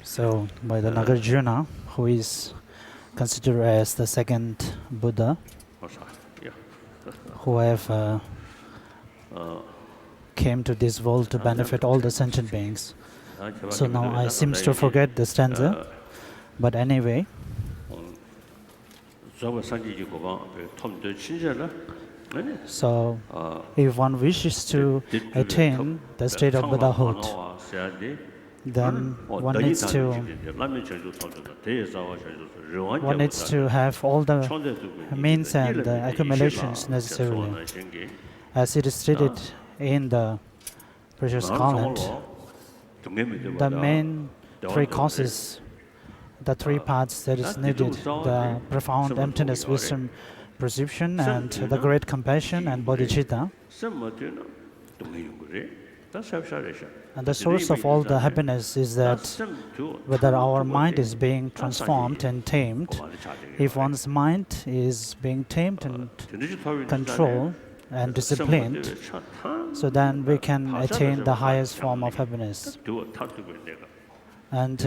So, by the Nagarjuna, who is considered as the second Buddha, who have came to this world to benefit all the sentient beings. So now I seems to forget the stanza, but anyway. So, if one wishes to attain the state of Buddhahood, then one needs to have all the means and the accumulations necessarily. As it is stated in the precious comment, the main three causes, the three paths that is needed, the profound emptiness, wisdom, perception, and the great compassion and bodhicitta. And the source of all the happiness is that whether our mind is being transformed and tamed. If one's mind is being tamed and controlled and disciplined, so then we can attain the highest form of happiness. And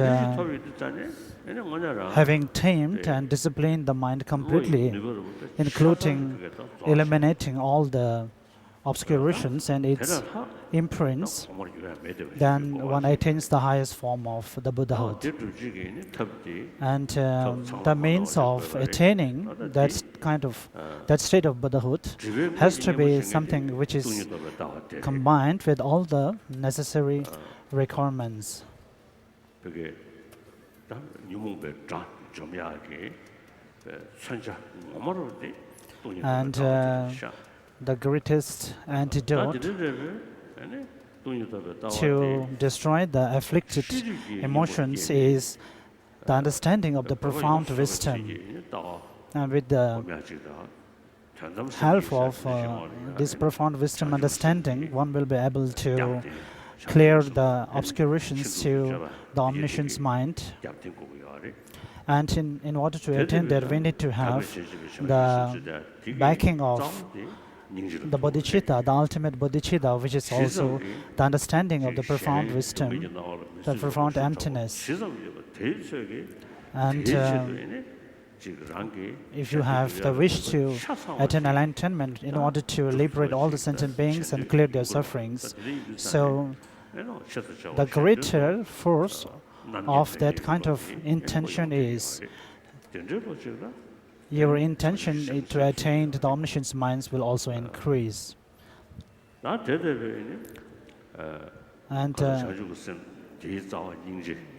having tamed and disciplined the mind completely, including eliminating all the obscurations and its imprints, then one attains the highest form of the Buddhahood. And the means of attaining that state of Buddhahood has to be something which is combined with all the necessary requirements. And the greatest antidote to destroy the afflicted emotions is the understanding of the profound wisdom. And with the help of this profound wisdom understanding, one will be able to clear the obscurations to the omniscient mind. And in order to attain that, we need to have the backing of the bodhicitta, the ultimate bodhicitta, which is also the understanding of the profound wisdom, the profound emptiness. And if you have the wish to attain enlightenment in order to liberate all the sentient beings and clear their sufferings, so the greater force of that kind of intention is your intention to attain the omniscient minds will also increase. And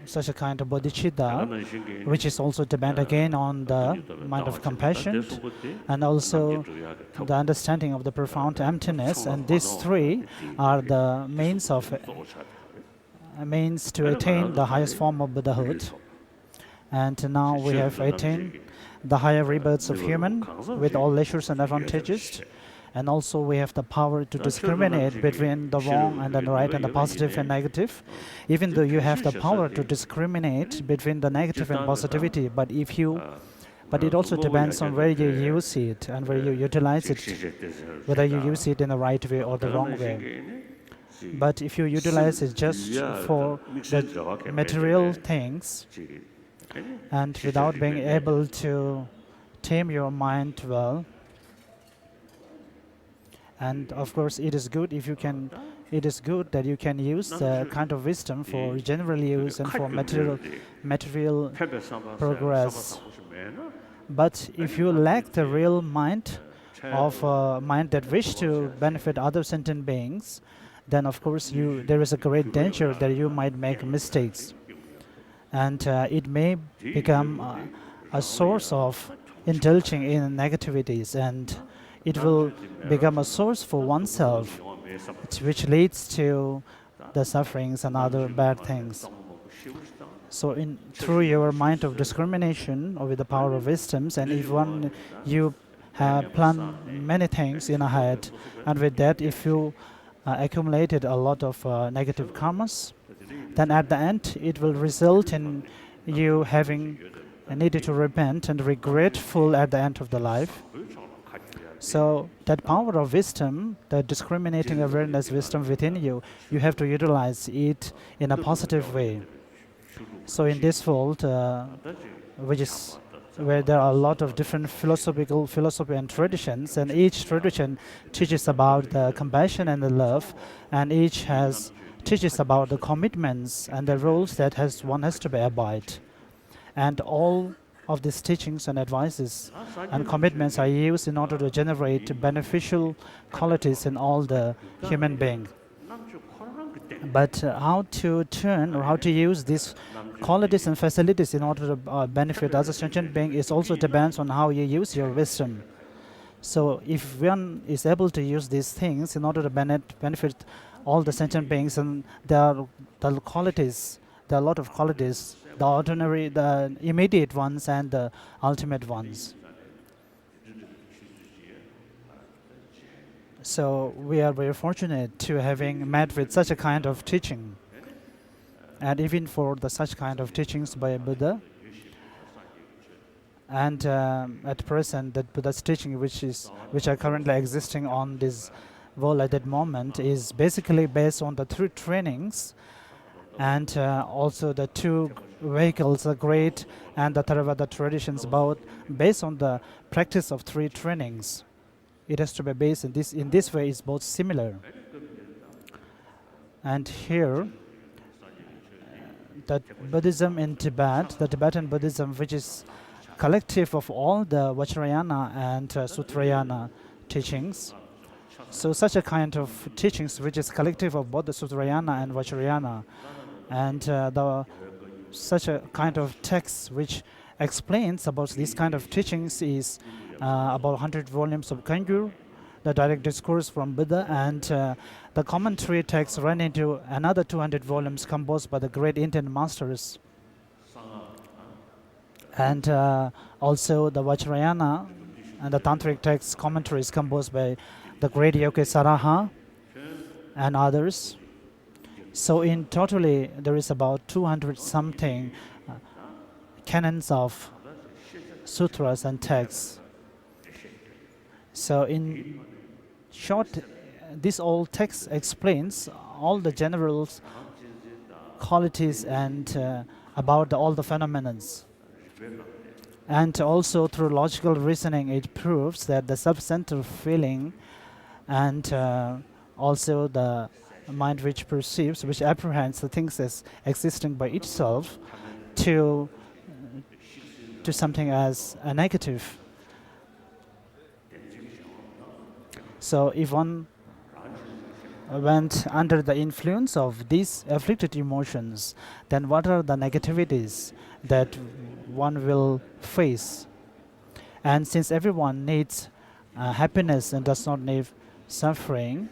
such a kind of bodhicitta, which is also dependent again on the mind of compassion and also the understanding of the profound emptiness, and these three are the means to attain the highest form of Buddhahood. And now we have attained the higher rebirths of human with all leisures and advantages. And also we have the power to discriminate between the wrong and the right and the positive and negative. Even though you have the power to discriminate between the negative and positivity, but it also depends on where you use it and where you utilize it, whether you use it in the right way or the wrong way. But if you utilize it just for the material things and without being able to tame your mind well, and of course it is good if you can. It is good that you can use the kind of wisdom for general use and for material progress. But if you lack the real mind of a mind that wish to benefit other sentient beings, then of course there is a great danger that you might make mistakes, and it may become a source of indulging in negativities, and it will become a source for oneself, which leads to the sufferings and other bad things. So through your mind of discrimination or with the power of wisdoms, and if you have planned many things in a head, and with that if you accumulated a lot of negative karmas, then at the end it will result in you having needed to repent and regretful at the end of the life. So that power of wisdom, the discriminating awareness wisdom within you, you have to utilize it in a positive way. So in this world, which is where there are a lot of different philosophy and traditions, and each tradition teaches about the compassion and the love, and each teaches about the commitments and the rules that one has to be abide. And all of these teachings and advices and commitments are used in order to generate beneficial qualities in all the human being. But how to turn or how to use these qualities and facilities in order to benefit other sentient being is also depends on how you use your wisdom. So if one is able to use these things in order to benefit all the sentient beings, and there are the qualities, there are a lot of qualities, the ordinary, the immediate ones, and the ultimate ones. So we are very fortunate to having met with such a kind of teaching, and even for such kind of teachings by Buddha. And at present, that Buddha's teaching, which are currently existing on this world at that moment, is basically based on the 3 trainings, and also the 2 vehicles, the great and the Theravada traditions, both based on the practice of 3 trainings. It has to be based in this way. It's both similar. And here, that Buddhism in Tibet, the Tibetan Buddhism, which is collective of all the Vajrayana and Sutrayana teachings. So such a kind of teachings which is collective of both the Sutrayana and Vajrayana, and such a kind of text which explains about these kind of teachings is about 100 volumes of Kangyur, the direct discourse from Buddha, and the commentary text run into another 200 volumes composed by the great Indian masters. And also the Vajrayana and the Tantric text commentaries composed by the great Yogi Saraha and others. So in totally there is about 200 something canons of sutras and texts. So in short, this old text explains all the general qualities and about all the phenomena. And also through logical reasoning, it proves that the sub-center feeling and also the mind which perceives, which apprehends the things as existing by itself to something as a negative. So if one went under the influence of these afflicted emotions, then what are the negativities that one will face? And since everyone needs happiness and does not need suffering,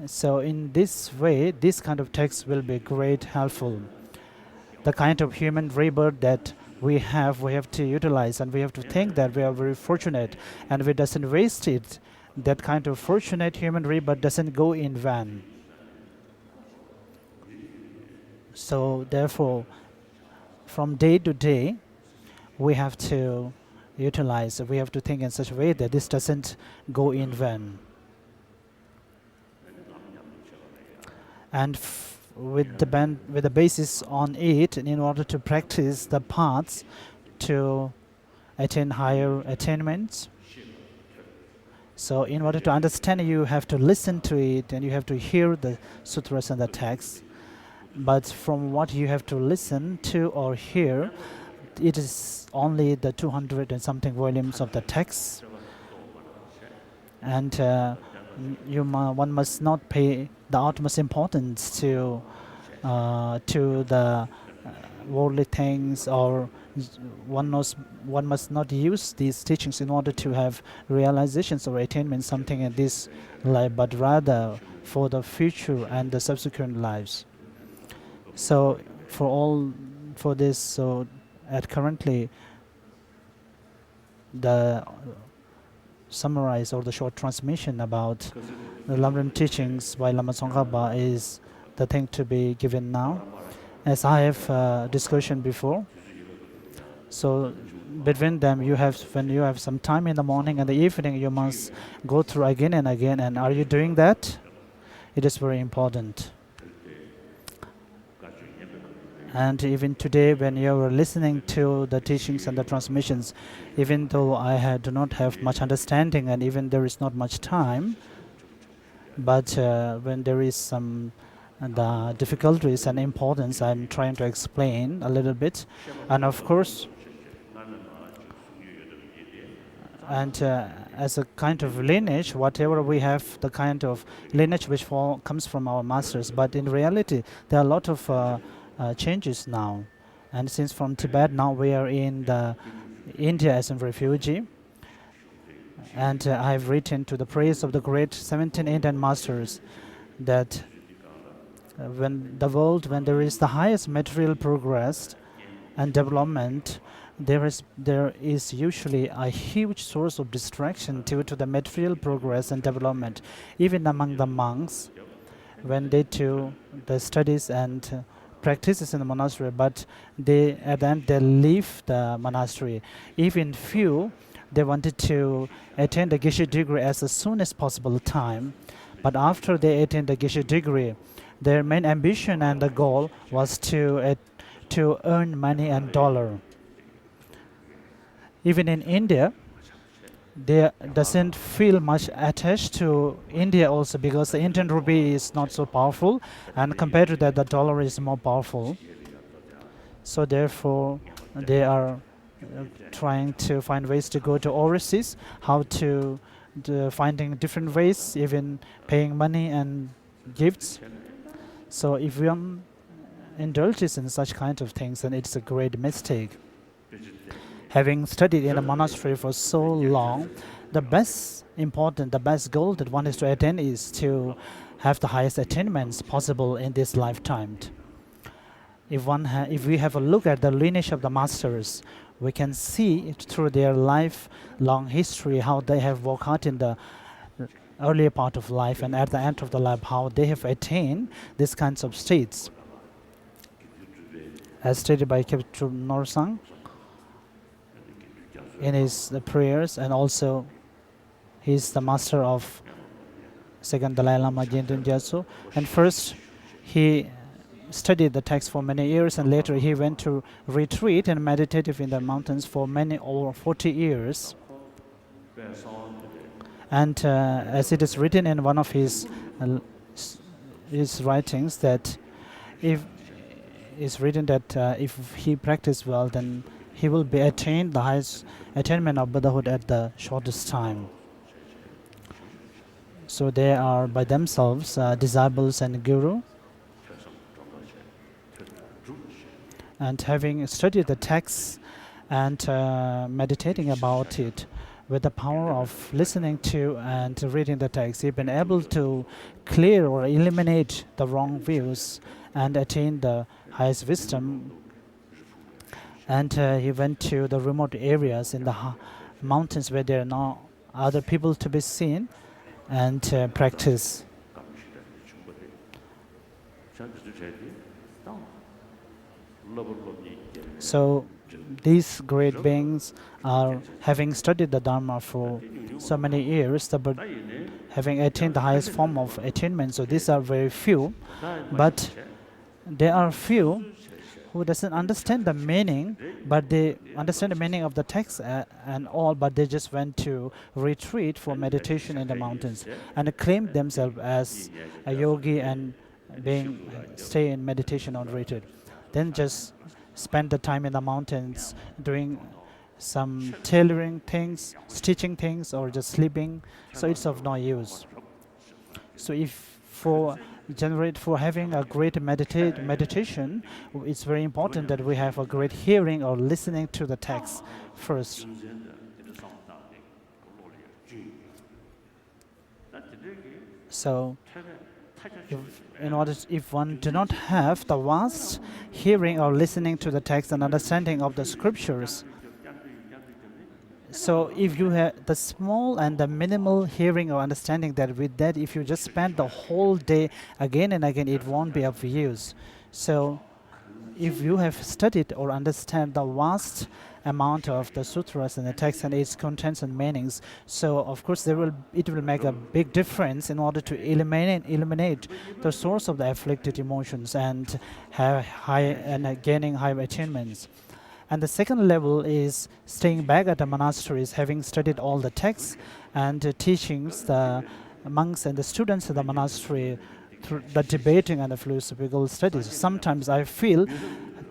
so in this way, this kind of text will be great helpful. The kind of human rebirth that we have to utilize, and we have to think that we are very fortunate, and we doesn't waste it. That kind of fortunate human rebirth doesn't go in vain. So therefore, from day to day, we have to utilize, we have to think in such a way that this doesn't go in vain. And with the basis on it, in order to practice the paths to attain higher attainments. So in order to understand, you have to listen to it and you have to hear the sutras and the texts. But from what you have to listen to or hear, it is only the 200 and something volumes of the text. And one must not pay the utmost importance to the worldly things, or one must not use these teachings in order to have realizations or attainment something in this life, but rather for the future and the subsequent lives. So for this, so at currently the summarize or the short transmission about the Lamrim teachings by Lama Tsongkhapa is the thing to be given now. As I have discussion before, So between them, when you have some time in the morning and the evening, you must go through again and again. And are you doing that? It is very important. And even today, when you are listening to the teachings and the transmissions, even though do not have much understanding and even there is not much time, but when there is some the difficulties and importance, I'm trying to explain a little bit. And of course, and as a kind of lineage, whatever we have, the kind of lineage which comes from our masters. But in reality, there are a lot of changes now. And since from Tibet, now we are in India as a refugee. And I've written to the praise of the great 17 Indian masters that when there is the highest material progress and development, there is usually a huge source of distraction due to the material progress and development. Even among the monks, when they do the studies and practices in the monastery, but at the end they leave the monastery. Even few, they wanted to attain the Geshe degree as soon as possible time, but after they attain the Geshe degree, their main ambition and the goal was to earn money and dollar. Even in India, they doesn't feel much attached to India also, because the Indian rupee is not so powerful, and compared to that, the dollar is more powerful. So therefore, they are trying to find ways to go to overseas, how to finding different ways, even paying money and gifts. So if one indulges in such kind of things, then it's a great mistake. Having studied in a monastery for so long, the best goal that one is to attain is to have the highest attainments possible in this lifetime. If we have a look at the lineage of the masters, we can see it through their lifelong history how they have worked hard in the earlier part of life, and at the end of the life how they have attained these kinds of states. As stated by Kyabdru Norsang in his prayers, and also he's the master of second Dalai Lama Jindun Gyatso. And first he studied the text for many years, and later he went to retreat and meditative in the mountains for over 40 years. And as it is written in one of his writings, that if he practiced well, then he will be attained the highest attainment of Buddhahood at the shortest time. So they are by themselves disciples and guru. And having studied the text and meditating about it, with the power of listening to and reading the text, he's been able to clear or eliminate the wrong views and attain the highest wisdom. And he went to the remote areas in the mountains where there are no other people to be seen, and practice. So these great beings are having studied the Dharma for so many years, but having attained the highest form of attainment. So these are very few, but there are few who doesn't understand the meaning, but they understand the meaning of the text and all, but they just went to retreat for meditation in the mountains and claim themselves as a yogi and stay in meditation on retreat. Then just spend the time in the mountains doing some tailoring things, stitching things, or just sleeping. So it's of no use. So for having a great meditation, it's very important that we have a great hearing or listening to the text first. So if one do not have the vast hearing or listening to the text and understanding of the scriptures, so if you have the small and the minimal hearing or understanding, that with that, if you just spend the whole day again and again, it won't be of use. So if you have studied or understand the vast amount of the sutras and the text and its contents and meanings. So of course it will make a big difference in order to eliminate the source of the afflicted emotions and have gaining high attainments. And the second level is staying back at the monasteries, having studied all the texts and teachings, the monks and the students of the monastery through the debating and the philosophical studies. Sometimes I feel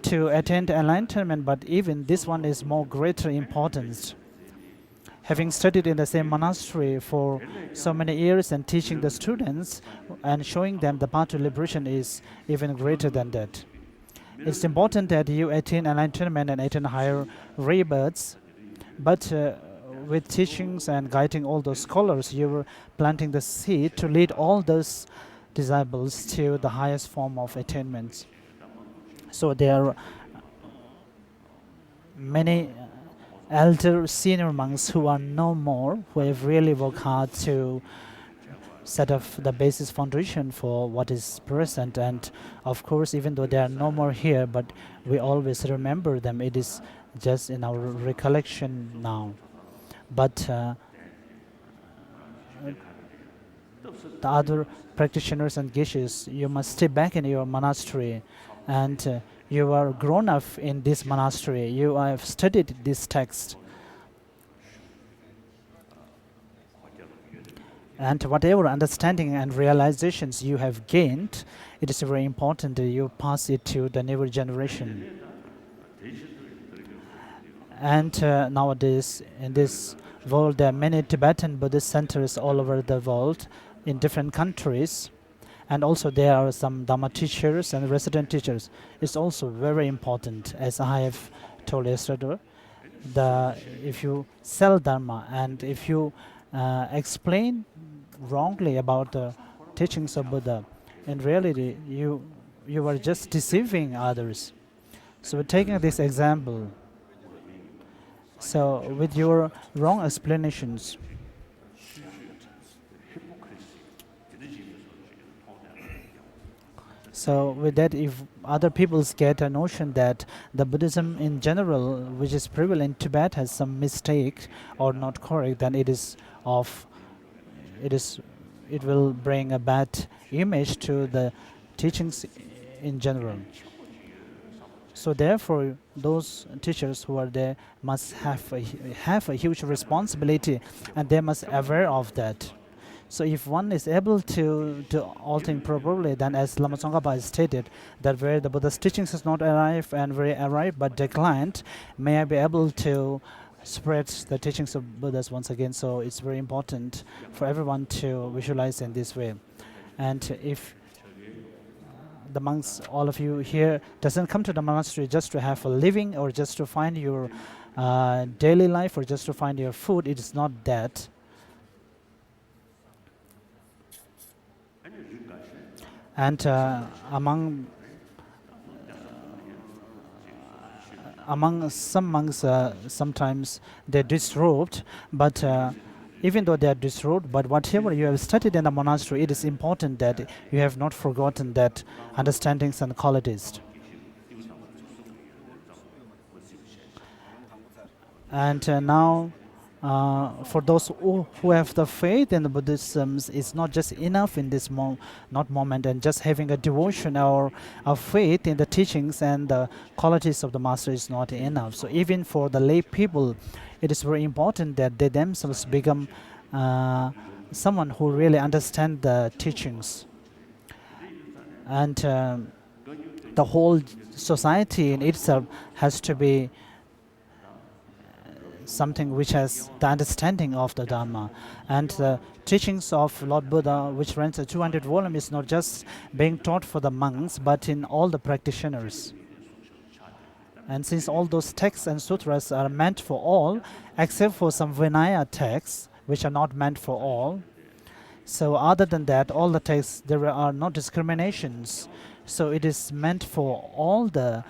to attain enlightenment, but even this one is more greater importance. Having studied in the same monastery for so many years and teaching the students and showing them the path to liberation is even greater than that. It's important that you attain enlightenment and attain higher rebirths, but with teachings and guiding all those scholars, you were planting the seed to lead all those disciples to the highest form of attainments. So there are many elder senior monks who are no more, who have really worked hard to set up the basis foundation for what is present. And of course, even though they are no more here, but we always remember them. It is just in our recollection now. But the other practitioners and geshes, you must stay back in your monastery, and you are grown up in this monastery. You have studied this text. And whatever understanding and realizations you have gained, it is very important that you pass it to the newer generation. And nowadays, in this world, there are many Tibetan Buddhist centers all over the world in different countries. And also there are some Dhamma teachers and resident teachers. It's also very important, as I have told yesterday, if you sell Dharma and if you explain wrongly about the teachings of Buddha, in reality you are just deceiving others. So taking this example, so with your wrong explanations, so with that, if other peoples get a notion that the Buddhism in general, which is prevalent in Tibet, has some mistake or not correct, then it will bring a bad image to the teachings in general. So therefore, those teachers who are there must have a huge responsibility, and they must be aware of that. So if one is able to do all things properly, then as Lama Tsongkhapa has stated, that where the Buddha's teachings has not arrived and where it arrived but declined, may I be able to spread the teachings of Buddhas once again. So it's very important for everyone to visualize in this way. And if the monks, all of you here, doesn't come to the monastery just to have a living or just to find your daily life or just to find your food, it is not that. And among some monks, sometimes they're disrobed, but even though they are disrobed, but whatever you have studied in the monastery, it is important that you have not forgotten that understandings and qualities. And now, for those who have the faith in the Buddhism, it's not just enough in this moment and just having a devotion or a faith in the teachings and the qualities of the master is not enough. So even for the lay people, it is very important that they themselves become someone who really understand the teachings. And the whole society in itself has to be something which has the understanding of the Dharma. And the teachings of Lord Buddha, which runs a 200 volume, is not just being taught for the monks, but in all the practitioners. And since all those texts and sutras are meant for all, except for some Vinaya texts, which are not meant for all, so other than that, all the texts, there are no discriminations. So it is meant for all the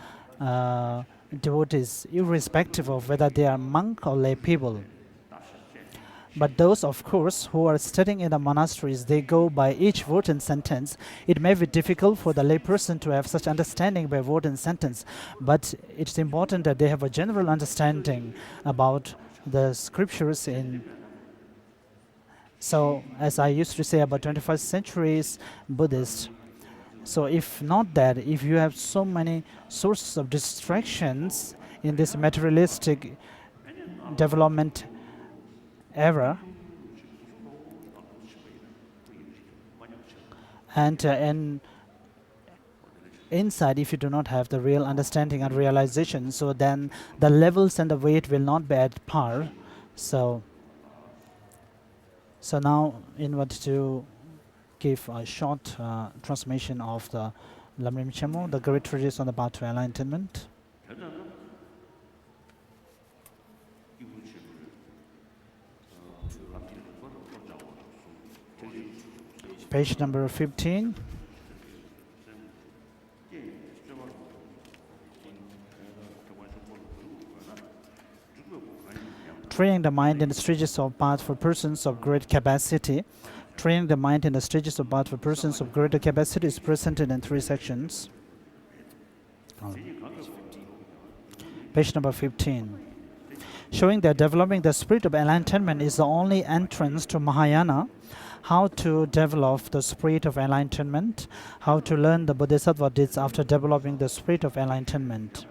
devotees, irrespective of whether they are monk or lay people. But those, of course, who are studying in the monasteries, they go by each word and sentence. It may be difficult for the layperson to have such understanding by word and sentence, but it's important that they have a general understanding about the scriptures in. So, as I used to say about 21st century's Buddhists, so if not that, if you have so many sources of distractions in this materialistic development era, and inside, if you do not have the real understanding and realization, so then the levels and the weight will not be at par. So now in order to give a short transmission of the Lamrim Chemo, the great treatise on the path to enlightenment. Page number 15. Training the mind in the stages of path for persons of great capacity. Training the mind in the stages of path for persons of greater capacity is presented in 3 sections. Page number 15. Showing that developing the spirit of enlightenment is the only entrance to Mahayana. How to develop the spirit of enlightenment. How to learn the bodhisattva deeds after developing the spirit of enlightenment.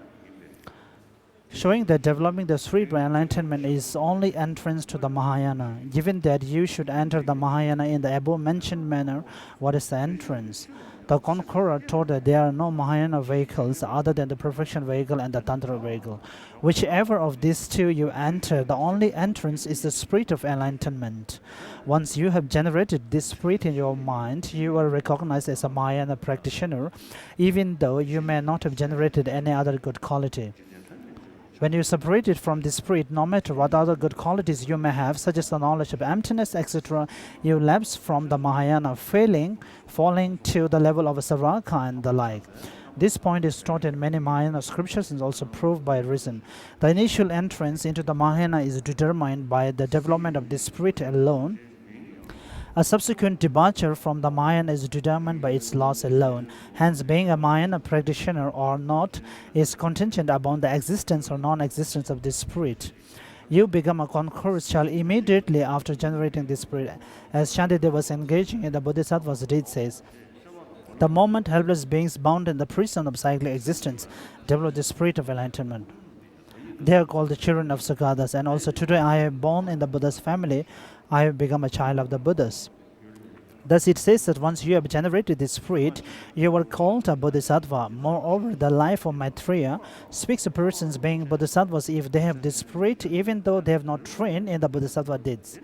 Showing that developing the spirit of enlightenment is only entrance to the Mahayana. Given that you should enter the Mahayana in the above mentioned manner, what is the entrance? The conqueror taught that there are no Mahayana vehicles other than the perfection vehicle and the Tantra vehicle. Whichever of these two you enter, the only entrance is the spirit of enlightenment. Once you have generated this spirit in your mind, you are recognized as a Mahayana practitioner, even though you may not have generated any other good quality. When you separate it from the spirit, no matter what other good qualities you may have, such as the knowledge of emptiness, etc., you lapse from the Mahayana, falling to the level of a Saraka and the like. This point is taught in many Mahayana scriptures and also proved by reason. The initial entrance into the Mahayana is determined by the development of the spirit alone. A subsequent departure from the Mahayana is determined by its loss alone. Hence, being a Mahayana practitioner or not is contingent upon the existence or non-existence of this spirit. You become a conqueror's child immediately after generating this spirit. As Shantideva was engaging in the Bodhisattva's deed says, the moment helpless beings bound in the prison of cyclic existence develop the spirit of enlightenment. They are called the children of Sagadas, and also today I am born in the Buddha's family, I have become a child of the Buddhas. Thus it says that once you have generated this spirit, you are called a Bodhisattva. Moreover, the life of Maitreya speaks of persons being Bodhisattvas if they have this spirit, even though they have not trained in the Bodhisattva deeds.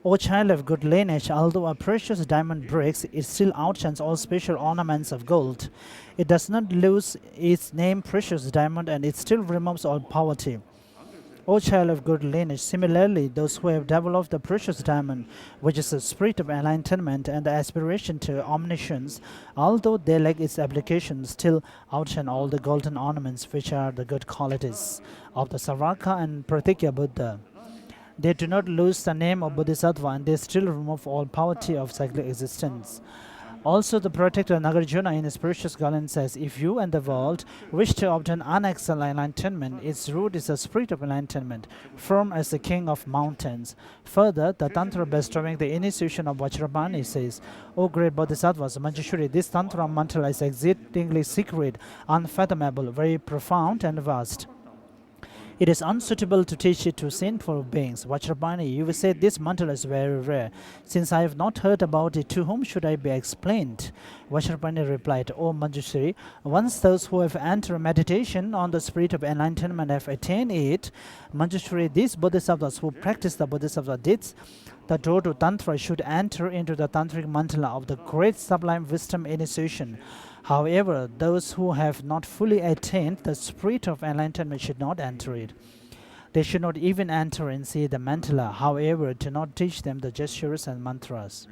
O child of good lineage, although a precious diamond breaks, it still outshines all special ornaments of gold. It does not lose its name precious diamond, and it still removes all poverty. O child of good lineage, similarly, those who have developed the precious diamond, which is the spirit of enlightenment and the aspiration to omniscience, although they lack its application, still outshine all the golden ornaments which are the good qualities of the Saraka and Pratikya Buddha. They do not lose the name of Bodhisattva, and they still remove all poverty of cyclic existence. Also, the protector Nagarjuna in his precious garland says, if you and the world wish to obtain unexcelled enlightenment, its root is the spirit of enlightenment, firm as the king of mountains. Further, the Tantra bestowing the initiation of Vajrapani says, O great Bodhisattvas, Manjushri, this Tantra mantra is exceedingly secret, unfathomable, very profound and vast. It is unsuitable to teach it to sinful beings. Vajrapani, you will say this mantra is very rare. Since I have not heard about it, to whom should I be explained? Vajrapani replied, O Manjushri, once those who have entered meditation on the spirit of enlightenment have attained it, Manjushri, these bodhisattvas who practice the bodhisattva deeds, the door to Tantra should enter into the Tantric mandala of the great sublime wisdom initiation. However, those who have not fully attained the spirit of enlightenment should not enter it. They should not even enter and see the mandala. However, do not teach them the gestures and mantras.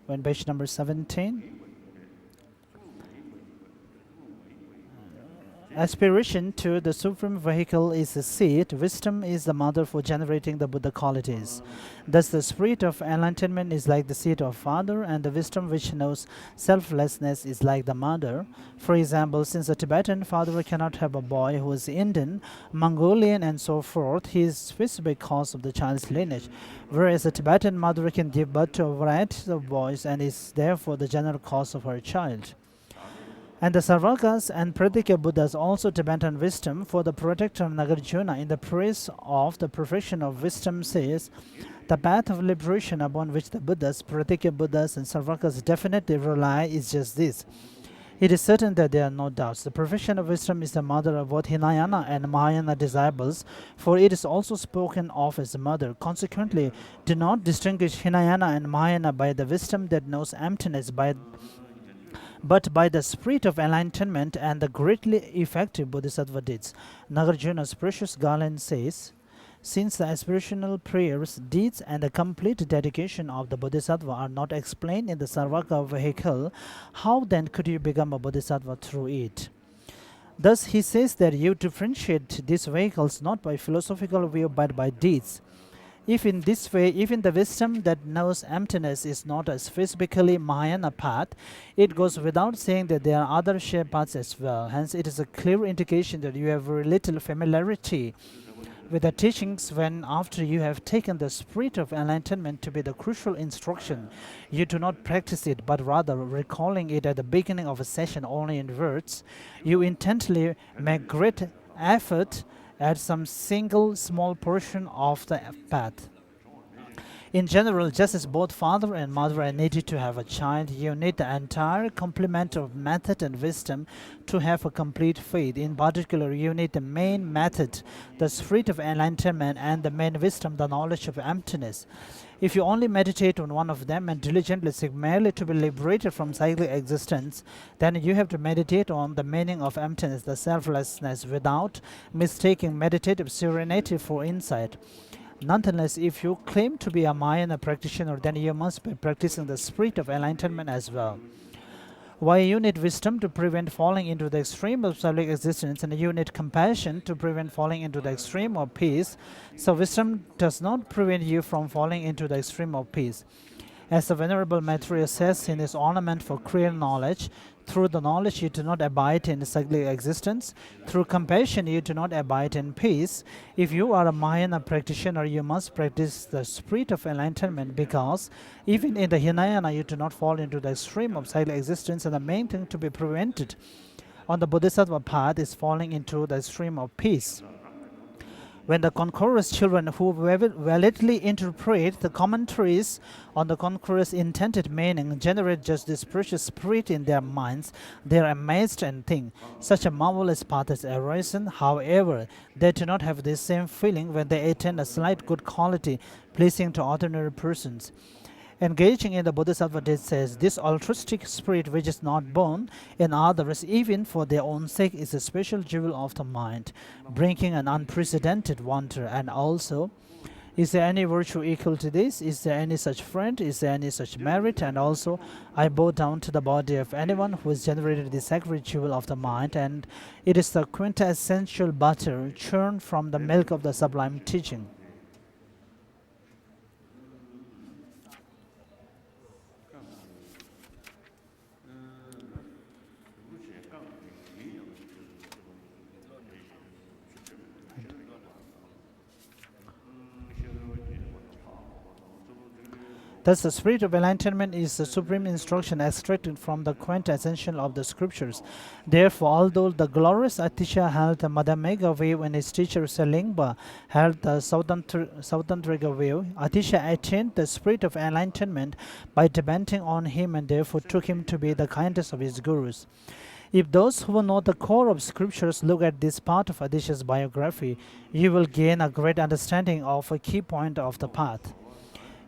On page number 17. Aspiration to the supreme vehicle is the seed. Wisdom is the mother for generating the Buddha qualities. Thus, the spirit of enlightenment is like the seed of father, and the wisdom which knows selflessness is like the mother. For example, since a Tibetan father cannot have a boy who is Indian, Mongolian, and so forth, he is specific cause of the child's lineage, whereas a Tibetan mother can give birth to a variety of boys and is therefore the general cause of her child. And the Sarvakas and Pradikya Buddhas also Tibetan wisdom, for the protector Nagarjuna in the praise of the perfection of wisdom says, the path of liberation upon which the Buddhas, Pradikya Buddhas and Sarvakas definitely rely is just this. It is certain that there are no doubts. The perfection of wisdom is the mother of both Hinayana and Mahayana disciples, for it is also spoken of as a mother. Consequently, do not distinguish Hinayana and Mahayana by the wisdom that knows emptiness, but by the spirit of enlightenment and the greatly effective bodhisattva deeds. Nagarjuna's precious garland says, since the aspirational prayers, deeds, and the complete dedication of the bodhisattva are not explained in the Sarvaka vehicle, how then could you become a bodhisattva through it? Thus, he says that you differentiate these vehicles not by philosophical view but by deeds. If in this way, even the wisdom that knows emptiness is not a specifically Mahayana path, it goes without saying that there are other shared paths as well. Hence, it is a clear indication that you have very little familiarity with the teachings when, after you have taken the spirit of enlightenment to be the crucial instruction, you do not practice it, but rather recalling it at the beginning of a session only in words, you intently make great effort at some single small portion of the path. In general, just as both father and mother are needed to have a child, you need the entire complement of method and wisdom to have a complete faith. In particular, you need the main method, the spirit of enlightenment, and the main wisdom, the knowledge of emptiness. If you only meditate on one of them and diligently seek merely to be liberated from cyclic existence, then you have to meditate on the meaning of emptiness, the selflessness, without mistaking meditative serenity for insight. Nonetheless, if you claim to be a Mahayana practitioner, then you must be practicing the spirit of enlightenment as well. While you need wisdom to prevent falling into the extreme of cyclic existence, and you need compassion to prevent falling into the extreme of peace, so wisdom does not prevent you from falling into the extreme of peace. As the Venerable Maitreya says in his ornament for clear knowledge, through the knowledge you do not abide in cyclic existence, through compassion you do not abide in peace. If you are a Mahayana practitioner, you must practice the spirit of enlightenment, because even in the Hinayana you do not fall into the extreme of cyclic existence, and the main thing to be prevented on the Bodhisattva path is falling into the extreme of peace. When the Conqueror's children who validly interpret the commentaries on the Conqueror's intended meaning generate just this precious spirit in their minds, they are amazed and think, such a marvelous path has arisen. However, they do not have this same feeling when they attain a slight good quality pleasing to ordinary persons. Engaging in the Bodhisattva deed says, this altruistic spirit which is not born in others, even for their own sake, is a special jewel of the mind, bringing an unprecedented wonder. And also, is there any virtue equal to this? Is there any such friend? Is there any such merit? And also, I bow down to the body of anyone who has generated the sacred jewel of the mind, and it is the quintessential butter churned from the milk of the sublime teaching. Thus, the spirit of enlightenment is the supreme instruction extracted from the quintessential of the scriptures. Therefore, although the glorious Atisha held the Madhyamaka view and his teacher Selingpa held the Sautantrika view, Atisha attained the spirit of enlightenment by depending on him, and therefore took him to be the kindest of his gurus. If those who know the core of scriptures look at this part of Atisha's biography, you will gain a great understanding of a key point of the path.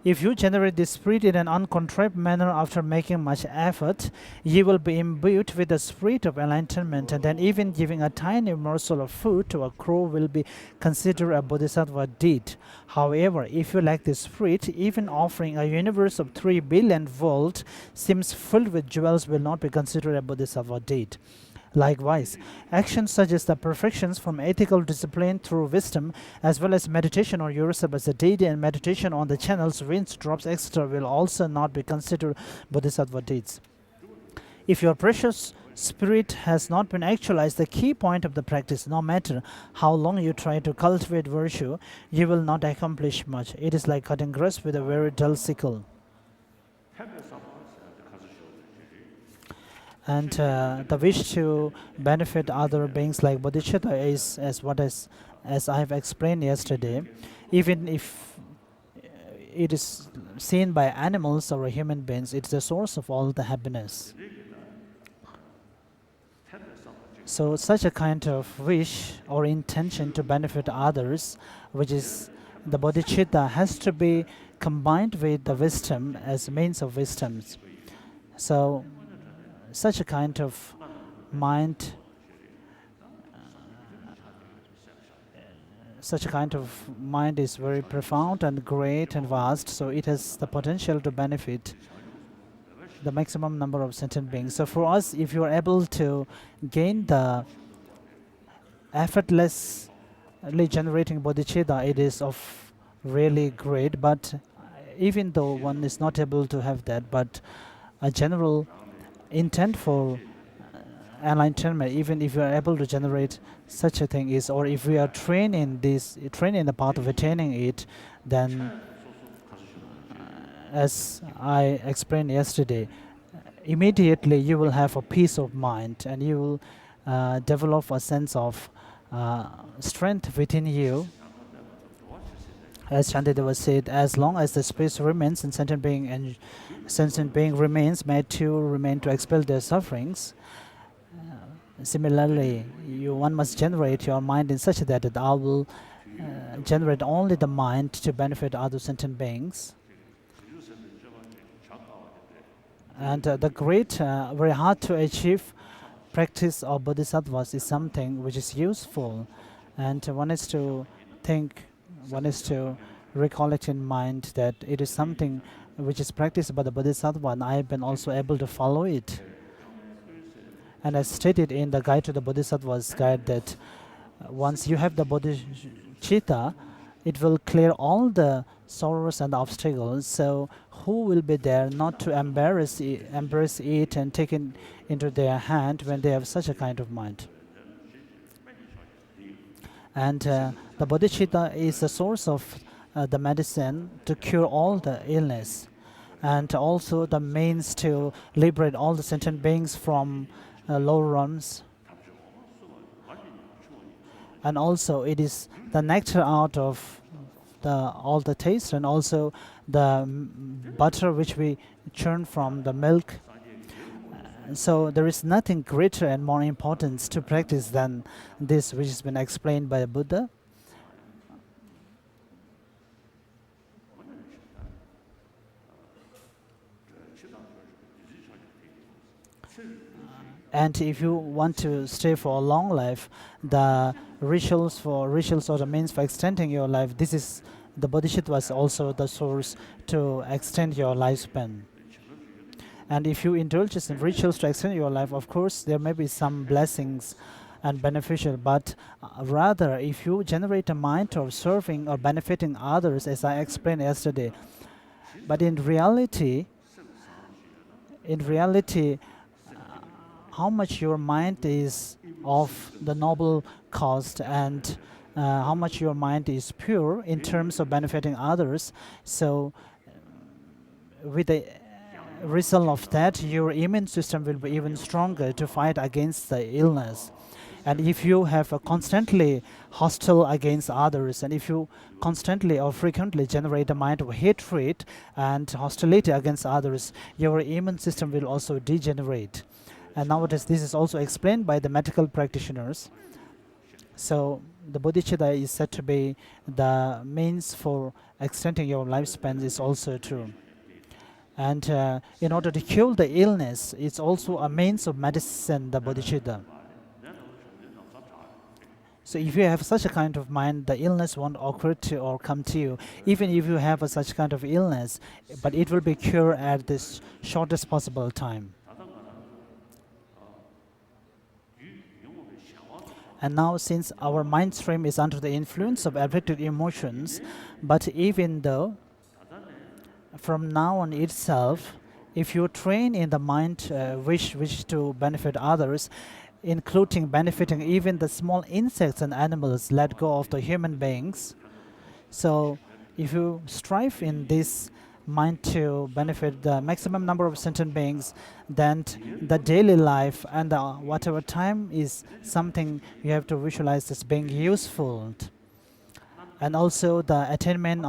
If you generate this spirit in an uncontrived manner after making much effort, you will be imbued with the spirit of enlightenment, and then even giving a tiny morsel of food to a crow will be considered a bodhisattva deed. However, if you lack this spirit, even offering a universe of 3 billion volts seems filled with jewels will not be considered a bodhisattva deed. Likewise, actions such as the perfections from ethical discipline through wisdom, as well as meditation on yourself as a deity and meditation on the channels, winds, drops, etc., will also not be considered bodhisattva deeds. If your precious spirit has not been actualized, the key point of the practice, no matter how long you try to cultivate virtue, you will not accomplish much. It is like cutting grass with a very dull sickle. And the wish to benefit other beings like bodhicitta is, as I have explained yesterday, even if it is seen by animals or human beings, it's the source of all the happiness. So such a kind of wish or intention to benefit others, which is the bodhicitta, has to be combined with the wisdom as means of wisdoms. So such a kind of mind, is very profound and great and vast, so it has the potential to benefit the maximum number of sentient beings. So for us, if you are able to gain the effortlessly generating bodhicitta, it is of really great. But even though one is not able to have that, but a general intent for enlightenment, even if you are able to generate such a thing, is, or if we are trained in the path of attaining it, then as I explained yesterday, immediately you will have a peace of mind and you will develop a sense of strength within you. As Shantideva said, as long as the space remains and sentient being remains, may too remain to expel their sufferings. Similarly, one must generate your mind in such that I will generate only the mind to benefit other sentient beings. And the great, very hard to achieve practice of bodhisattvas is something which is useful, and one is to recollect in mind that it is something which is practiced by the bodhisattva, and I have been also able to follow it. And as stated in the Guide to the Bodhisattva's Guide, that once you have the bodhicitta, it will clear all the sorrows and obstacles. So who will be there not to embrace it and take it into their hand when they have such a kind of mind? And the bodhicitta is the source of the medicine to cure all the illness, and also the means to liberate all the sentient beings from low realms. And also it is the nectar out of all the taste, and also the butter which we churn from the milk. So there is nothing greater and more important to practice than this, which has been explained by the Buddha. And if you want to stay for a long life, the rituals or the means for extending your life, this is the bodhicitta was also the source to extend your lifespan. And if you indulge in rituals to extend your life, of course, there may be some blessings and beneficial, but rather, if you generate a mind of serving or benefiting others, as I explained yesterday, but in reality, how much your mind is of the noble cause, and how much your mind is pure in terms of benefiting others. So with the result of that, your immune system will be even stronger to fight against the illness. And if you have a constantly hostile against others, and if you constantly or frequently generate a mind of hatred and hostility against others, your immune system will also degenerate. And nowadays this is also explained by the medical practitioners. So the bodhicitta is said to be the means for extending your lifespan is also true. And in order to cure the illness, it's also a means of medicine, the bodhicitta. So if you have such a kind of mind, the illness won't occur to or come to you. Even if you have such kind of illness, but it will be cured at this shortest possible time. And now since our mind stream is under the influence of afflicted emotions, but even though from now on itself, if you train in the mind wish to benefit others, including benefiting even the small insects and animals, let go of the human beings. So if you strive in this mind to benefit the maximum number of sentient beings, then the daily life and whatever time is something you have to visualize as being useful. And also the attainment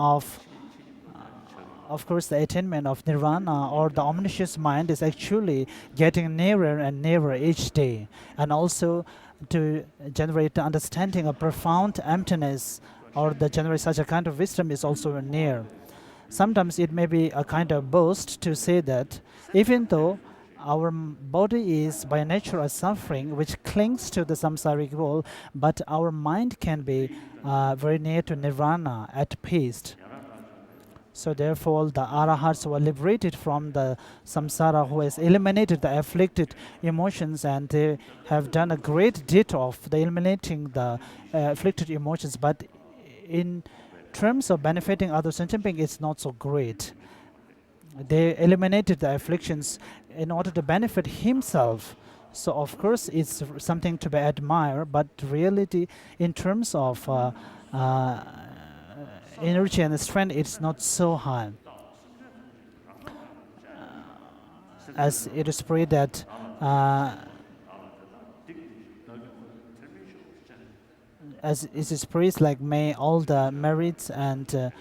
of course, the attainment of nirvana or the omniscience mind is actually getting nearer and nearer each day. And also to generate the understanding of profound emptiness or the generate such a kind of wisdom is also near. Sometimes it may be a kind of boast to say that even though our body is by nature a suffering which clings to the samsaric world, but our mind can be very near to nirvana, at peace. So therefore, the arahats were liberated from the samsara, who has eliminated the afflicted emotions, and they have done a great deed of the eliminating the afflicted emotions. But in terms of benefiting other sentient beings, it's not so great. They eliminated the afflictions in order to benefit himself. So of course, it's something to be admired. But reality, in terms of energy and strength, it's not so high. As it is prayed that as it is praised, like may all the merits and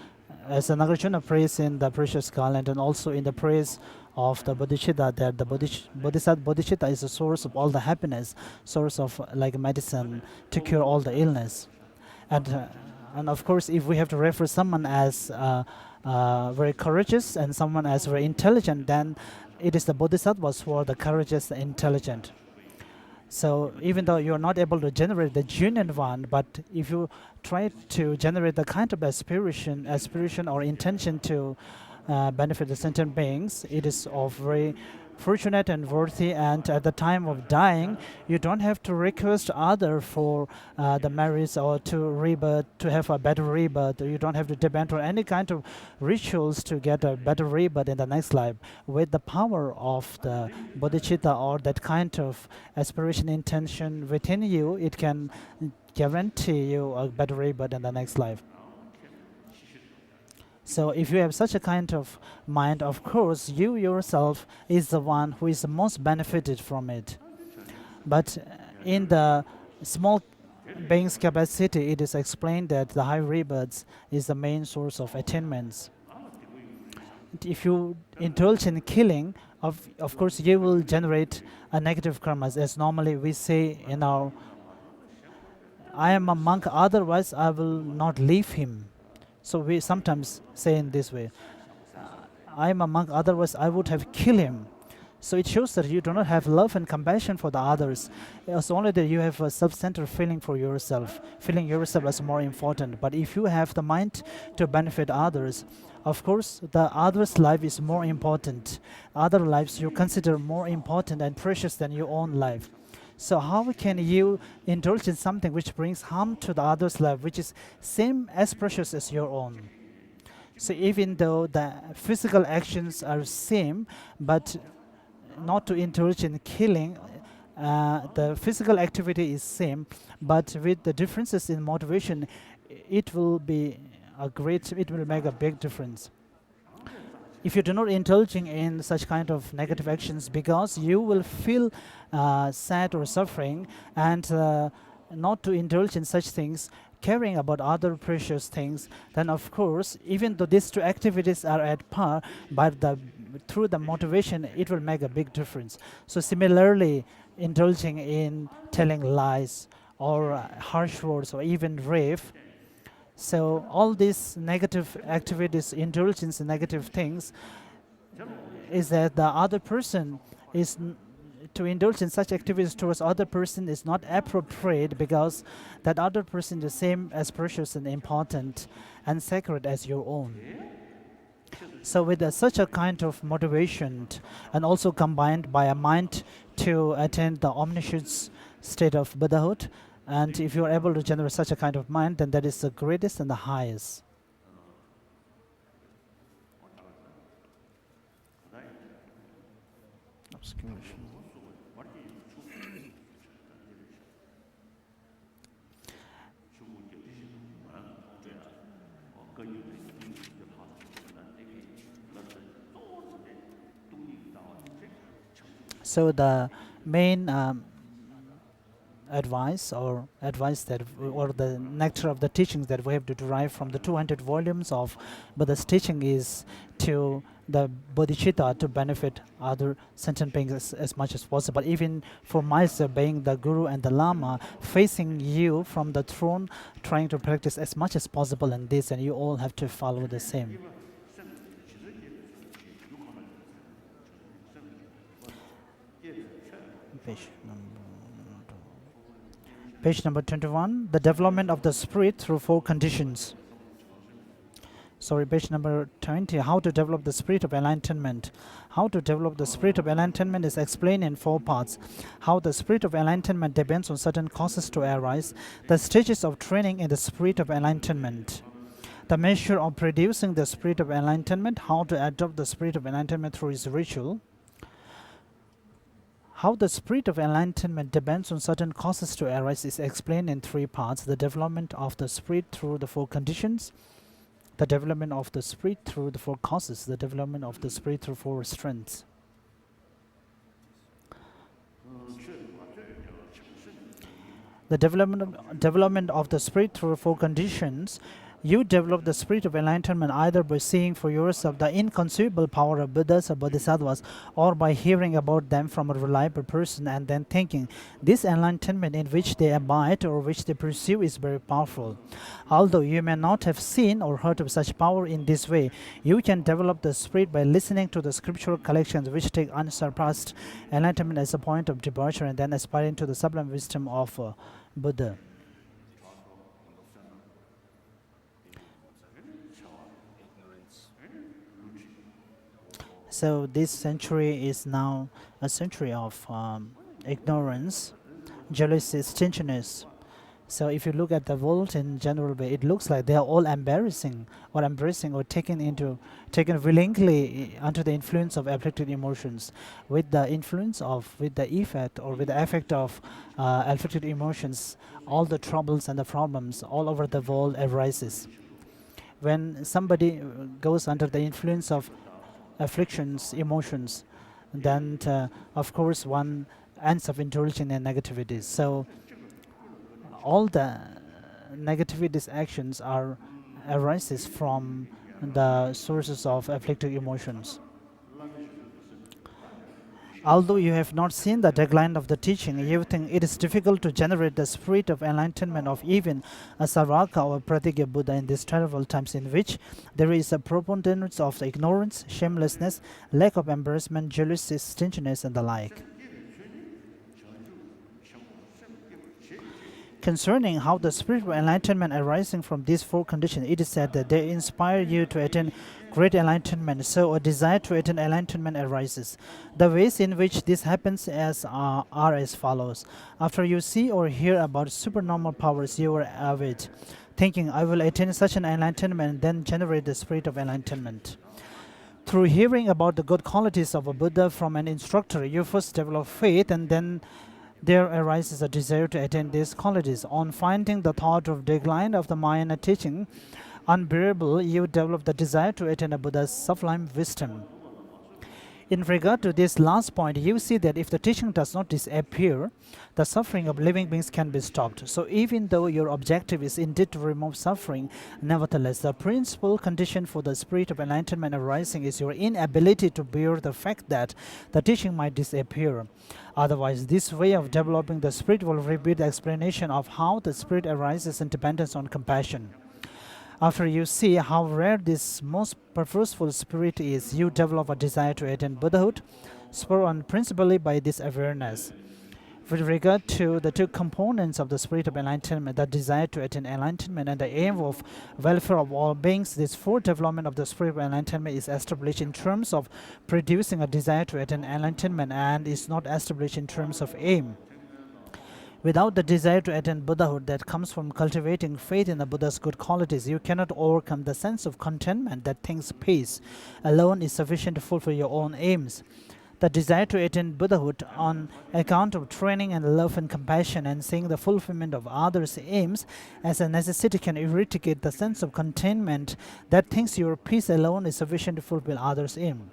as the Nagarjuna prays in the precious garland and also in the praise of the bodhicitta, that the bodhicitta is the source of all the happiness, source of like medicine to cure all the illness. And of course, if we have to refer someone as very courageous and someone as very intelligent, then it is the bodhisattvas who are the courageous and intelligent. So even though you're not able to generate the genuine one, but if you try to generate the kind of aspiration or intention to benefit the sentient beings, it is of very fortunate and worthy, and at the time of dying, you don't have to request other for the merits or to have a better rebirth. You don't have to depend on any kind of rituals to get a better rebirth in the next life. With the power of the bodhicitta or that kind of aspiration intention within you, it can guarantee you a better rebirth in the next life. So if you have such a kind of mind, of course, you yourself is the one who is the most benefited from it. But in the small being's capacity, it is explained that the high rebirths is the main source of attainments. If you indulge in killing, of course, you will generate a negative karmas, as normally we say in our, I am a monk, otherwise I will not leave him. So we sometimes say in this way, I am a monk, otherwise I would have killed him. So it shows that you do not have love and compassion for the others. It's only that you have a self-centered feeling for yourself, feeling yourself as more important. But if you have the mind to benefit others, of course, the other's life is more important. Other lives you consider more important and precious than your own life. So how can you indulge in something which brings harm to the other's life, which is same as precious as your own? So even though the physical actions are same, but not to indulge in killing, the physical activity is same, but with the differences in motivation, it will make a big difference. If you do not indulging in such kind of negative actions, because you will feel sad or suffering, and not to indulge in such things, caring about other precious things, then of course, even though these two activities are at par, but through the motivation, it will make a big difference. So similarly, indulging in telling lies or harsh words or even rape, so all these negative activities, indulgence in negative things, is that the other person is to indulge in such activities towards other person is not appropriate, because that other person is the same as precious and important and sacred as your own. So with such a kind of motivation, and also combined by a mind to attain the omniscience state of Buddhahood, And if you are able to generate such a kind of mind, then that is the greatest and the highest. So the main advice that or the nectar of the teachings that we have to derive from the 200 volumes of Buddha's teaching is to the bodhicitta to benefit other sentient beings as much as possible. Even for myself, being the guru and the lama, facing you from the throne, trying to practice as much as possible in this, and you all have to follow the same. Page number 21, the development of the spirit through 4 conditions. Sorry, page number 20, how to develop the spirit of enlightenment. How to develop the spirit of enlightenment is explained in 4 parts. How the spirit of enlightenment depends on certain causes to arise, the stages of training in the spirit of enlightenment, the measure of producing the spirit of enlightenment, how to adopt the spirit of enlightenment through its ritual. How the spirit of enlightenment depends on certain causes to arise is explained in 3 parts. The development of the spirit through the 4 conditions, the development of the spirit through the 4 causes, the development of the spirit through 4 strengths. The development of the spirit through 4 conditions. You develop the spirit of enlightenment either by seeing for yourself the inconceivable power of Buddhas or Bodhisattvas, or by hearing about them from a reliable person and then thinking, this enlightenment in which they abide or which they pursue is very powerful. Although you may not have seen or heard of such power in this way, you can develop the spirit by listening to the scriptural collections which take unsurpassed enlightenment as a point of departure and then aspiring to the sublime wisdom of Buddha. So this century is now a century of ignorance, jealousy, stinginess. So if you look at the world in general way, it looks like they are all embracing or taken willingly under the influence of afflicted emotions. With the effect of afflicted emotions, all the troubles and the problems all over the world arises. When somebody goes under the influence of afflictions, emotions, then of course one ends up indulging in negativities. So all the negativities actions arises from the sources of afflicted emotions. Although you have not seen the decline of the teaching, you think it is difficult to generate the spirit of enlightenment of even a Sarvaka or Pratigya Buddha in these terrible times in which there is a preponderance of ignorance, shamelessness, lack of embarrassment, jealousy, stinginess, and the like. Concerning how the spirit of enlightenment arising from these 4 conditions, it is said that they inspire you to attain great enlightenment, so a desire to attain enlightenment arises. The ways in which this happens are as follows. After you see or hear about supernormal powers, you are avid, thinking, I will attain such an enlightenment, then generate the spirit of enlightenment. Through hearing about the good qualities of a Buddha from an instructor, you first develop faith, and then there arises a desire to attain these qualities. On finding the thought of decline of the Mahayana teaching unbearable, you develop the desire to attain a Buddha's sublime wisdom. In regard to this last point, you see that if the teaching does not disappear, the suffering of living beings can be stopped. So even though your objective is indeed to remove suffering, nevertheless, the principal condition for the spirit of enlightenment arising is your inability to bear the fact that the teaching might disappear. Otherwise, this way of developing the spirit will reveal the explanation of how the spirit arises in dependence on compassion. After you see how rare this most purposeful spirit is, you develop a desire to attain Buddhahood, spurred on principally by this awareness. With regard to the 2 components of the spirit of enlightenment, the desire to attain enlightenment and the aim of welfare of all beings, this 4 development of the spirit of enlightenment is established in terms of producing a desire to attain enlightenment and is not established in terms of aim. Without the desire to attain Buddhahood that comes from cultivating faith in the Buddha's good qualities, you cannot overcome the sense of contentment that thinks peace alone is sufficient to fulfill your own aims. The desire to attain Buddhahood on account of training and love and compassion and seeing the fulfillment of others' aims as a necessity can eradicate the sense of contentment that thinks your peace alone is sufficient to fulfill others' aim,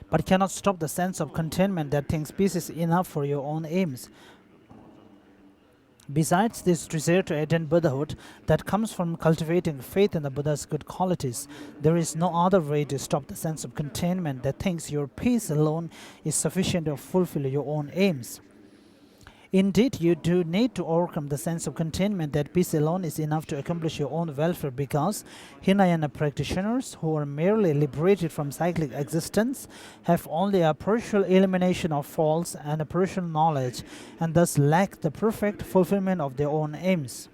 but cannot stop the sense of contentment that thinks peace is enough for your own aims. Besides this desire to attain Buddhahood that comes from cultivating faith in the Buddha's good qualities, there is no other way to stop the sense of contentment that thinks your peace alone is sufficient to fulfill your own aims. Indeed, you do need to overcome the sense of contentment that peace alone is enough to accomplish your own welfare, because Hinayana practitioners who are merely liberated from cyclic existence have only a partial elimination of faults and a partial knowledge, and thus lack the perfect fulfillment of their own aims.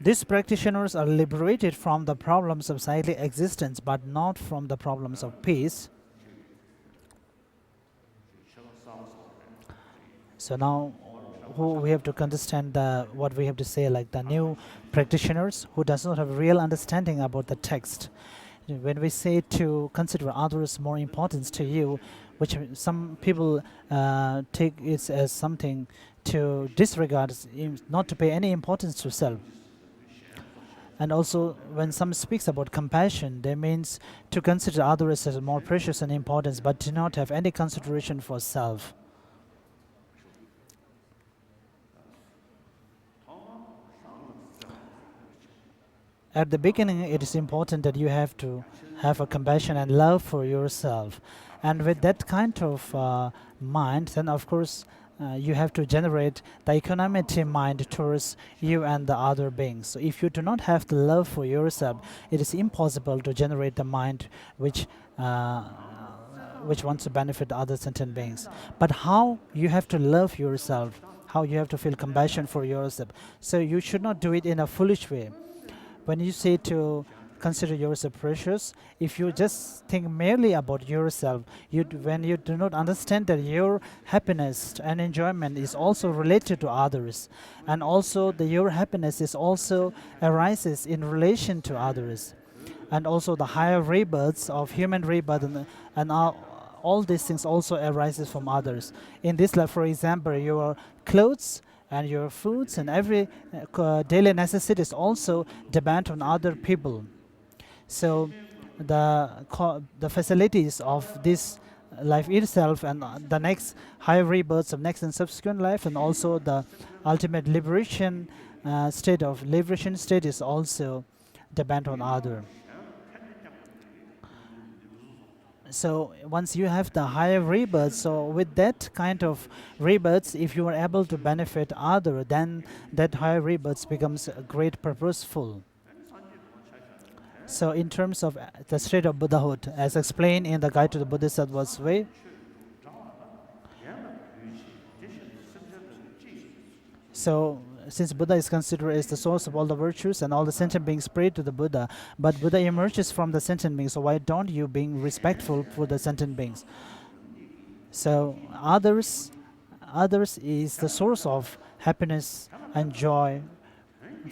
These practitioners are liberated from the problems of cyclic existence, but not from the problems of peace. So now we have to understand what we have to say, like the new practitioners who does not have real understanding about the text. When we say to consider others more importance to you, which some people take it as something to disregard, not to pay any importance to self. And also, when some speaks about compassion, they means to consider others as more precious and important, but do not have any consideration for self. At the beginning, it is important that you have to have a compassion and love for yourself. And with that kind of mind, then of course, you have to generate the equanimity mind towards you and the other beings. So if you do not have the love for yourself, it is impossible to generate the mind which wants to benefit other sentient beings. But how you have to love yourself, how you have to feel compassion for yourself. So you should not do it in a foolish way. When you say to consider yourself precious, if you just think merely about yourself, when you do not understand that your happiness and enjoyment is also related to others, and also that your happiness is also arises in relation to others, and also the higher rebirths of human rebirth and all these things also arises from others. In this life, for example, your clothes and your foods and every daily necessities also depend on other people. So the facilities of this life itself and the next higher rebirths of next and subsequent life, and also the ultimate liberation state is also depend on other. So once you have the higher rebirths, so with that kind of rebirths, if you are able to benefit other, then that higher rebirths becomes great purposeful. So in terms of the state of Buddhahood, as explained in the Guide to the Bodhisattva's Way, so since Buddha is considered as the source of all the virtues and all the sentient beings pray to the Buddha, but Buddha emerges from the sentient beings, so why don't you being respectful for the sentient beings? So others is the source of happiness and joy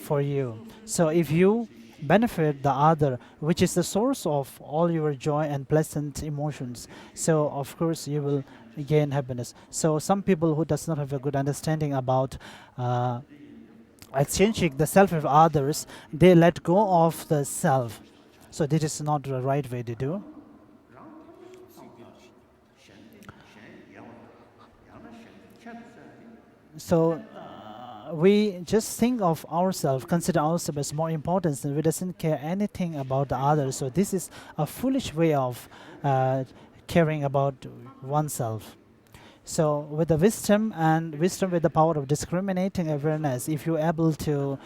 for you. So if you benefit the other, which is the source of all your joy and pleasant emotions, so of course you will gain happiness. So some people who does not have a good understanding about exchanging the self with others, they let go of the self. So this is not the right way to do. So we just think of ourselves, consider ourselves as more important, and we doesn't care anything about the others. So this is a foolish way of caring about oneself. So with the wisdom with the power of discriminating awareness, if you're able to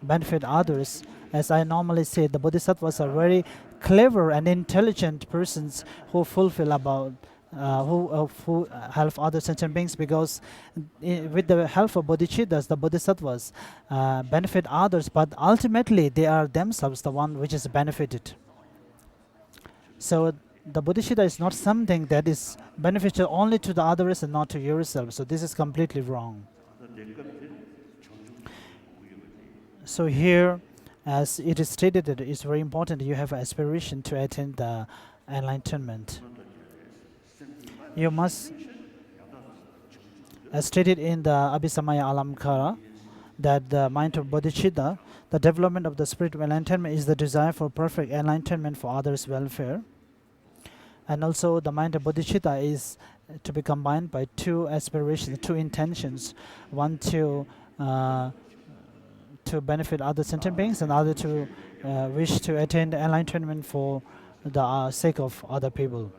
benefit others, as I normally say, the bodhisattvas are very clever and intelligent persons who fulfill about who help other sentient beings, because with the help of bodhicittas, the bodhisattvas benefit others, but ultimately they are themselves the one which is benefited. So the bodhicitta is not something that is beneficial only to the others and not to yourself. So this is completely wrong. So here, as it is stated, that it is very important you have aspiration to attain the enlightenment. You must, as stated in the Abhisamaya Alamkara, that the mind of bodhicitta, the development of the spiritual enlightenment, is the desire for perfect enlightenment for others' welfare. And also the mind of bodhicitta is to be combined by two aspirations, two intentions. One to benefit other sentient beings, and other to wish to attain the enlightenment for the sake of other people.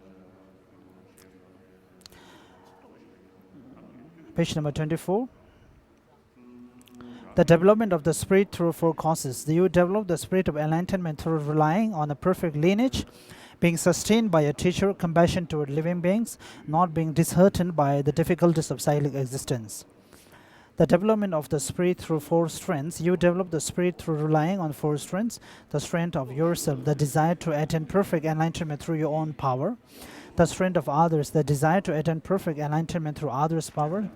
Page number 24. The development of the spirit through four causes. You develop the spirit of enlightenment through relying on a perfect lineage, being sustained by a teacher, compassion toward living beings, not being disheartened by the difficulties of cyclic existence. The development of the spirit through four strengths. You develop the spirit through relying on four strengths: the strength of yourself, the desire to attain perfect enlightenment through your own power; the strength of others, the desire to attain perfect enlightenment through others' power;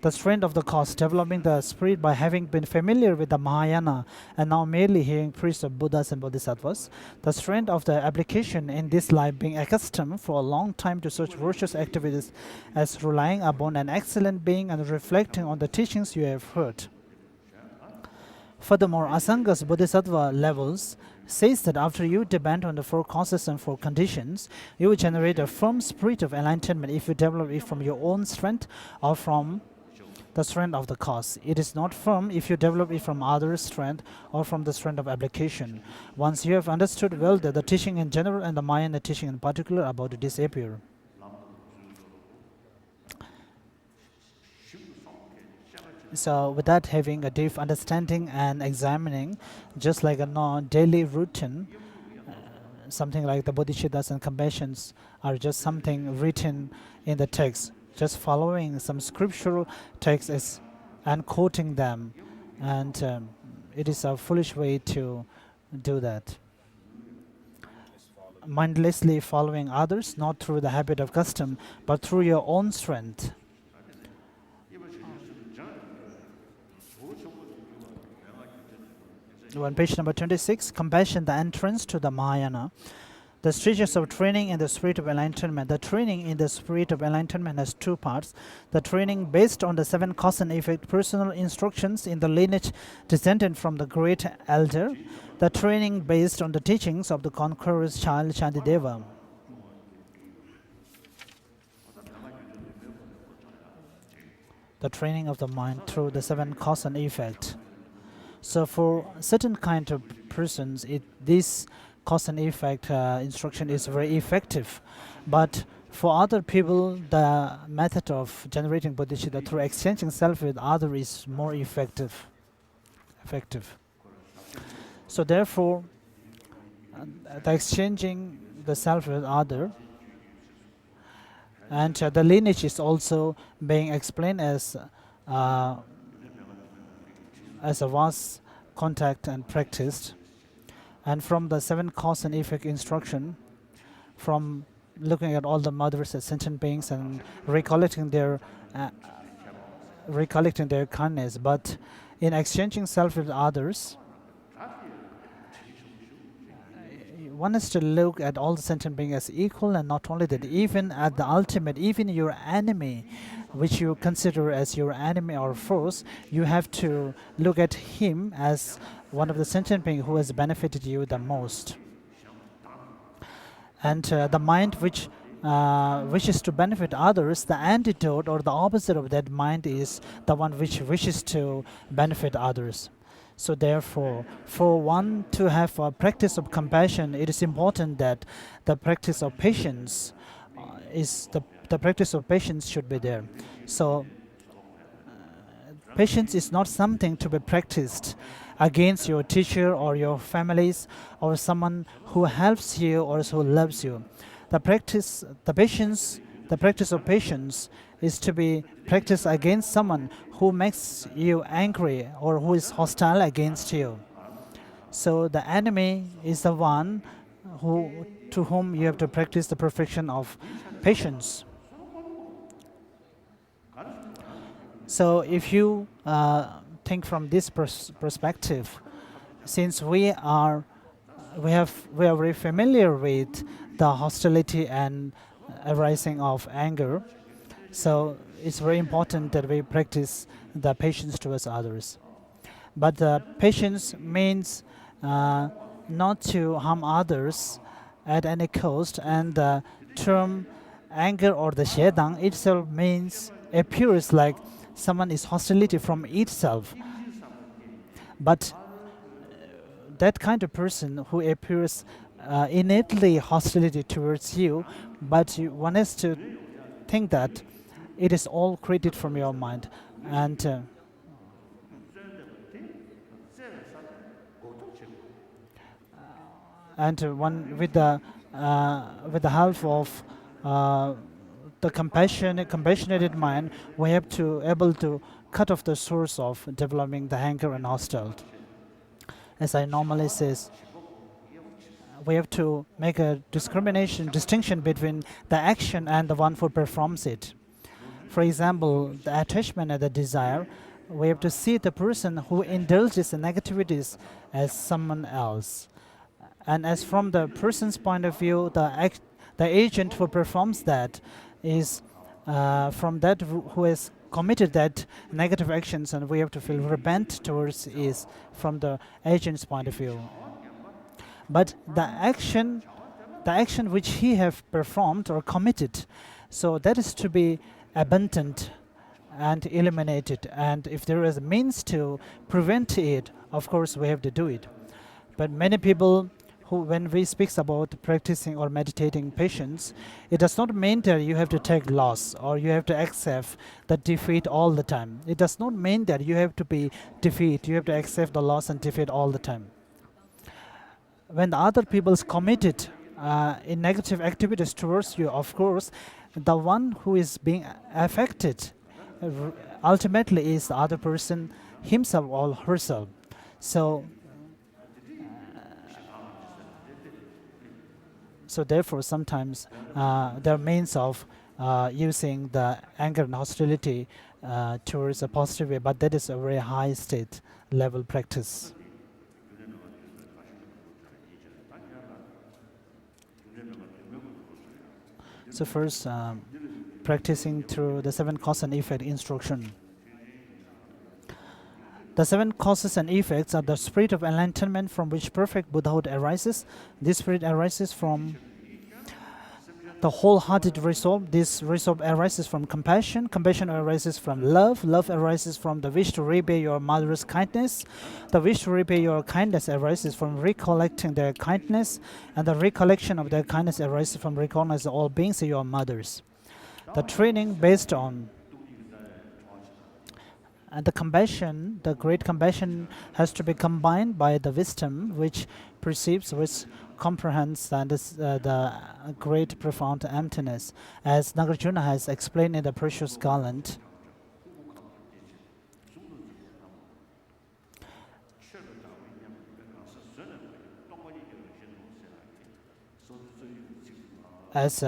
the strength of the cause, developing the spirit by having been familiar with the Mahayana and now merely hearing preached of Buddhas and Bodhisattvas; the strength of the application in this life, being accustomed for a long time to such virtuous activities as relying upon an excellent being and reflecting on the teachings you have heard. Furthermore, Asanga's Bodhisattva levels says that after you depend on the four causes and four conditions, you will generate a firm spirit of enlightenment if you develop it from your own strength or from the strength of the cause. It is not firm if you develop it from others' strength or from the strength of application. Once you have understood well that the teaching in general and the Mahayana teaching in particular are about to disappear. So with that, having a deep understanding and examining, just like a daily routine, something like the bodhicittas and compassions are just something written in the text. Just following some scriptural texts and quoting them, and it is a foolish way to do that. Mindlessly following others, not through the habit of custom, but through your own strength. On page number 26, compassion, the entrance to the Mahayana. The stages of training in the spirit of enlightenment. The training in the spirit of enlightenment has two parts. The training based on the seven cause and effect, personal instructions in the lineage descended from the great elder. The training based on the teachings of the conqueror's child, Shantideva. The training of the mind through the seven cause and effect. So for certain kind of persons, this cause and effect instruction is very effective, but for other people, the method of generating bodhicitta through exchanging self with other is more effective. So therefore, the exchanging the self with other, and the lineage is also being explained as a vast contact and practiced. And from the seven cause and effect instruction, from looking at all the mothers as sentient beings and recollecting their kindness, but in exchanging self with others, one is to look at all the sentient beings as equal, and not only that, even at the ultimate, even your enemy, which you consider as your enemy or foes, you have to look at him as one of the sentient beings who has benefited you the most. And the mind which wishes to benefit others, the antidote or the opposite of that mind is the one which wishes to benefit others. So therefore, for one to have a practice of compassion, it is important that the practice of patience the practice of patience should be there. So patience is not something to be practiced against your teacher or your families or someone who helps you or who loves you. The practice of patience is to be practiced against someone who makes you angry or who is hostile against you. So the enemy is the one to whom you have to practice the perfection of patience. So if you think from this perspective, since we are very familiar with the hostility and arising of anger, so it's very important that we practice the patience towards others. But patience means not to harm others at any cost, and the term anger or the shedang itself appears like someone is hostility from itself. But that kind of person who appears innately hostility towards you, but one has to think that it is all created from your mind, and one with the help of the compassionate mind, we have to able to cut off the source of developing the anger and hostility. As I normally says, we have to make a distinction between the action and the one who performs it. For example, the attachment and the desire, we have to see the person who indulges in negativities as someone else. And as from the person's point of view, the agent who performs that is from that who has committed that negative actions, and we have to feel repent towards is from the agent's point of view. But the action which he have performed or committed, so that is to be abandoned and eliminated. And if there is a means to prevent it, of course we have to do it. But many people who, when we speak about practicing or meditating patience, it does not mean that you have to take loss or you have to accept the defeat all the time. It does not mean that you have to be defeat. You have to accept the loss and defeat all the time. When the other people's committed in negative activities towards you, of course, the one who is being affected ultimately is the other person himself or herself. So therefore, sometimes there are means of using the anger and hostility towards a positive way, but that is a very high state level practice. So first, practicing through the 7 cause and effect instruction. The 7 causes and effects are the spirit of enlightenment from which perfect Buddhahood arises. This spirit arises from the wholehearted resolve. This resolve arises from compassion. Compassion arises from love. Love arises from the wish to repay your mother's kindness. The wish to repay your kindness arises from recollecting their kindness. And the recollection of their kindness arises from recognizing all beings are your mothers. The training based on and the compassion, the great compassion, has to be combined by the wisdom which perceives, which comprehends, and is the great profound emptiness. As Nagarjuna has explained in the Precious Garland, as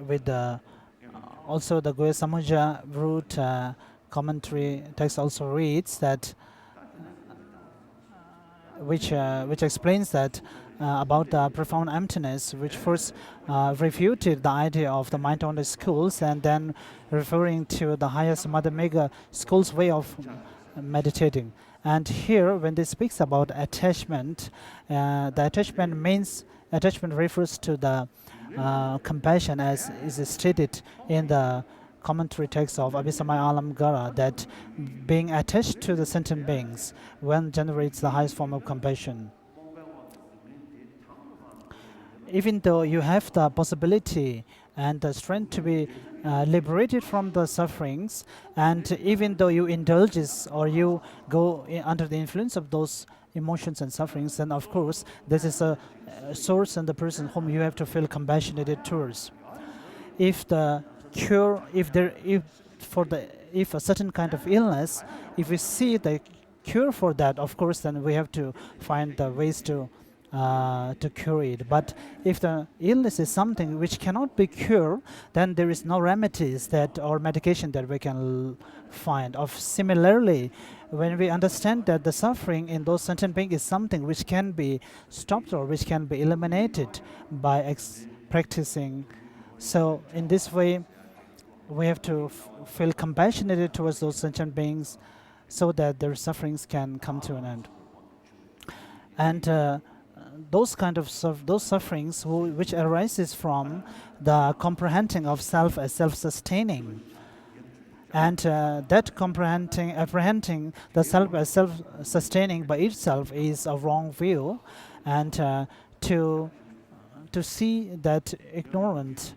with the also the Goya Samuja root commentary text also reads that which explains that about the profound emptiness, which first refuted the idea of the mind-only schools, and then referring to the highest Mother Mega school's way of meditating. And here, when they speaks about attachment, the attachment refers to the compassion, as is stated in the commentary text of Abhisamaya Alamgara, that being attached to the sentient beings one generates the highest form of compassion. Even though you have the possibility and the strength to be liberated from the sufferings, and even though you indulges or you go under the influence of those emotions and sufferings, then of course this is a source and the person whom you have to feel compassionate towards. If the cure, if a certain kind of illness, if we see the cure for that, of course, then we have to find the ways to to cure it. But if the illness is something which cannot be cured, then there is no remedies that or medication that we can find. Of similarly, when we understand that the suffering in those sentient beings is something which can be stopped or which can be eliminated by practicing, so in this way, we have to feel compassionate towards those sentient beings, so that their sufferings can come to an end. And those kind of those sufferings which arises from the comprehending of self as self-sustaining, and that apprehending the self as self-sustaining by itself is a wrong view, and to see that ignorant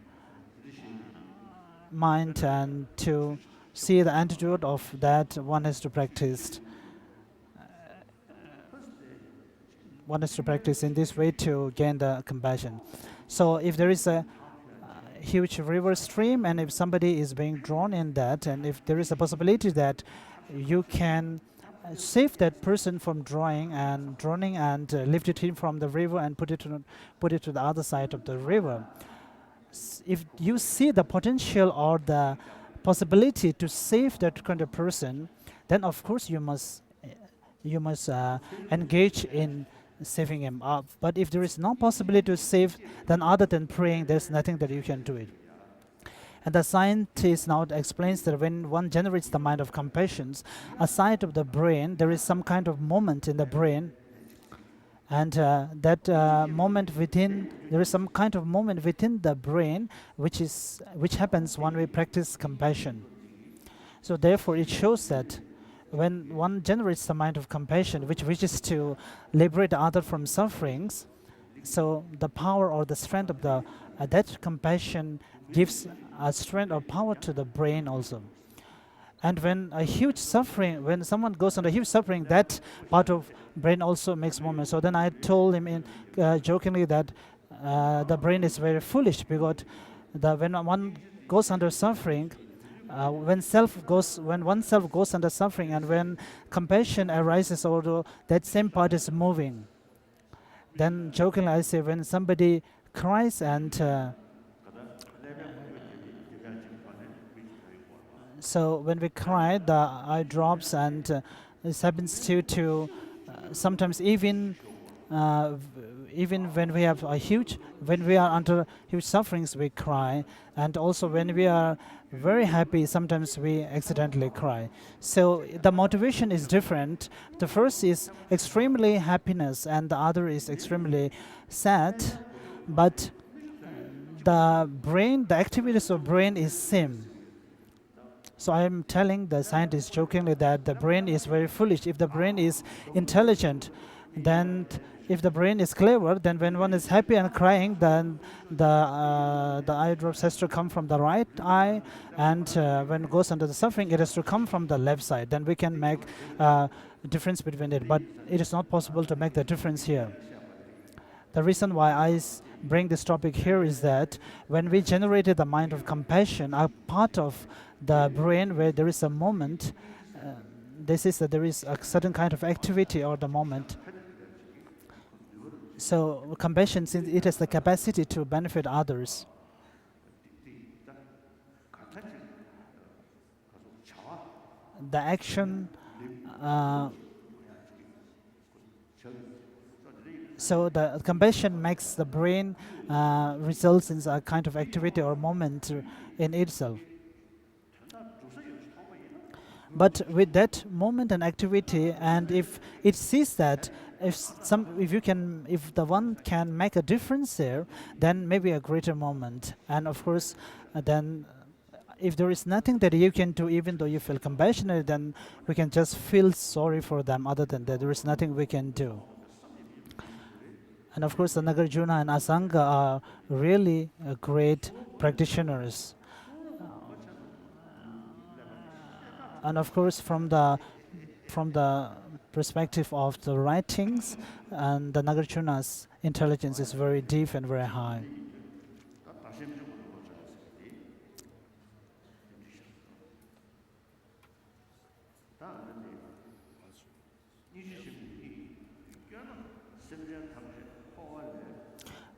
mind and to see the antidote of that, one has to practice in this way to gain the compassion. So if there is a huge river stream, and if somebody is being drawn in that, and if there is a possibility that you can save that person from drowning and lift him from the river and put it to the other side of the river, if you see the potential or the possibility to save that kind of person, then of course you must engage in saving him up. But if there is no possibility to save, then other than praying, there's nothing that you can do it. And the scientist now explains that when one generates the mind of compassion, aside of the brain, there is some kind of moment in the brain, and that moment within, there is some kind of moment within the brain which happens when we practice compassion. So therefore, it shows that when one generates the mind of compassion, which wishes to liberate the other from sufferings, so the power or the strength of that compassion gives a strength or power to the brain also. And when someone goes under huge suffering, that part of brain also makes movement. So then I told him jokingly that the brain is very foolish, because when one goes under suffering, when oneself goes under suffering, and when compassion arises, although that same part is moving, then jokingly I say, when somebody cries and so when we cry, the eye drops, and this happens to sometimes even when we are under huge sufferings, we cry, and also when we are very happy, sometimes we accidentally cry. So the motivation is different. The first is extremely happiness, and the other is extremely sad, but the activities of brain is same. So I am telling the scientist jokingly that the brain is very foolish. If the brain is intelligent, then if the brain is clever, then when one is happy and crying, then the eye drops has to come from the right eye, and when it goes under the suffering, it has to come from the left side. Then we can make a difference between it, but it is not possible to make the difference here. The reason why I bring this topic here is that when we generated the mind of compassion, a part of the brain where there is a moment, this is that there is a certain kind of activity or the moment. So compassion, since it has the capacity to benefit others, the action, so the compassion makes the brain results in a kind of activity or moment in itself. But with that moment and activity, and if it sees that if the one can make a difference there, then maybe a greater moment. And of course, then if there is nothing that you can do, even though you feel compassionate, then we can just feel sorry for them. Other than that, there is nothing we can do. And of course, the Nagarjuna and Asanga are really great practitioners. And of course, from the perspective of the writings, and the Nagarjuna's intelligence is very deep and very high.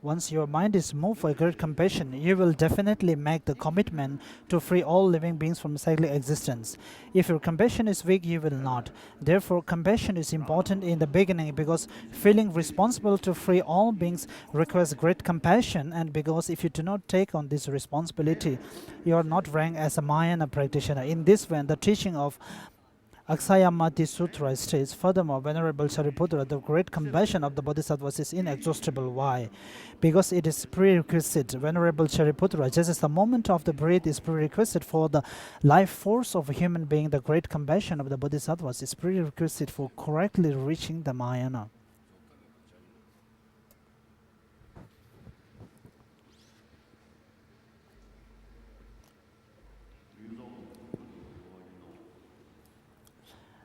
Once your mind is moved for great compassion, you will definitely make the commitment to free all living beings from cyclic existence. If your compassion is weak, you will not. Therefore, compassion is important in the beginning because feeling responsible to free all beings requires great compassion, and because if you do not take on this responsibility, you are not ranked as a Mahayana practitioner. In this way, the teaching of Aksayamati Sutra states, furthermore, Venerable Shariputra, the great compassion of the Bodhisattvas is inexhaustible. Why? Because it is prerequisite. Venerable Shariputra, just as the moment of the breath is prerequisite for the life force of a human being, the great compassion of the Bodhisattvas is prerequisite for correctly reaching the Mahayana.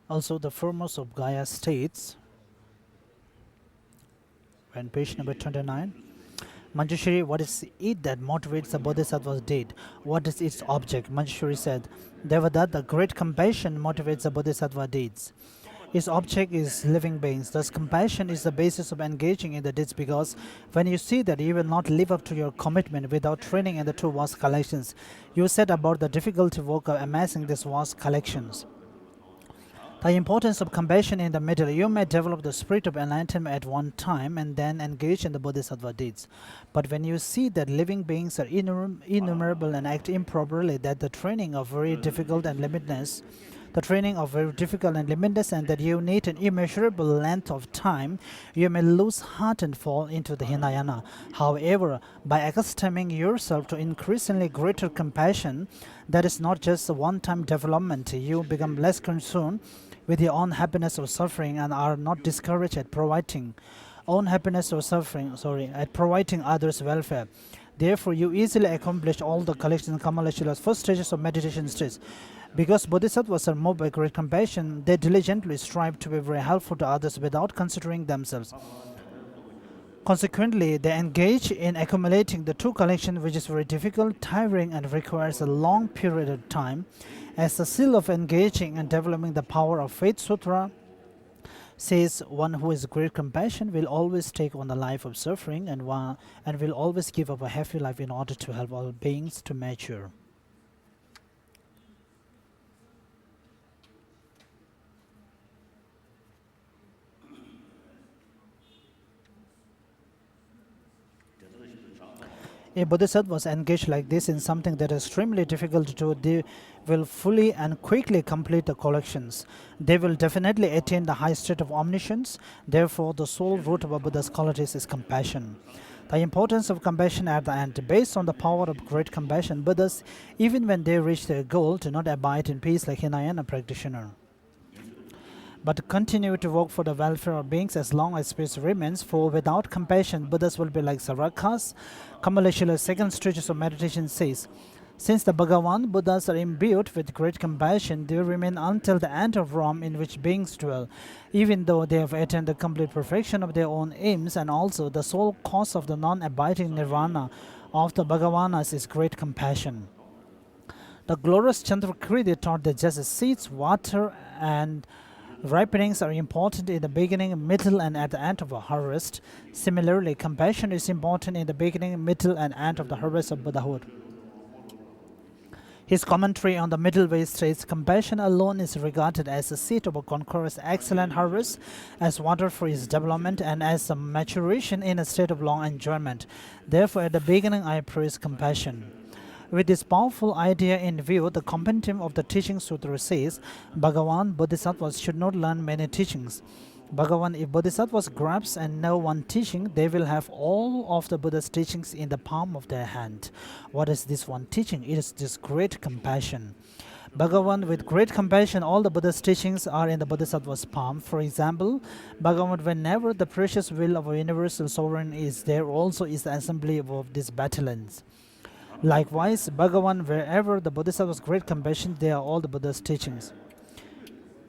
Also, the foremost of Gaia states, on page number 29, Manjushri, what is it that motivates the Bodhisattva's deed? What is its object? Manjushri said, Devadatta, the great compassion motivates the Bodhisattva deeds. Its object is living beings. Thus, compassion is the basis of engaging in the deeds because when you see that you will not live up to your commitment without training in the two vast collections, you set about the difficult work of amassing these vast collections. The importance of compassion in the middle. You may develop the spirit of enlightenment at one time and then engage in the bodhisattva deeds. But when you see that living beings are innumerable and act improperly, that the training of very difficult and limitless, and that you need an immeasurable length of time, you may lose heart and fall into the Hinayana. However, by accustoming yourself to increasingly greater compassion, that is not just a one-time development. You become less concerned with your own happiness or suffering and are not discouraged at providing others' welfare. Therefore, you easily accomplish all the collection Kamalashala's first stages of meditation states. Because bodhisattvas are moved by great compassion, they diligently strive to be very helpful to others without considering themselves. Consequently, they engage in accumulating the two collections, which is very difficult, tiring, and requires a long period of time. As a seal of engaging and developing the power of Faith Sutra says, one who has great compassion will always take on the life of suffering and will always give up a happy life in order to help all beings to mature. A bodhisattva was engaged like this in something that is extremely difficult to do. They will fully and quickly complete the collections. They will definitely attain the high state of omniscience. Therefore, the sole root of a Buddha's qualities is compassion. The importance of compassion at the end. Based on the power of great compassion, Buddhas, even when they reach their goal, do not abide in peace like Hinayana practitioner, but continue to work for the welfare of beings as long as space remains, for without compassion, Buddhas will be like Sarakas. Kamalashala's second stages of meditation says, since the Bhagavan Buddhas are imbued with great compassion, they remain until the end of realm in which beings dwell, even though they have attained the complete perfection of their own aims, and also the sole cause of the non-abiding nirvana of the Bhagavanas is great compassion. The glorious Chandrakriti taught that just as seeds, water, and ripenings are important in the beginning, middle, and at the end of a harvest. Similarly, compassion is important in the beginning, middle, and end of the harvest of Buddhahood. His commentary on the middle way states, compassion alone is regarded as a seed of a conqueror's excellent harvest, as water for his development, and as a maturation in a state of long enjoyment. Therefore, at the beginning, I praise compassion. With this powerful idea in view, the compendium of the Teaching Sutra says, Bhagavan Bodhisattvas should not learn many teachings. Bhagavan, if Bodhisattvas grasp and know one teaching, they will have all of the Buddha's teachings in the palm of their hand. What is this one teaching? It is this great compassion. Bhagavan, with great compassion, all the Buddha's teachings are in the Bodhisattva's palm. For example, Bhagavan, whenever the precious will of a universal sovereign is there, also is the assembly of these battalions. Likewise, Bhagavan, wherever the Bodhisattva's great compassion, they are all the Buddha's teachings.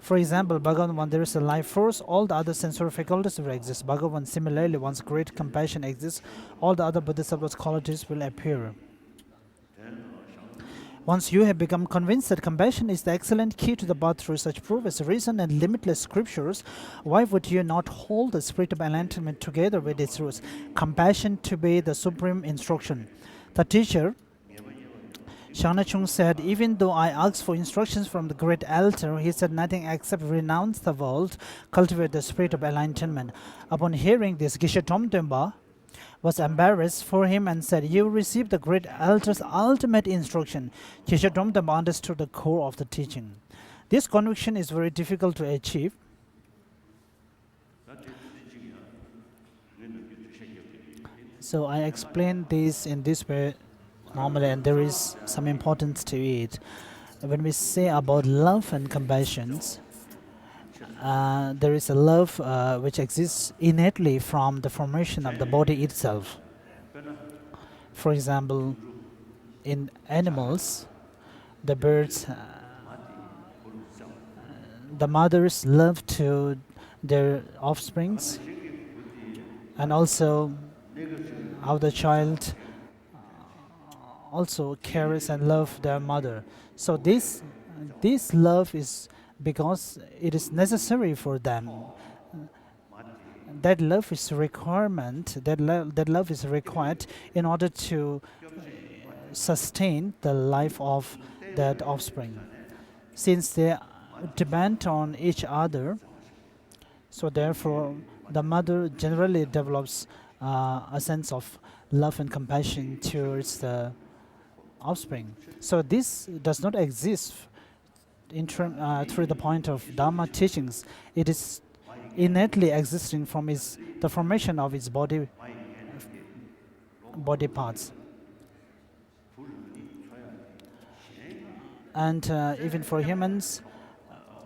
For example, Bhagavan, when there is a life force, all the other sensory faculties will exist. Bhagavan, similarly, once great compassion exists, all the other Bodhisattva's qualities will appear. Once you have become convinced that compassion is the excellent key to the path through such proof as reason and limitless scriptures, why would you not hold the spirit of enlightenment together with its roots? Compassion to be the supreme instruction. The teacher, Shanachung, said, even though I asked for instructions from the great elder, he said nothing except renounce the world, cultivate the spirit of enlightenment. Upon hearing this, Geshe Tomtemba was embarrassed for him and said, you received the great elder's ultimate instruction. Geshe Tomtemba understood the core of the teaching. This conviction is very difficult to achieve. So I explain this in this way normally, and there is some importance to it. When we say about love and compassion, there is a love which exists innately from the formation of the body itself. For example, in animals, the birds, the mothers love to their offsprings, and also how the child also cares and loves their mother. So this love is because it is necessary for them. That love is a requirement. That love is required in order to sustain the life of that offspring. Since they depend on each other, so therefore the mother generally develops a sense of love and compassion towards the offspring. So this does not exist through the point of Dharma teachings. It is innately existing from the formation of its body parts. And even for humans,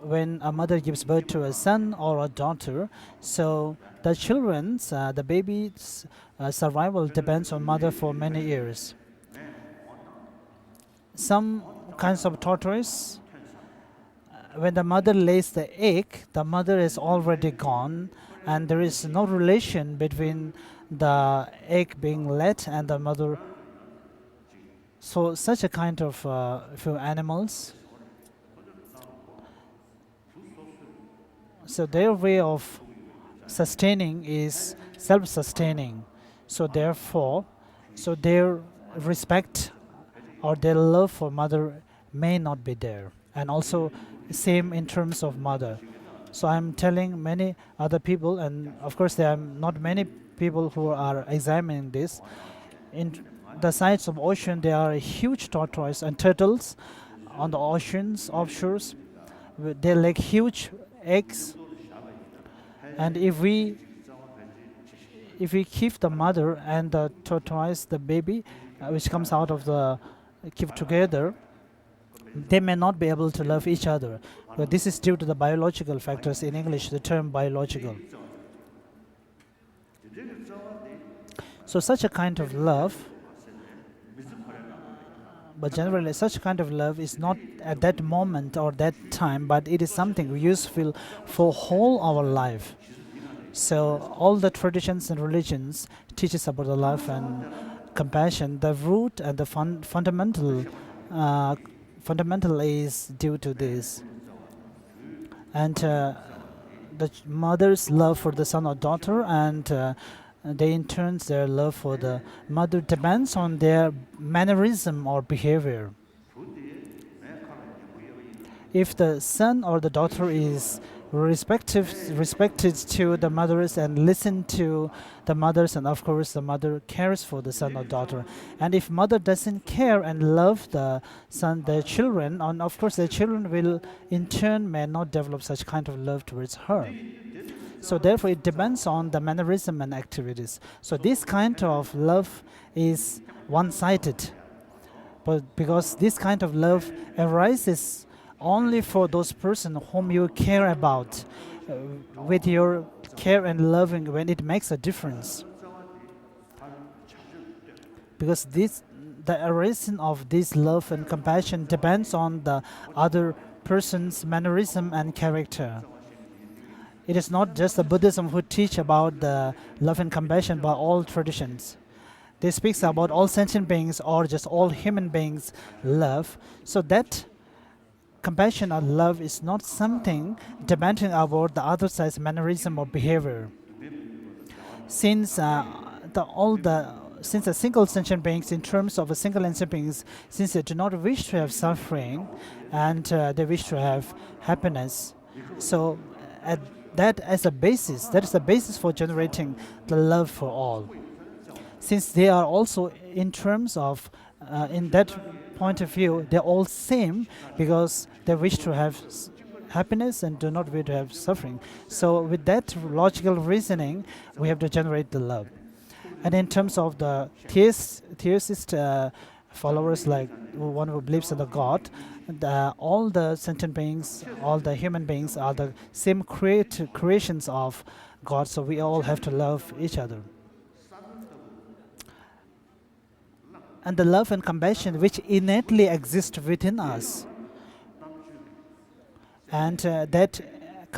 when a mother gives birth to a son or a daughter, so the children's, the baby's survival depends on mother for many years. Some kinds of tortoise, when the mother lays the egg, the mother is already gone, and there is no relation between the egg being laid and the mother. So such a kind of few animals, so their way of sustaining is self-sustaining. So therefore, so their respect or their love for mother may not be there. And also same in terms of mother. So I'm telling many other people, and of course there are not many people who are examining this. In the sides of ocean, there are huge tortoise and turtles on the oceans, offshores. They lay huge eggs. And if we keep the mother and the tortoise, the baby, which comes out of the keep together, they may not be able to love each other. But this is due to the biological factors. In English, the term biological. So such a kind of love, but generally such kind of love is not at that moment or that time, but it is something useful for whole our life. So all the traditions and religions teaches about the love and compassion. The root and the fundamental is due to this. And the mother's love for the son or daughter, and they in turn their love for the mother depends on their mannerism or behavior. If the son or the daughter is respected to the mothers and listen to the mothers, and of course the mother cares for the son or daughter. And if mother doesn't care and love the son, their children, and of course their children will in turn may not develop such kind of love towards her. So therefore it depends on the mannerism and activities. So this kind of love is one-sided, but because this kind of love arises only for those persons whom you care about, with your care and loving, when it makes a difference. Because the arising of this love and compassion depends on the other person's mannerism and character. It is not just the Buddhism who teach about the love and compassion, but all traditions. They speaks about all sentient beings or just all human beings love. So that compassion or love is not something depending about the other side's mannerism or behavior. Since since a single sentient beings, in terms of a single sentient beings, since they do not wish to have suffering, and they wish to have happiness, so at that as a basis, that is the basis for generating the love for all. Since they are also in terms of in that point of view, they're all same because they wish to have happiness and do not wish to have suffering. So with that logical reasoning, we have to generate the love. And in terms of the theist followers, like one who believes in the God, all the sentient beings, all the human beings are the same creations of God. So we all have to love each other. And the love and compassion which innately exist within us, and that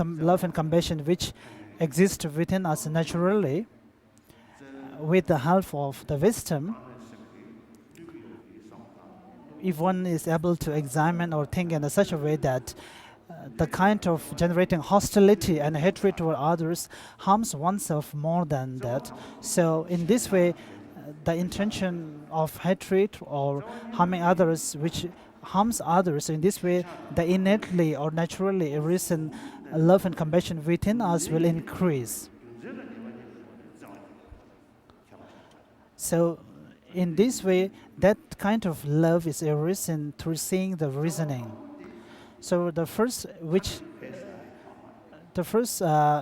love and compassion which exist within us naturally, with the help of the wisdom, if one is able to examine or think in such a way that the kind of generating hostility and hatred toward others harms oneself more than that. So in this way, the intention of hatred or harming others, which harms others, in this way, the innately or naturally arisen love and compassion within us will increase. So in this way, that kind of love is arisen through seeing the reasoning. So the first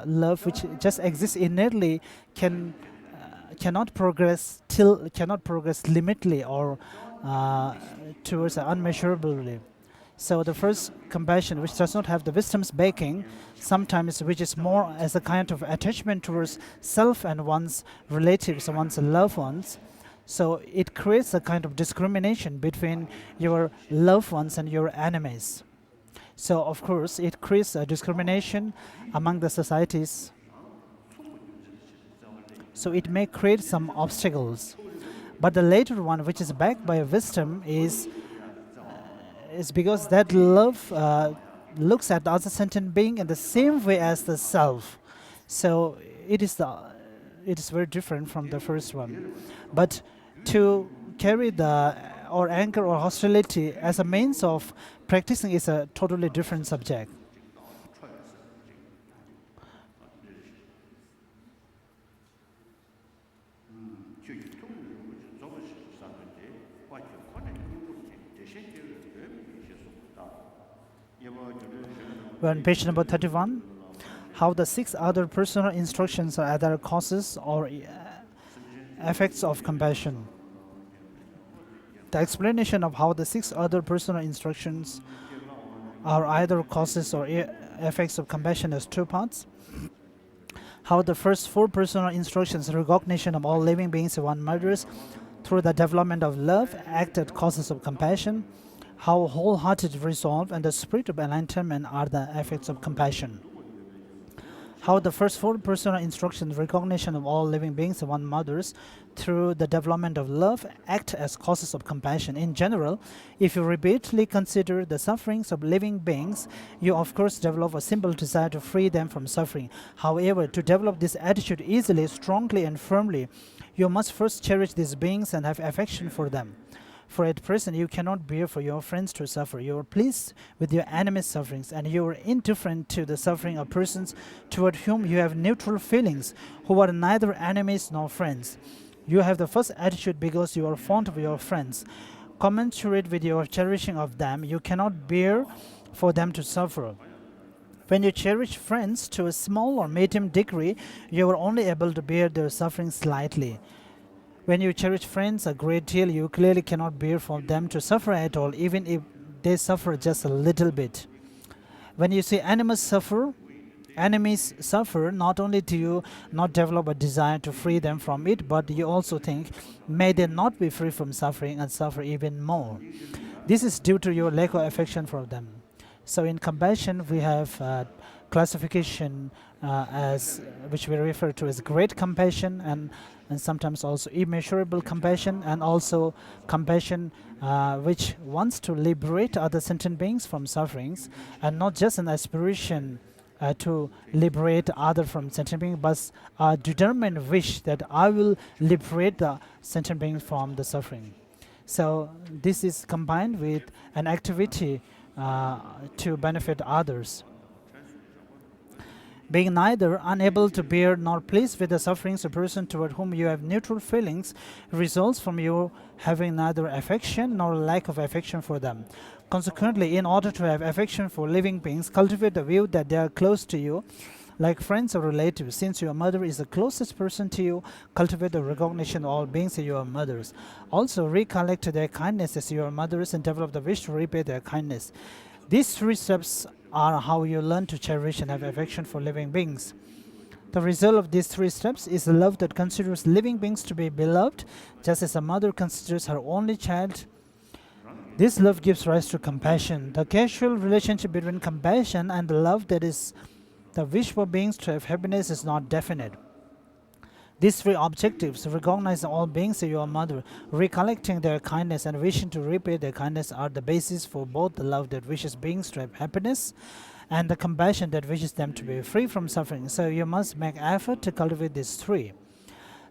love which just exists innately cannot progress limitly or towards unmeasurably. So the first compassion, which does not have the wisdom's backing, sometimes which is more as a kind of attachment towards self and one's relatives, one's loved ones. So it creates a kind of discrimination between your loved ones and your enemies. So of course, it creates a discrimination among the societies. So it may create some obstacles. But the later one, which is backed by wisdom, is because that love looks at the other sentient being in the same way as the self. So it is very different from the first one. But to carry or anger or hostility as a means of practicing is a totally different subject. We're on page number 31. How the 6 other personal instructions are either causes or effects of compassion. The explanation of how the 6 other personal instructions are either causes or effects of compassion has 2 parts. How the first 4 personal instructions, recognition of all living beings in one murders, through the development of love, act as causes of compassion. How wholehearted resolve and the spirit of enlightenment are the effects of compassion. How the first 4 personal instructions, recognition of all living beings and one mothers, through the development of love, act as causes of compassion. In general, if you repeatedly consider the sufferings of living beings, you of course develop a simple desire to free them from suffering. However, to develop this attitude easily, strongly and firmly, you must first cherish these beings and have affection for them. For at present you cannot bear for your friends to suffer. You are pleased with your enemies' sufferings, and you are indifferent to the suffering of persons toward whom you have neutral feelings, who are neither enemies nor friends. You have the first attitude because you are fond of your friends. Commensurate with your cherishing of them, you cannot bear for them to suffer. When you cherish friends to a small or medium degree, you are only able to bear their suffering slightly. When you cherish friends a great deal, you clearly cannot bear for them to suffer at all, even if they suffer just a little bit. When you see enemies suffer, not only do you not develop a desire to free them from it, but you also think, may they not be free from suffering and suffer even more. This is due to your lack of affection for them. So in compassion, we have classification which we refer to as great compassion, and sometimes also immeasurable compassion, and also compassion which wants to liberate other sentient beings from sufferings, and not just an aspiration to liberate other from sentient beings, but a determined wish that I will liberate the sentient being from the suffering. So this is combined with an activity to benefit others. Being neither unable to bear nor pleased with the sufferings of a person toward whom you have neutral feelings results from you having neither affection nor lack of affection for them. Consequently, in order to have affection for living beings, cultivate the view that they are close to you, like friends or relatives. Since your mother is the closest person to you, cultivate the recognition of all beings as your mothers. Also, recollect their kindness as your mothers and develop the wish to repay their kindness. These 3 steps are how you learn to cherish and have affection for living beings. The result of these 3 steps is a love that considers living beings to be beloved, just as a mother considers her only child. This love gives rise to compassion. The causal relationship between compassion and the love, that is, the wish for beings to have happiness, is not definite. These 3 objectives, recognizing all beings as your mother, recollecting their kindness, and wishing to repay their kindness, are the basis for both the love that wishes beings to have happiness and the compassion that wishes them to be free from suffering. So you must make effort to cultivate these 3.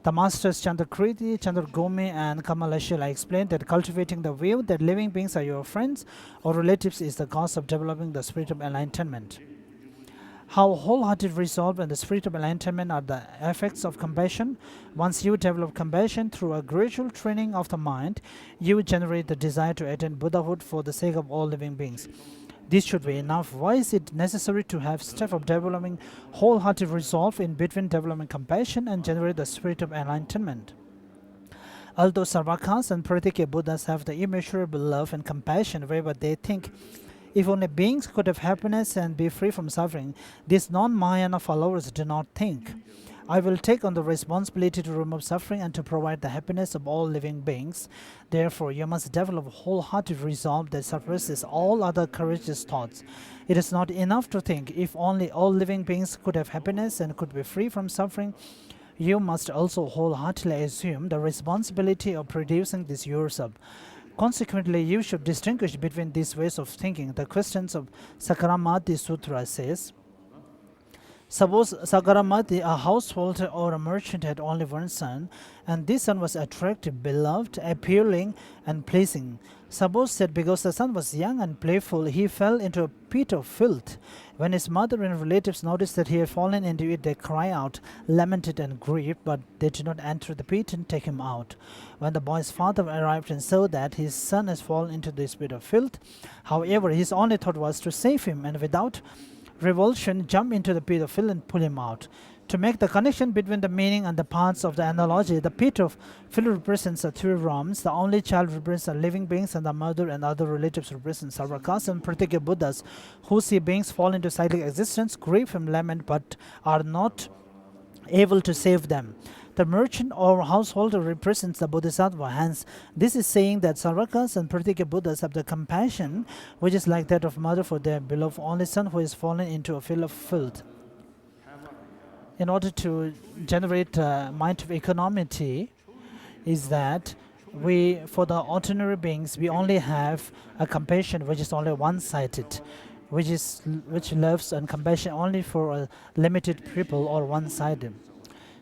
The masters Chandrakriti, Chandragumi, and Kamalashila explained that cultivating the view that living beings are your friends or relatives is the cause of developing the spirit of enlightenment. How wholehearted resolve and the spirit of enlightenment are the effects of compassion. Once you develop compassion through a gradual training of the mind, you generate the desire to attain Buddhahood for the sake of all living beings. This should be enough. Why is it necessary to have step of developing wholehearted resolve in between developing compassion and generate the spirit of enlightenment? Although Sarvakas and Pratikya Buddhas have the immeasurable love and compassion wherever they think, if only beings could have happiness and be free from suffering, these non-Mahayana followers do not think, I will take on the responsibility to remove suffering and to provide the happiness of all living beings. Therefore, you must develop a wholehearted resolve that suppresses all other courageous thoughts. It is not enough to think, if only all living beings could have happiness and could be free from suffering. You must also wholeheartedly assume the responsibility of producing this yourself. Consequently, you should distinguish between these ways of thinking. The questions of Sakaramati Sutra says, suppose Sakaramati, a householder or a merchant, had only one son, and this son was attractive, beloved, appealing, and pleasing. Suppose that because the son was young and playful, he fell into a pit of filth. When his mother and relatives noticed that he had fallen into it, they cried out, lamented, and grieved, but they did not enter the pit and take him out. When the boy's father arrived and saw that his son has fallen into this pit of filth, however, his only thought was to save him, and without revulsion jump into the pit of filth and pull him out. To make the connection between the meaning and the parts of the analogy, the pit of filth represents the 3 realms, the only child represents the living beings, and the mother and other relatives represent Sarvakas and Pratikya Buddhas, who see beings fall into cyclic existence, grieve and lament, but are not able to save them. The merchant or householder represents the bodhisattva. Hence, this is saying that Sarvakas and Pratikya Buddhas have the compassion which is like that of mother for their beloved only son who is fallen into a field of filth. In order to generate mind of equanimity, is that we, for the ordinary beings, we only have a compassion which is only one-sided, which loves and compassion only for a limited people or one-sided.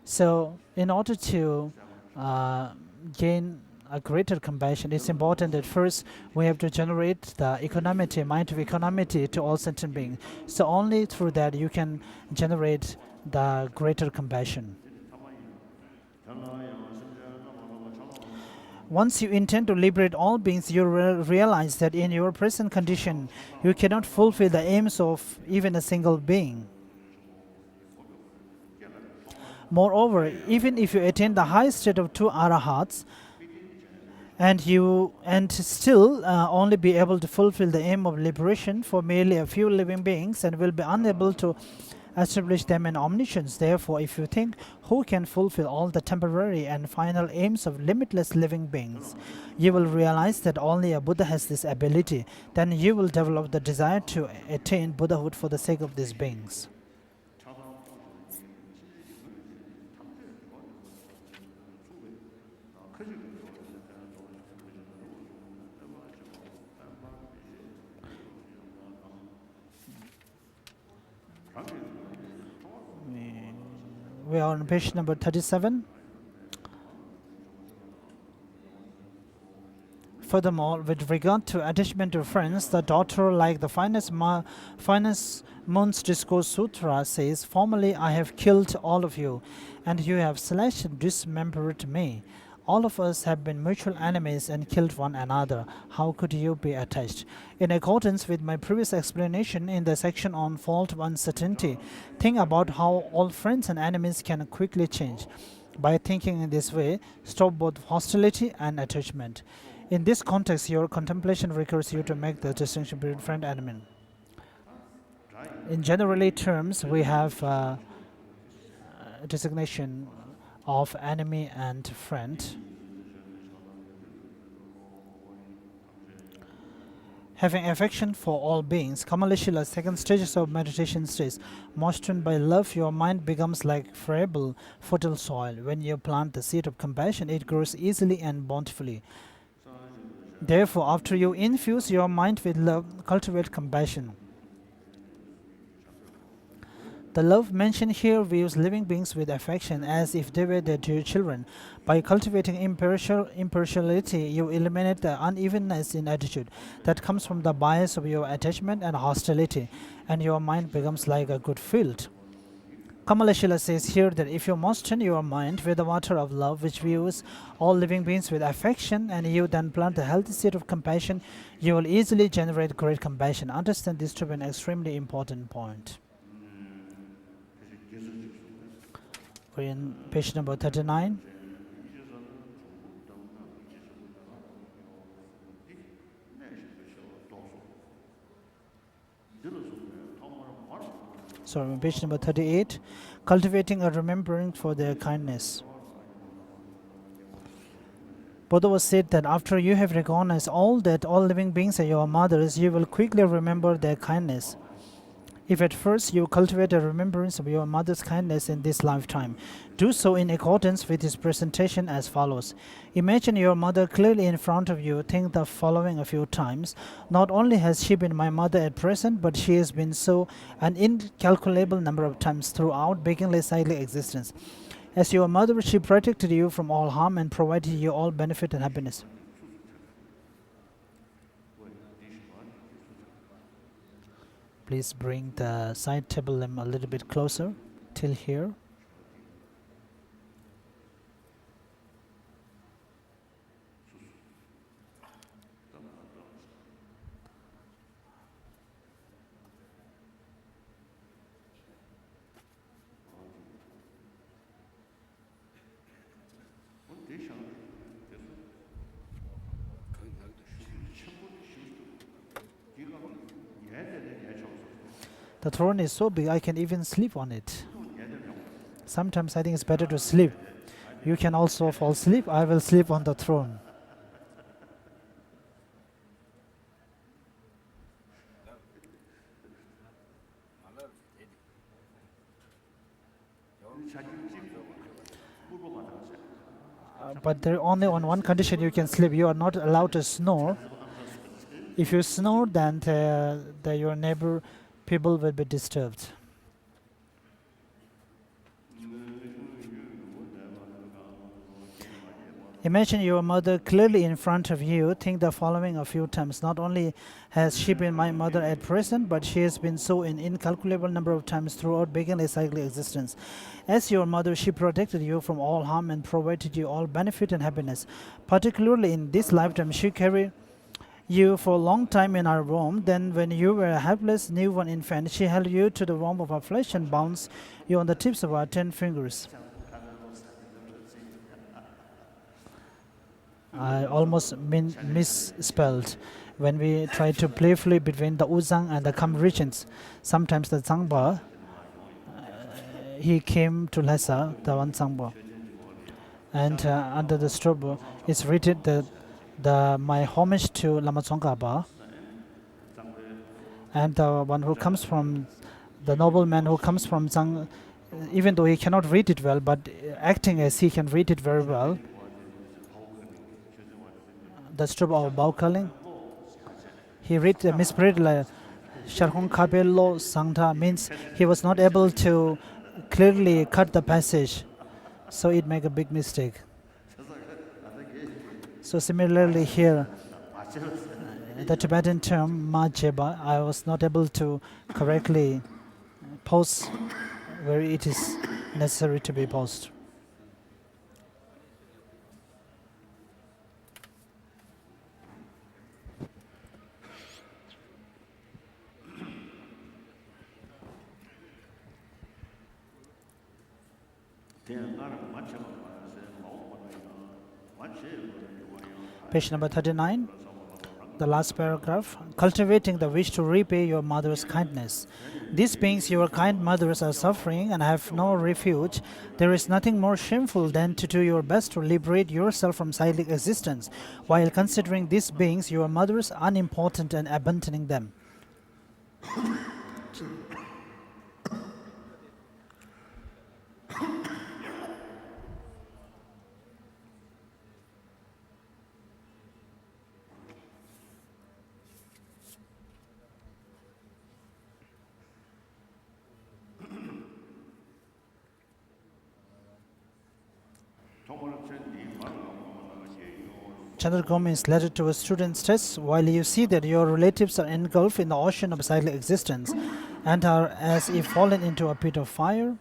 So, in order to gain a greater compassion, it's important that first we have to generate the equanimity, mind of equanimity to all sentient beings. So only through that you can generate the greater compassion. Once you intend to liberate all beings, you realize that in your present condition, you cannot fulfill the aims of even a single being. Moreover, even if you attain the high state of 2 arahats, and still only be able to fulfill the aim of liberation for merely a few living beings, and will be unable to establish them in omniscience. Therefore, if you think, who can fulfill all the temporary and final aims of limitless living beings, you will realize that only a Buddha has this ability. Then you will develop the desire to attain Buddhahood for the sake of these beings. We are on page number 37. Furthermore, with regard to attachment to friends, the daughter, like the finest Moon's Discourse Sutra, says, "Formerly I have killed all of you, and you have slashed and dismembered me. All of us have been mutual enemies and killed one another. How could you be attached?" In accordance with my previous explanation in the section on fault uncertainty, think about how all friends and enemies can quickly change. By thinking in this way, stop both hostility and attachment. In this context, your contemplation requires you to make the distinction between friend and enemy. In generally terms, we have a designation of enemy and friend. Having affection for all beings, Kamalishila, second stages of meditation states, moistened by love, your mind becomes like friable, fertile soil. When you plant the seed of compassion, it grows easily and bountifully. Therefore, after you infuse your mind with love, cultivate compassion. The love mentioned here views living beings with affection as if they were their dear children. By cultivating impartiality, you eliminate the unevenness in attitude that comes from the bias of your attachment and hostility, and your mind becomes like a good field. Kamalashila says here that if you moisten your mind with the water of love, which views all living beings with affection, and you then plant the healthy seed of compassion, you will easily generate great compassion. Understand this to be an extremely important point. We're in page number 39. Sorry, on page number 38. Cultivating a remembering for their kindness. Buddha was said that after you have recognized all that all living beings are your mothers, you will quickly remember their kindness. If at first you cultivate a remembrance of your mother's kindness in this lifetime, do so in accordance with his presentation as follows. Imagine your mother clearly in front of you. Think the following a few times. Not only has she been my mother at present, but she has been so an incalculable number of times throughout beginningless cyclic existence. As your mother, she protected you from all harm and provided you all benefit and happiness. Please bring the side table limb a little bit closer till here. The throne is so big I can even sleep on it. Sometimes I think it's better to sleep. You can also fall asleep. I will sleep on the throne. But there only on one condition you can sleep. You are not allowed to snore. If you snore, then your neighbor people will be disturbed. Imagine your mother clearly in front of you. Think the following a few times. Not only has she been my mother at present, but she has been so an incalculable number of times throughout beginningless cyclic existence. As your mother, she protected you from all harm and provided you all benefit and happiness. Particularly in this lifetime, she carried you for a long time in her womb. Then when you were a helpless newborn infant, she held you to the womb of her flesh and bound you on the tips of her 10 fingers. I almost misspelled when we try to playfully between the Uzang and the Kham regions. Sometimes the Zangba, he came to Lhasa, the one Zangba. And under the strobe, it's written that my homage to Lama Tsongkhapa, and the one who comes from the nobleman who comes from Zang, even though he cannot read it well, but acting as he can read it very well. The strobe of Baukaling, he read misread like Sharhong Kabelo Sangta, means he was not able to clearly cut the passage, so it make a big mistake. So similarly here, the Tibetan term ma jeba, I was not able to correctly post where it is necessary to be posted. Page number 39, the last paragraph. Cultivating the wish to repay your mother's kindness. These beings, your kind mothers, are suffering and have no refuge. There is nothing more shameful than to do your best to liberate yourself from cyclic existence, while considering these beings, your mothers, unimportant and abandoning them. Chandra Gomin's letter to a student states, while you see that your relatives are engulfed in the ocean of cyclic existence and are as if fallen into a pit of fire,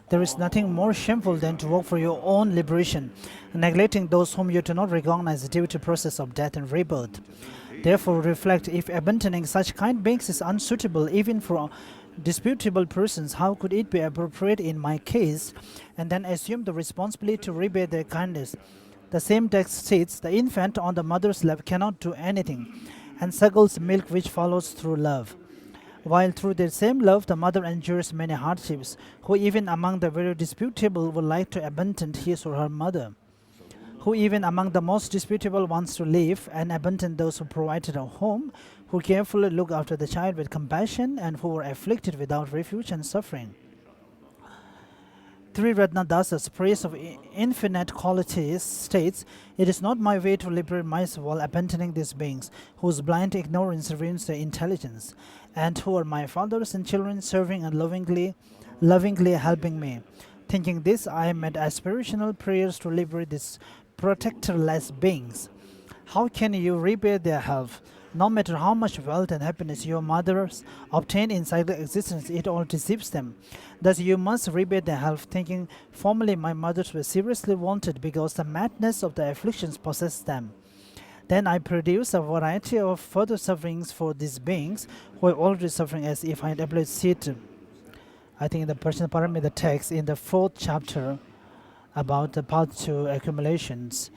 there is nothing more shameful than to work for your own liberation, neglecting those whom you do not recognize due to the process of death and rebirth. Therefore, reflect, if abandoning such kind beings is unsuitable even for disputable persons, how could it be appropriate in my case? And then assume the responsibility to repay their kindness. The same text states, the infant on the mother's lap cannot do anything, and suckles milk which follows through love. While through their same love, the mother endures many hardships, who even among the very disputable would like to abandon his or her mother, who even among the most disputable wants to leave and abandon those who provided a home, who carefully look after the child with compassion, and who were afflicted without refuge and suffering. Sri Ratnadasa's praise of infinite qualities states, it is not my way to liberate myself while abandoning these beings, whose blind ignorance ruins their intelligence, and who are my fathers and children serving and lovingly helping me. Thinking this, I made aspirational prayers to liberate these protectorless beings. How can you repay their help? No matter how much wealth and happiness your mothers obtain in cyclic existence, it all deceives them. Thus you must repay their help, thinking, formerly my mothers were seriously wanted because the madness of the afflictions possessed them. Then I produce a variety of further sufferings for these beings who are already suffering, as if I had applied. I think in the Persona Paramita text in the 4th chapter about the path to accumulations,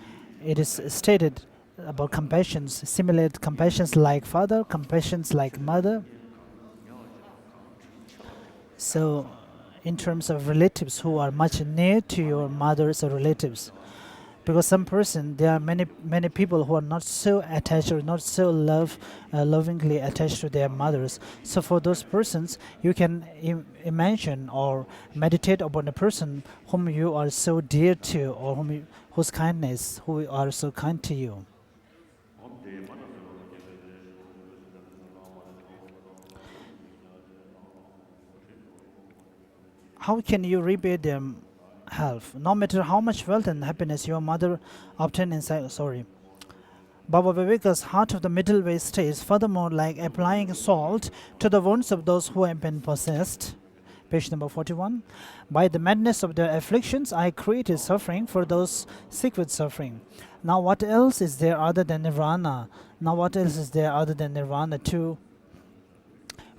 it is stated about compassions, simulate compassions like father, compassions like mother. So in terms of relatives who are much near to your mothers or relatives, because some person, there are many people who are not so attached or not so lovingly attached to their mothers. So for those persons, you can imagine or meditate upon a person whom you are so dear to, or whose kindness, who are so kind to you. How can you repay them help? No matter how much wealth and happiness your mother obtained inside. Baba Viveka's Heart of the Middle Way states, furthermore, like applying salt to the wounds of those who have been possessed. Page number 41. By the madness of their afflictions, I created suffering for those sick with suffering. Now what else is there other than nirvana? To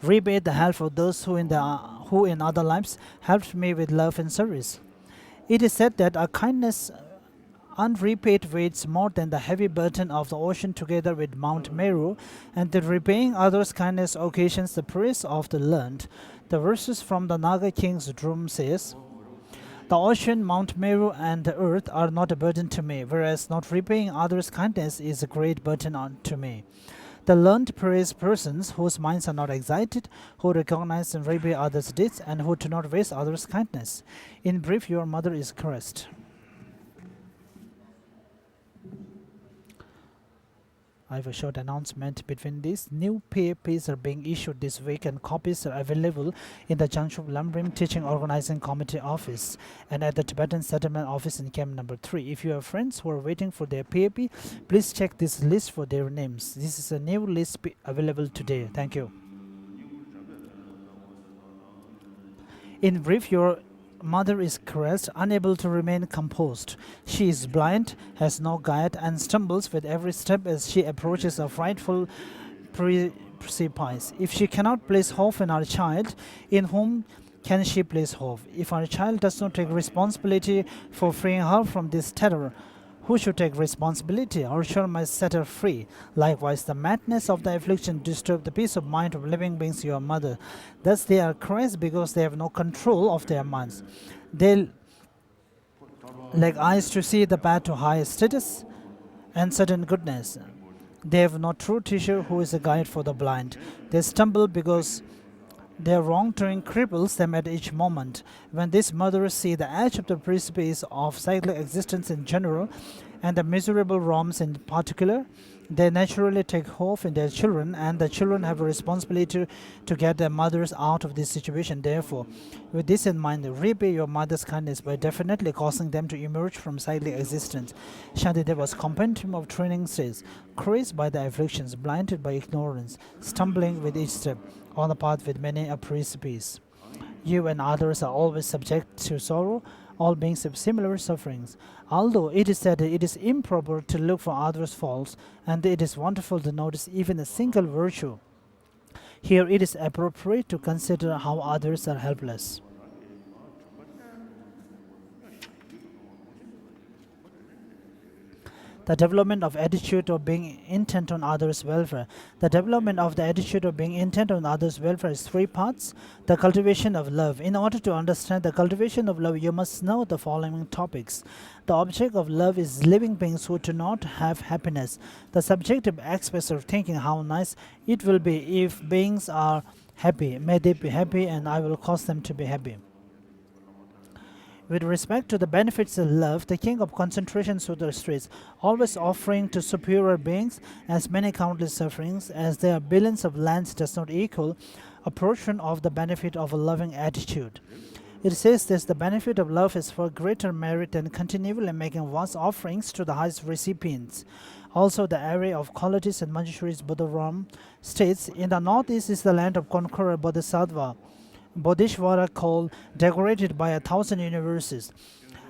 repay the help of those who in other lives helped me with love and service. It is said that a kindness unrepaid weighs more than the heavy burden of the ocean together with Mount Meru, and that repaying others' kindness occasions the praise of the learned. The verses from the Naga King's Drum says, the ocean, Mount Meru, and the earth are not a burden to me, whereas not repaying others' kindness is a great burden to me. The learned praise persons whose minds are not excited, who recognize and repay others' deeds, and who do not waste others' kindness. In brief, your mother is cursed. I have a short announcement between these. New PAPs are being issued this week and copies are available in the Junction Lumbrim Teaching Organizing Committee office and at the Tibetan Settlement office in Camp number 3. If you have friends who are waiting for their PAP, please check this list for their names. This is a new list available today. Thank you. In brief, your mother is cursed, unable to remain composed. She is blind, has no guide, and stumbles with every step as she approaches a frightful precipice. If she cannot place hope in her child, in whom can she place hope? If her child does not take responsibility for freeing her from this terror, who should take responsibility? Our Shore must set her free. Likewise, the madness of the affliction disturbs the peace of mind of living beings, your mother. Thus they are cursed because they have no control of their minds. They lack eyes to see the path to high status and certain goodness. They have no true teacher who is a guide for the blind. They stumble because their wrongdoing cripples them at each moment. When these mothers see the edge of the precipice of cyclic existence in general, and the miserable realms in particular, they naturally take hope in their children, and the children have a responsibility to get their mothers out of this situation. Therefore, with this in mind, repay your mother's kindness by definitely causing them to emerge from cyclic existence. Shantideva's compendium of training says, crazed by the afflictions, blinded by ignorance, stumbling with each step, on the path with many a precipice. You and others are always subject to sorrow. All beings have similar sufferings. Although it is said that it is improper to look for others' faults, and it is wonderful to notice even a single virtue, here it is appropriate to consider how others are helpless. The development of attitude of being intent on others' welfare. The development of the attitude of being intent on others' welfare is 3 parts. The cultivation of love. In order to understand the cultivation of love, you must know the following topics. The object of love is living beings who do not have happiness. The subjective aspects of thinking how nice it will be if beings are happy. May they be happy and I will cause them to be happy. With respect to the benefits of love, the King of Concentration Sutra states, always offering to superior beings as many countless sufferings as their billions of lands does not equal a portion of the benefit of a loving attitude. It says this, the benefit of love is for greater merit than continually making vast offerings to the highest recipients. Also, the array of qualities in Manjushri's Buddha states, in the northeast is the land of conqueror Bodhisattva, Bodhishvara called, decorated by 1,000 universes.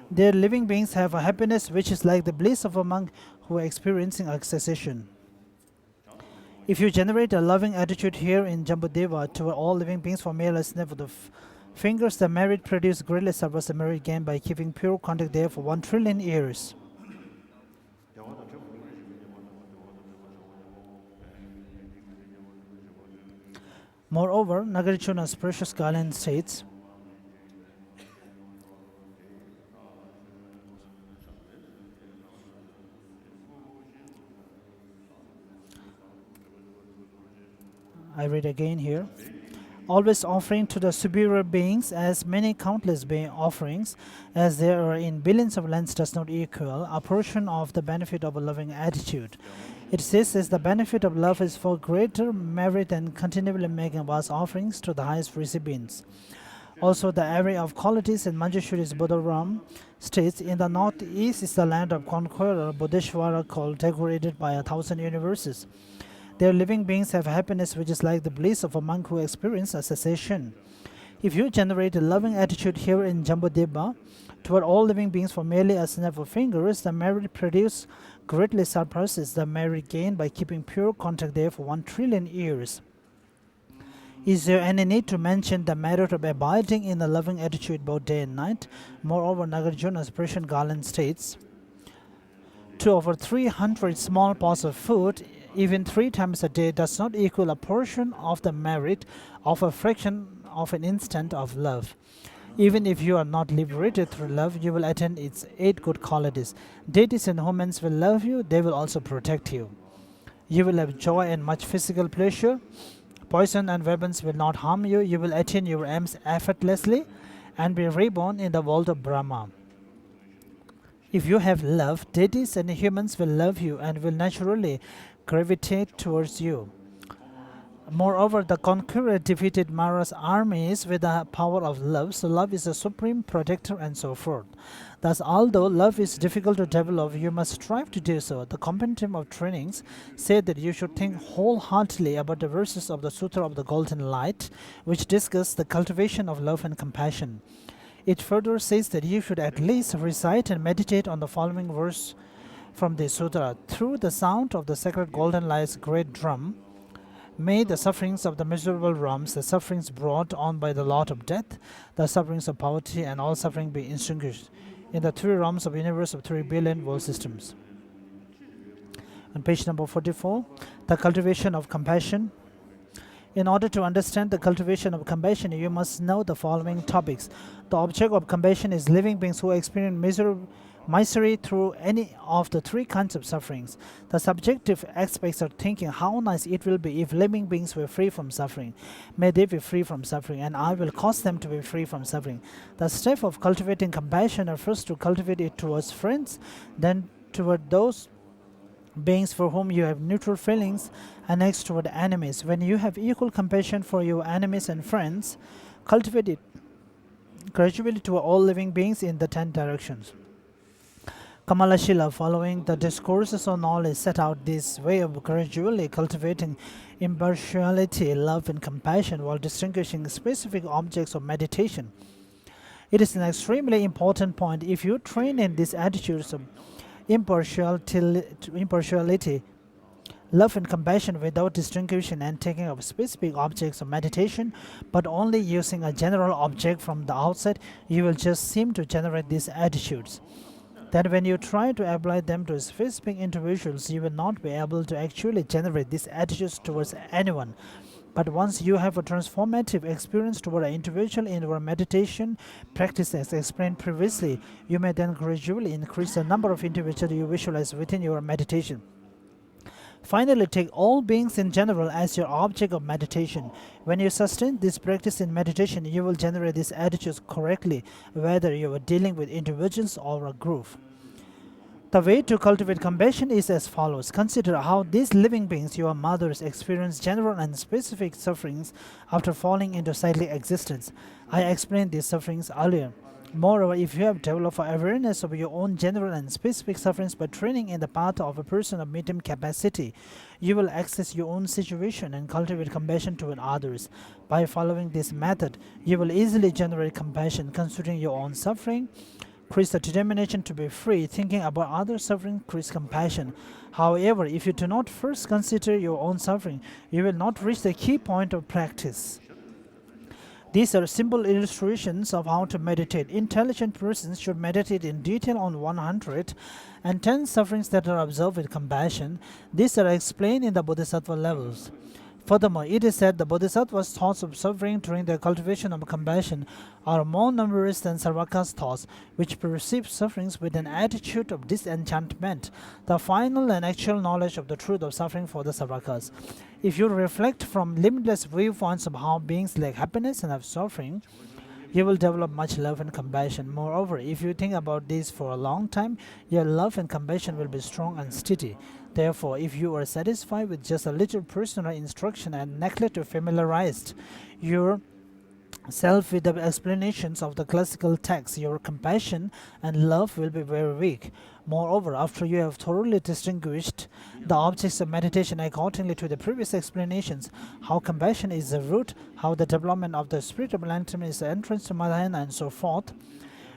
Their living beings have a happiness which is like the bliss of a monk who are experiencing a cessation. If you generate a loving attitude here in Jambudeva toward all living beings for mere snap of the fingers, the merit produced greatly surpasses the merit gained by keeping pure contact there for 1 trillion years. Moreover, Nagarjuna's precious guardian states, I read again here, always offering to the superior beings as many countless offerings as there are in billions of lands does not equal a portion of the benefit of a loving attitude. It says that the benefit of love is for greater merit than continually making vast offerings to the highest recipients. Also, the array of qualities in Manjushri's Buddha states, in the northeast is the land of conqueror Bodhishvara called, decorated by 1,000 universes. Their living beings have happiness which is like the bliss of a monk who experiences a cessation. If you generate a loving attitude here in Jambudeva toward all living beings for merely a snap of fingers, the merit produced greatly surpasses the merit gained by keeping pure contact there for 1 trillion years. Is there any need to mention the merit of abiding in a loving attitude both day and night? Moreover, Nagarjuna's Persian garland states, to over 300 small pots of food, even 3 times a day, does not equal a portion of the merit of a fraction of an instant of love. Even if you are not liberated through love, you will attain its 8 good qualities. Deities and humans will love you, they will also protect you. You will have joy and much physical pleasure. Poison and weapons will not harm you. You will attain your aims effortlessly and be reborn in the world of Brahma. If you have love, deities and humans will love you and will naturally gravitate towards you. Moreover, the conqueror defeated Mara's armies with the power of love, so love is a supreme protector and so forth. Thus, although love is difficult to develop, you must strive to do so. The compendium of trainings said that you should think wholeheartedly about the verses of the Sutra of the Golden Light, which discuss the cultivation of love and compassion. It further says that you should at least recite and meditate on the following verse from the sutra. Through the sound of the sacred golden light's great drum, may the sufferings of the miserable realms, the sufferings brought on by the lot of death, the sufferings of poverty, and all suffering be extinguished in the three realms of universe of 3 billion world systems. On page number 44, the cultivation of compassion. In order to understand the cultivation of compassion, you must know the following topics. The object of compassion is living beings who experience misery through any of the 3 kinds of sufferings. The subjective aspects are thinking how nice it will be if living beings were free from suffering. May they be free from suffering, and I will cause them to be free from suffering. The step of cultivating compassion are first to cultivate it towards friends, then toward those beings for whom you have neutral feelings, and next toward enemies. When you have equal compassion for your enemies and friends, cultivate it gradually to all living beings in the 10 directions. Kamalashila, following the discourses on knowledge, set out this way of gradually cultivating impartiality, love, and compassion while distinguishing specific objects of meditation. It is an extremely important point. If you train in these attitudes of impartiality, love and compassion without distinction and taking of specific objects of meditation, but only using a general object from the outside, you will just seem to generate these attitudes. Then when you try to apply them to specific individuals, you will not be able to actually generate these attitudes towards anyone. But once you have a transformative experience toward an individual in your meditation practice as explained previously, you may then gradually increase the number of individuals you visualize within your meditation. Finally, take all beings in general as your object of meditation. When you sustain this practice in meditation, you will generate these attitudes correctly, whether you are dealing with individuals or a group. The way to cultivate compassion is as follows. Consider how these living beings, your mothers, experience general and specific sufferings after falling into cyclic existence. I explained these sufferings earlier. Moreover, if you have developed awareness of your own general and specific sufferings by training in the path of a person of medium capacity, you will access your own situation and cultivate compassion toward others. By following this method, you will easily generate compassion considering your own suffering, increase the determination to be free, thinking about others' suffering, increase compassion. However, if you do not first consider your own suffering, you will not reach the key point of practice. These are simple illustrations of how to meditate. Intelligent persons should meditate in detail on 110 sufferings that are observed with compassion. These are explained in the Bodhisattva levels. Furthermore, it is said the Bodhisattva's thoughts of suffering during the cultivation of compassion are more numerous than Sarvaka's thoughts, which perceive sufferings with an attitude of disenchantment, the final and actual knowledge of the truth of suffering for the Sarvakas. If you reflect from limitless viewpoints of how beings lack happiness and have suffering, you will develop much love and compassion. Moreover, if you think about this for a long time, your love and compassion will be strong and steady. Therefore, if you are satisfied with just a little personal instruction and neglect to familiarize yourself with the explanations of the classical texts, your compassion and love will be very weak. Moreover, after you have thoroughly distinguished the objects of meditation accordingly to the previous explanations, how compassion is the root, how the development of the spirit of enlightenment is the entrance to Mahayana, and so forth,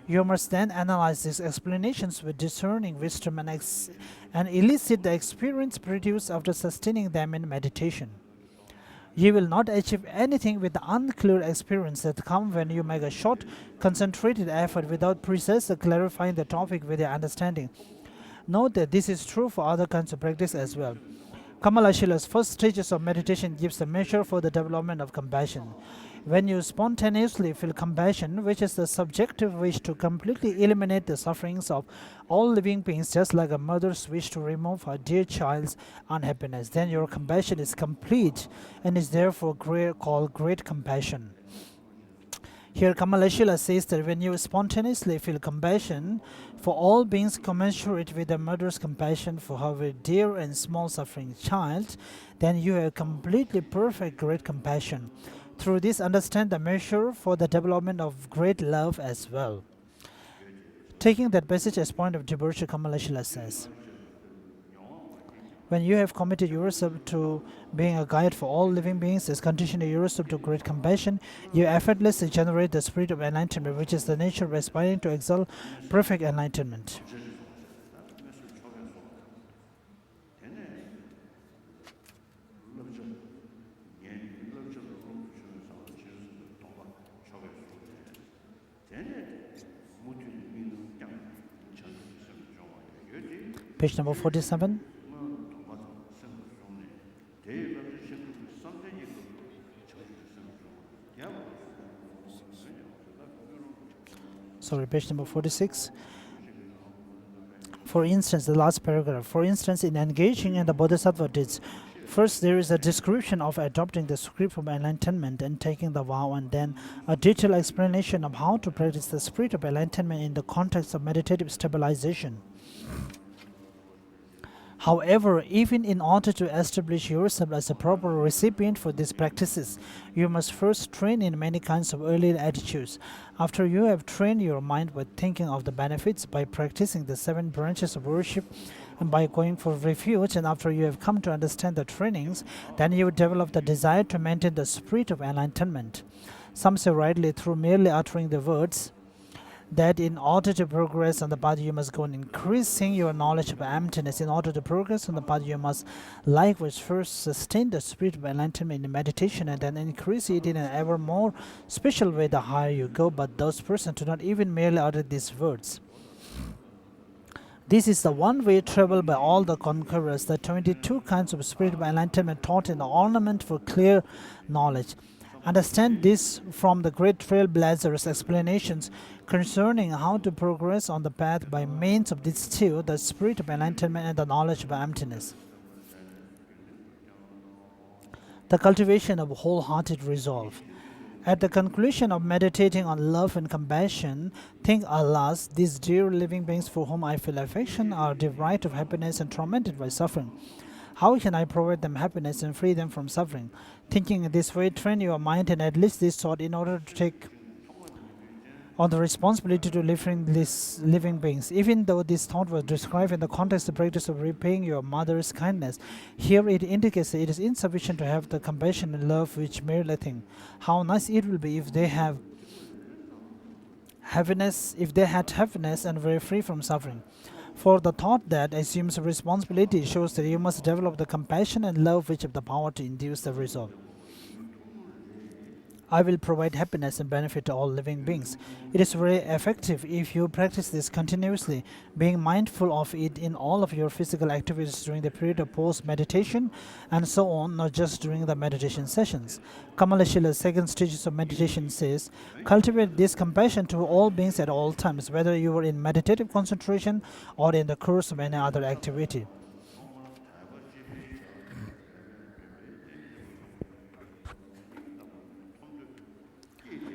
you must then analyze these explanations with discerning wisdom and elicit the experience produced after sustaining them in meditation. You will not achieve anything with the unclear experience that comes when you make a short, concentrated effort without precisely clarifying the topic with your understanding. Note that this is true for other kinds of practice as well. Kamalashila's first stages of meditation gives a measure for the development of compassion. When you spontaneously feel compassion, which is the subjective wish to completely eliminate the sufferings of all living beings, just like a mother's wish to remove her dear child's unhappiness, then your compassion is complete and is therefore called great compassion. Here Kamalashila says that when you spontaneously feel compassion for all beings commensurate with the mother's compassion for her dear and small suffering child, then you have completely perfect great compassion. Through this, understand the measure for the development of great love as well. Taking that passage as point of departure, Kamalashila says, when you have committed yourself to being a guide for all living beings, as conditioning yourself to great compassion, you effortlessly generate the spirit of enlightenment, which is the nature of aspiring to excel perfect enlightenment. Page number 47. Sorry, page number 46. For instance, the last paragraph. For instance, in engaging in the bodhisattva deeds, first there is a description of adopting the script of enlightenment and taking the vow, and then a detailed explanation of how to practice the spirit of enlightenment in the context of meditative stabilization. However, even in order to establish yourself as a proper recipient for these practices, you must first train in many kinds of early attitudes. After you have trained your mind by thinking of the benefits, by practicing the 7 branches of worship, and by going for refuge, and after you have come to understand the trainings, then you develop the desire to maintain the spirit of enlightenment. Some say rightly, through merely uttering the words, that in order to progress on the path, you must go on increasing your knowledge of emptiness. In order to progress on the path, you must likewise first sustain the spirit of enlightenment in meditation and then increase it in an ever more special way the higher you go. But those persons do not even merely utter these words. This is the one-way travel by all the conquerors, the 22 kinds of spirit of enlightenment taught in the ornament for clear knowledge. Understand this from the great trailblazers' explanations concerning how to progress on the path by means of these two, the spirit of enlightenment and the knowledge of emptiness. The cultivation of wholehearted resolve. At the conclusion of meditating on love and compassion, think, alas, these dear living beings for whom I feel affection are deprived of happiness and tormented by suffering. How can I provide them happiness and free them from suffering? Thinking in this way, train your mind and at least this thought in order to take on the responsibility to these living beings. Even though this thought was described in the context of the practice of repaying your mother's kindness, here it indicates that it is insufficient to have the compassion and love which merely think. How nice it will be if they had happiness and were free from suffering. For the thought that assumes responsibility shows that you must develop the compassion and love which have the power to induce the result. I will provide happiness and benefit to all living beings. It is very effective if you practice this continuously, being mindful of it in all of your physical activities during the period of post-meditation and so on, not just during the meditation sessions. Kamalashila's second stages of meditation says, cultivate this compassion to all beings at all times, whether you are in meditative concentration or in the course of any other activity.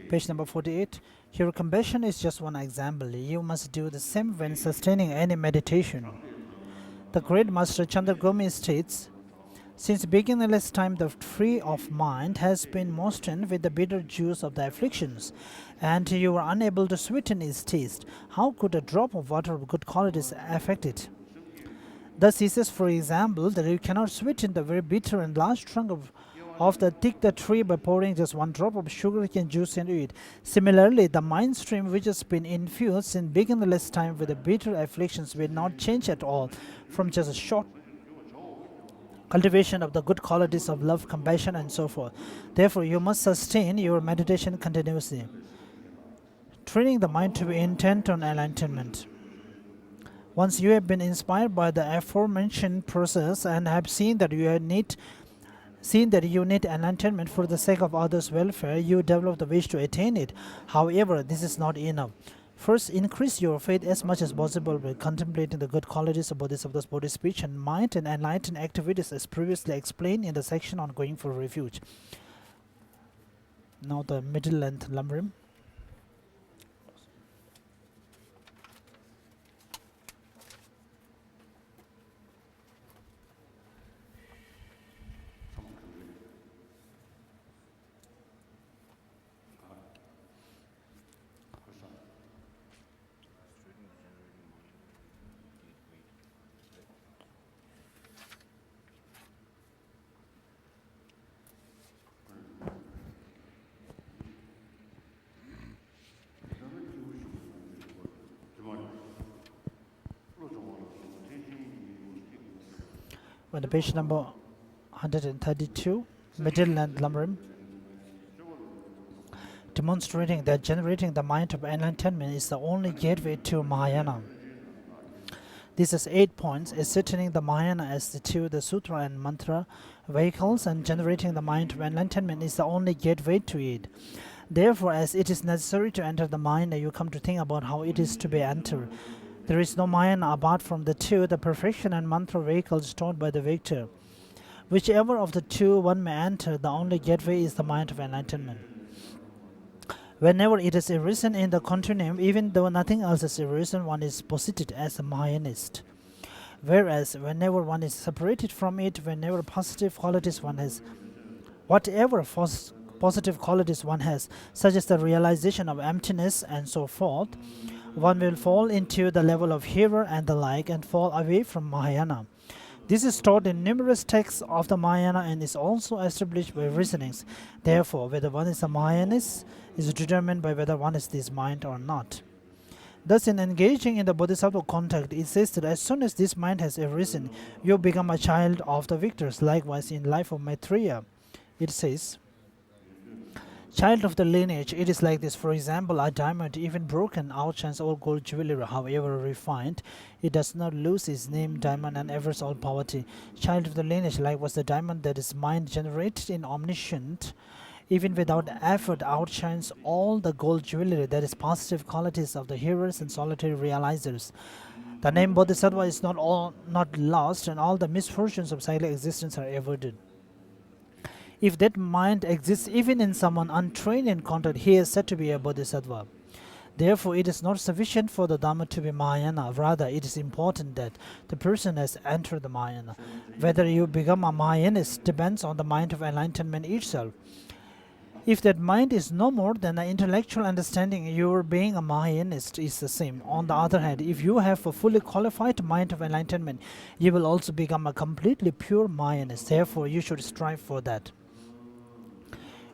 Page number 48. Here, compassion is just one example. You must do the same when sustaining any meditation. The great master Chandragami states, since beginningless time the tree of mind has been moistened with the bitter juice of the afflictions, and you are unable to sweeten its taste, how could a drop of water of good qualities affect it? Thus he says, for example, that you cannot sweeten the very bitter and large trunk of the tree by pouring just one drop of sugarcane juice into it. Similarly, the mind stream which has been infused in beginningless time with the bitter afflictions will not change at all from just a short cultivation of the good qualities of love, compassion, and so forth. Therefore, you must sustain your meditation continuously, training the mind to be intent on enlightenment. Once you have been inspired by the aforementioned process and have seen that you need enlightenment for the sake of others' welfare, you develop the wish to attain it. However, this is not enough. First, increase your faith as much as possible by contemplating the good qualities of Bodhisattva's body, speech, and mind and enlightened activities as previously explained in the section on going for refuge. Now the middle length lamrim. On the page number 132, middle and Lamrim, demonstrating that generating the mind of enlightenment is the only gateway to Mahayana. This is 8 points, ascertaining the Mahayana as the sutra and mantra vehicles, and generating the mind of enlightenment is the only gateway to it. Therefore, as it is necessary to enter the mind, you come to think about how it is to be entered. There is no Mahayana apart from the perfection and mantra vehicles taught by the victor. Whichever of the two one may enter, the only gateway is the mind of enlightenment. Whenever it is arisen in the continuum, even though nothing else is arisen, one is posited as a Mahayanist. Whereas whenever one is separated from it, whenever positive qualities one has, whatever positive qualities one has, such as the realization of emptiness and so forth, one will fall into the level of hearer and the like and fall away from Mahayana. This is taught in numerous texts of the Mahayana and is also established by reasonings. Therefore, whether one is a Mahayanist is determined by whether one is this mind or not. Thus, in engaging in the Bodhisattva contact, it says that as soon as this mind has arisen, you become a child of the victors. Likewise, in Life of Maitreya, it says, child of the lineage, it is like this. For example, a diamond, even broken, outshines all gold jewelry, however refined. It does not lose its name, diamond, and averts all poverty. Child of the lineage, likewise, the diamond that is mind generated in omniscient, even without effort, outshines all the gold jewelry, that is positive qualities of the hearers and solitary realizers. The name Bodhisattva is not lost, and all the misfortunes of cyclic existence are averted. If that mind exists even in someone untrained in contact, he is said to be a Bodhisattva. Therefore, it is not sufficient for the Dhamma to be Mahayana. Rather, it is important that the person has entered the Mahayana. Whether you become a Mahayanist depends on the mind of enlightenment itself. If that mind is no more than an intellectual understanding, your being a Mahayanist is the same. On the other hand, if you have a fully qualified mind of enlightenment, you will also become a completely pure Mahayanist. Therefore, you should strive for that.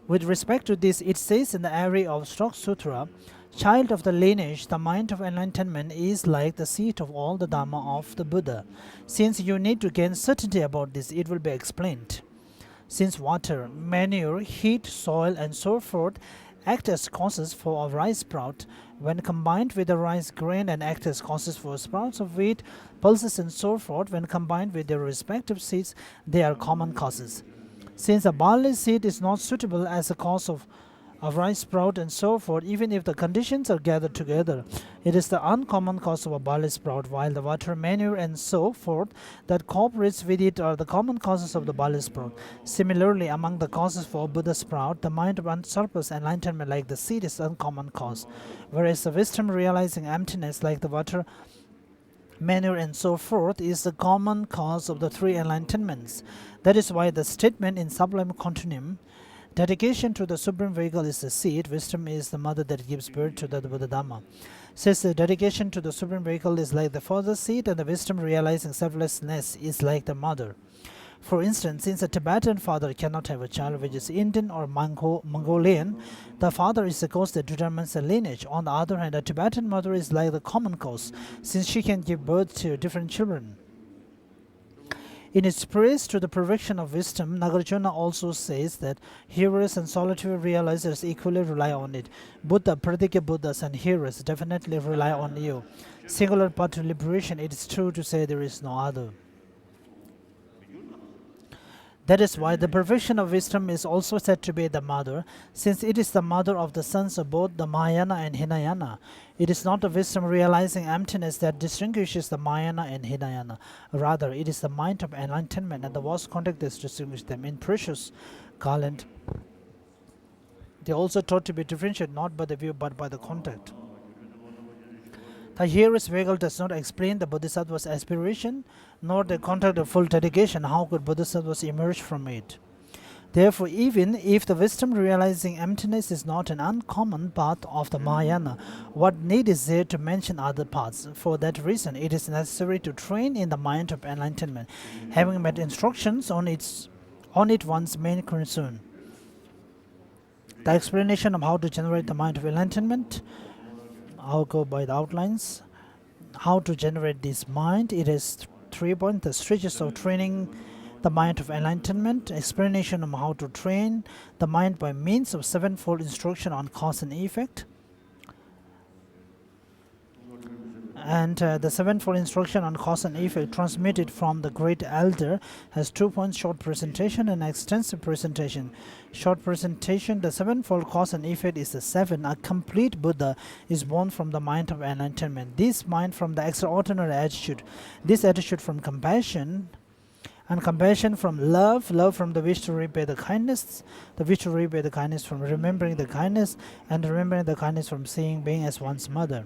With respect to this, it says in the area of Stock Sutra, child of the lineage, the mind of enlightenment is like the seat of all the Dhamma of the Buddha. Since you need to gain certainty about this, it will be explained. Since water, manure, heat, soil, and so forth act as causes for a rice sprout, when combined with the rice grain, and act as causes for sprouts of wheat, pulses, and so forth, when combined with their respective seeds, they are common causes. Since a barley seed is not suitable as a cause of a rice sprout and so forth, even if the conditions are gathered together, it is the uncommon cause of a barley sprout, while the water, manure, and so forth that cooperates with it are the common causes of the barley sprout. Similarly, among the causes for a Buddha sprout, the mind of unsurpassed enlightenment like the seed is uncommon cause, whereas the wisdom realizing emptiness like the water, manure, and so forth is the common cause of the three enlightenments. That is why the statement in Sublime Continuum, dedication to the Supreme Vehicle is the seed, wisdom is the mother that gives birth to the Buddha Dhamma, says the dedication to the Supreme Vehicle is like the father seed, and the wisdom realizing selflessness is like the mother. For instance, since a Tibetan father cannot have a child which is Indian or Mongolian, the father is the cause that determines the lineage. On the other hand, a Tibetan mother is like the common cause, since she can give birth to different children. In its praise to the perfection of wisdom, Nagarjuna also says that hearers and solitary realizers equally rely on it. Buddha, Pradikya Buddhas, and hearers definitely rely on you. Singular path to liberation, it is true to say there is no other. That is why the perfection of wisdom is also said to be the mother, since it is the mother of the sons of both the Mahayana and Hinayana. It is not the wisdom realizing emptiness that distinguishes the Mahayana and Hinayana. Rather, it is the mind of enlightenment and the vast contact that distinguishes them. In Precious Garland, they are also taught to be differentiated not by the view but by the contact. The hearer's vehicle does not explain the Bodhisattva's aspiration, nor the contact of full dedication. How could Bodhisattvas emerge from it? Therefore, even if the wisdom realizing emptiness is not an uncommon path of the Mahayana, what need is there to mention other paths? For that reason, it is necessary to train in the mind of enlightenment, having met instructions on it one's main concern. The explanation of how to generate the mind of enlightenment, I'll go by the outlines. How to generate this mind, it is 3 points: the stages of training the mind of enlightenment, explanation of how to train the mind by means of sevenfold instruction on cause and effect. And the sevenfold instruction on cause and effect transmitted from the great elder has 2 points: short presentation and extensive presentation. Short presentation: the sevenfold cause and effect is the 7. A complete Buddha is born from the mind of enlightenment. This mind from the extraordinary attitude, this attitude from compassion, and compassion from love, love from the wish to repay the kindness, the wish to repay the kindness from remembering the kindness, and remembering the kindness from seeing being as one's mother.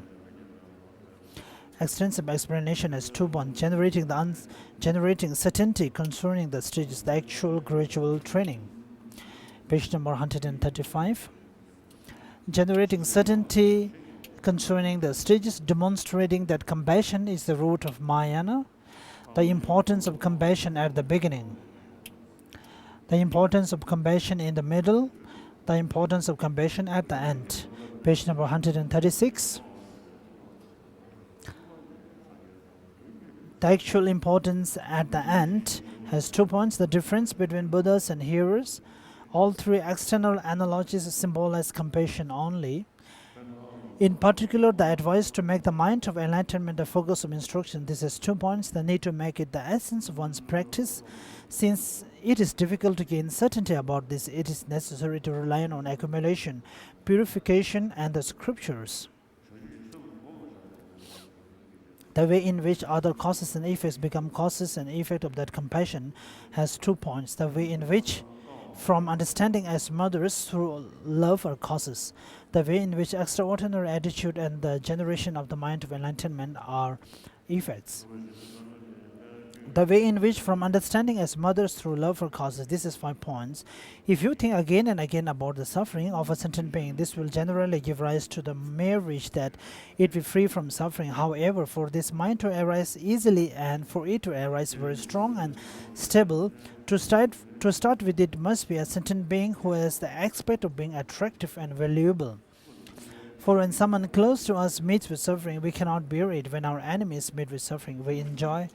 Extensive explanation as 2 points: generating certainty concerning the stages, the actual gradual training. Page number 135. Generating certainty concerning the stages, demonstrating that compassion is the root of Mahayana, the importance of compassion at the beginning, the importance of compassion in the middle, the importance of compassion at the end. Page number 136. The actual importance at the end has 2 points: the difference between Buddhas and hearers. All 3 external analogies symbolize compassion only. In particular, the advice to make the mind of enlightenment the focus of instruction. This has 2 points: the need to make it the essence of one's practice. Since it is difficult to gain certainty about this, it is necessary to rely on accumulation, purification, and the scriptures. The way in which other causes and effects become causes and effect of that compassion has 2 points: the way in which from understanding as mothers through love are causes, the way in which extraordinary attitude and the generation of the mind of enlightenment are effects. The way in which from understanding as mothers through love are causes. This is 5 points. If you think again and again about the suffering of a sentient being, this will generally give rise to the mere wish that it be free from suffering. However, for this mind to arise easily and for it to arise very strong and stable, to start with, it must be a sentient being who has the aspect of being attractive and valuable. For when someone close to us meets with suffering, we cannot bear it. When our enemies meet with suffering, we enjoy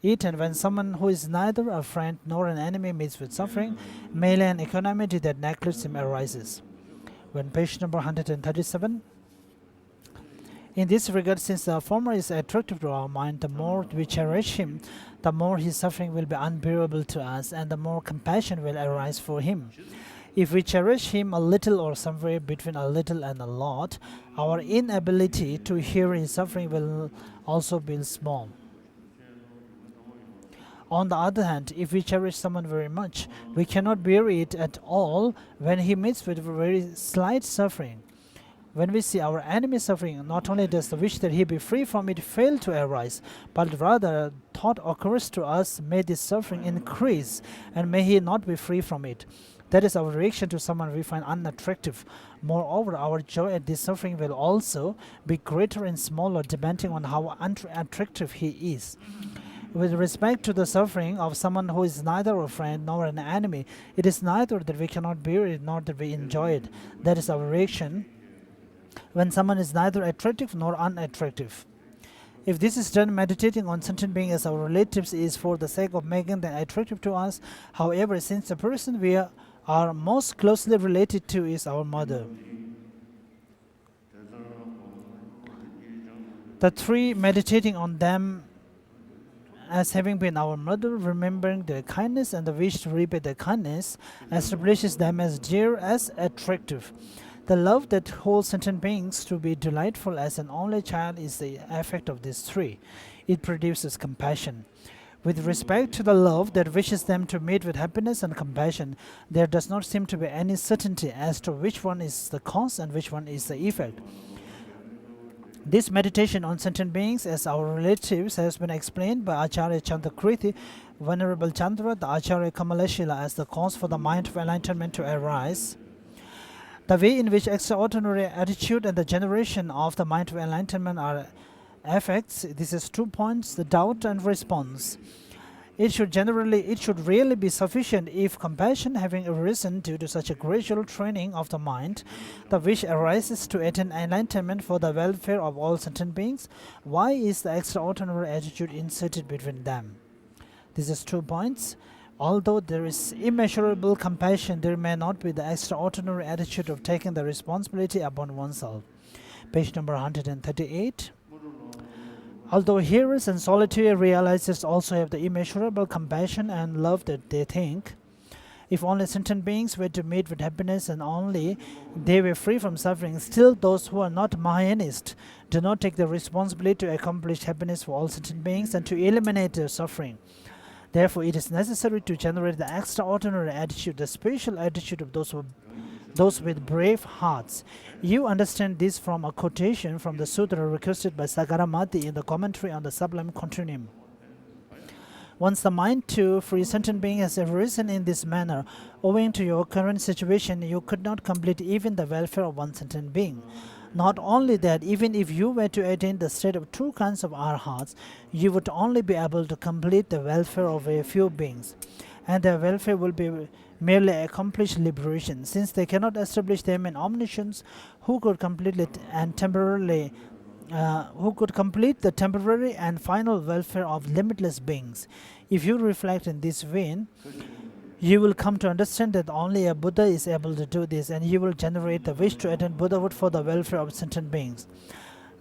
it. And when someone who is neither a friend nor an enemy meets with suffering, merely an equanimity that neglects him arises. When page number 137. In this regard, since the former is attractive to our mind, the more we cherish him, the more his suffering will be unbearable to us, and the more compassion will arise for him. If we cherish him a little or somewhere between a little and a lot, our inability to hear his suffering will also be small. On the other hand, if we cherish someone very much, we cannot bear it at all when he meets with very slight suffering. When we see our enemy suffering, not only does the wish that he be free from it fail to arise, but rather thought occurs to us, may this suffering increase and may he not be free from it. That is our reaction to someone we find unattractive. Moreover, our joy at this suffering will also be greater and smaller depending on how unattractive he is. With respect to the suffering of someone who is neither a friend nor an enemy, it is neither that we cannot bear it nor that we enjoy it. That is our reaction when someone is neither attractive nor unattractive. If this is done meditating on sentient beings as our relatives is for the sake of making them attractive to us, however, since the person we are most closely related to is our mother, the 3 meditating on them as having been our mother, remembering their kindness and the wish to repay their kindness, establishes them as dear, as attractive. The love that holds sentient beings to be delightful as an only child is the effect of these 3. It produces compassion. With respect to the love that wishes them to meet with happiness and compassion, there does not seem to be any certainty as to which one is the cause and which one is the effect. This meditation on sentient beings as our relatives has been explained by Acharya Chandrakriti, Venerable Chandra, the Acharya Kamalashila, as the cause for the mind of enlightenment to arise. The way in which extraordinary attitude and the generation of the mind of enlightenment are effects, this is 2 points: the doubt and response. It should really be sufficient if compassion having arisen due to such a gradual training of the mind, the wish arises to attain enlightenment for the welfare of all sentient beings. Why is the extraordinary attitude inserted between them? This is 2 points. Although there is immeasurable compassion, there may not be the extraordinary attitude of taking the responsibility upon oneself. Page number 138. Although hearers and solitary realizers also have the immeasurable compassion and love that they think, if only sentient beings were to meet with happiness and only they were free from suffering, still those who are not Mahayanists do not take the responsibility to accomplish happiness for all sentient beings and to eliminate their suffering. Therefore, it is necessary to generate the extraordinary attitude, the special attitude of those with brave hearts. You understand this from a quotation from the sutra requested by Sagaramati in the commentary on the Sublime Continuum. Once the mind to free sentient being has arisen in this manner, owing to your current situation, you could not complete even the welfare of one sentient being. Not only that, even if you were to attain the state of 2 kinds of arhats, you would only be able to complete the welfare of a few beings, and their welfare will be merely accomplished liberation, since they cannot establish them in omniscience. Who could complete the temporary and final welfare of limitless beings? If you reflect in this vein, you will come to understand that only a Buddha is able to do this, and you will generate the wish to attain Buddhahood for the welfare of sentient beings.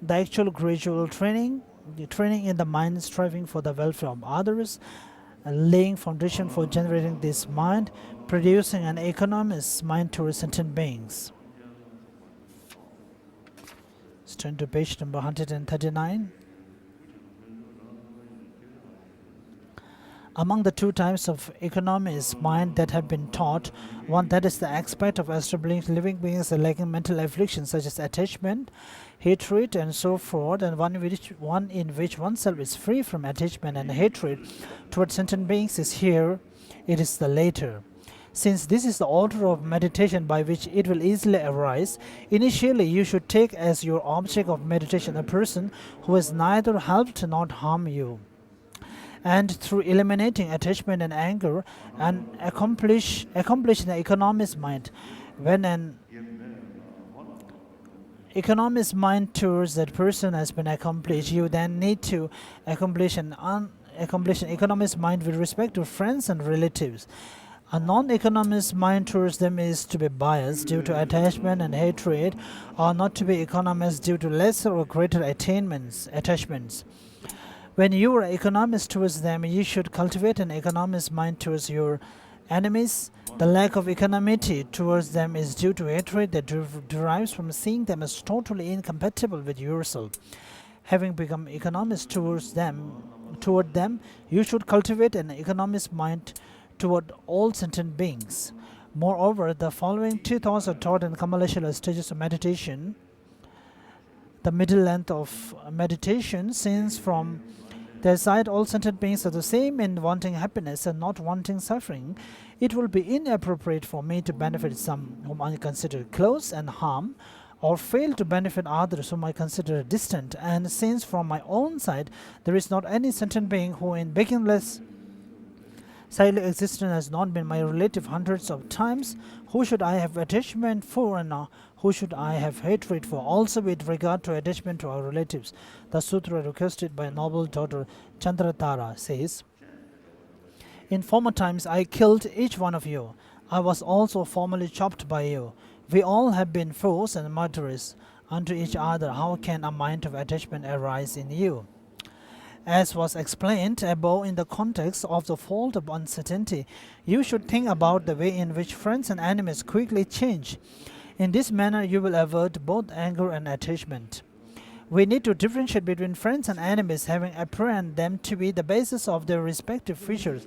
The actual gradual training, the training in the mind striving for the welfare of others, laying foundation for generating this mind, producing an economist mind towards sentient beings. Let's turn to page number 139. Among the 2 types of economist mind that have been taught, one that is the aspect of establishing living beings lacking mental afflictions such as attachment, hatred, and so forth, and one in which oneself is free from attachment and hatred towards sentient beings is here. It is the later. Since this is the order of meditation by which it will easily arise, initially you should take as your object of meditation a person who has neither helped nor harmed you, and through eliminating attachment and anger, and accomplish an economist mind. When an economist mind towards that person has been accomplished, you then need to accomplish an economist mind with respect to friends and relatives. A non-economist mind towards them is to be biased due to attachment and hatred, or not to be economist due to lesser or greater attachments. When you are economist towards them, you should cultivate an economist mind towards your enemies. The lack of equanimity towards them is due to hatred that derives from seeing them as totally incompatible with yourself. Having become economist toward them, you should cultivate an economist mind toward all sentient beings. Moreover, the following 2 thoughts are taught in Kamalashila stages of meditation. The middle length of meditation, since from their side all sentient beings are the same in wanting happiness and not wanting suffering, it will be inappropriate for me to benefit some whom I consider close and harm, or fail to benefit others whom I consider distant. And since from my own side there is not any sentient being who in beginningless silent existence has not been my relative hundreds of times, who should I have attachment for, and who should I have hatred for? Also with regard to attachment to our relatives, the sutra requested by noble daughter Chandratara says, "In former times I killed each one of you. I was also formerly chopped by you. We all have been foes and murderers unto each other. How can a mind of attachment arise in you?" As was explained above in the context of the fault of uncertainty, you should think about the way in which friends and enemies quickly change. In this manner, you will avert both anger and attachment. We need to differentiate between friends and enemies, having apprehended them to be the basis of their respective features.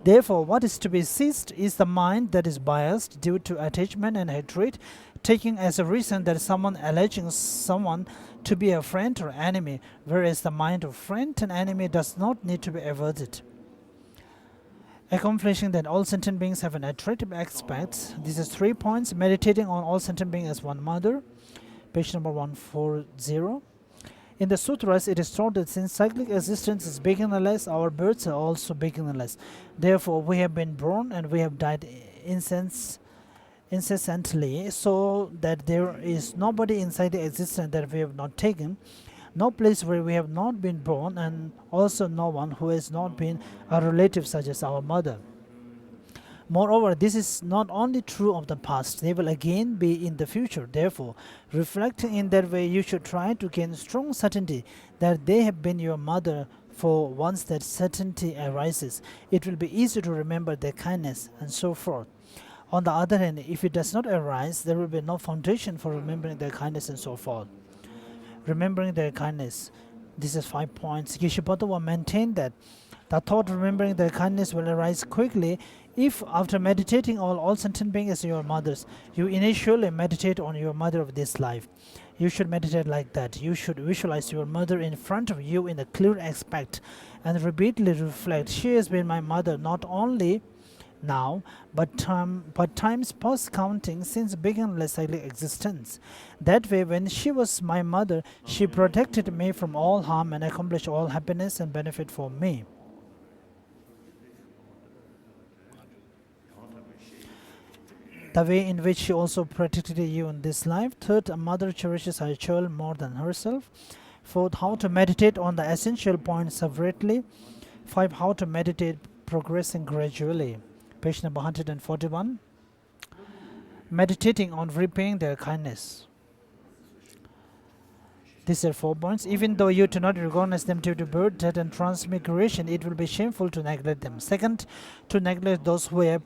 Therefore, what is to be seized is the mind that is biased due to attachment and hatred, taking as a reason that someone alleging someone to be a friend or enemy, whereas the mind of friend and enemy does not need to be averted. Accomplishing that all sentient beings have an attractive aspect. This is 3 points. Meditating on all sentient beings as one mother. Page number 140. In the sutras, it is taught that since cyclic existence is beginnerless, our births are also beginnerless. Therefore, we have been born and we have died incessantly, so that there is nobody inside the existence that we have not taken, no place where we have not been born, and also no one who has not been a relative such as our mother. Moreover, this is not only true of the past, they will again be in the future. Therefore, reflecting in that way, you should try to gain strong certainty that they have been your mother, for once that certainty arises, it will be easy to remember their kindness and so forth. On the other hand, if it does not arise, there will be no foundation for remembering their kindness and so forth. Remembering their kindness. This is 5 points. Geshe-Buddha maintained that the thought remembering their kindness will arise quickly if, after meditating on all sentient beings as your mothers, you initially meditate on your mother of this life. You should meditate like that. You should visualize your mother in front of you in a clear aspect and repeatedly reflect, she has been my mother not only now, but times past counting since beginnerless cyclic existence. That way, when she was my mother, she protected me from all harm and accomplished all happiness and benefit for me. The way in which she also protected you in this life. Third, a mother cherishes her child more than herself. Fourth, how to meditate on the essential points separately. 5, how to meditate progressing gradually. Page number 141. Meditating on repaying their kindness. These are 4 points. Even though you do not recognize them due to birth, death, and transmigration, it will be shameful to neglect them. Second, to neglect those who have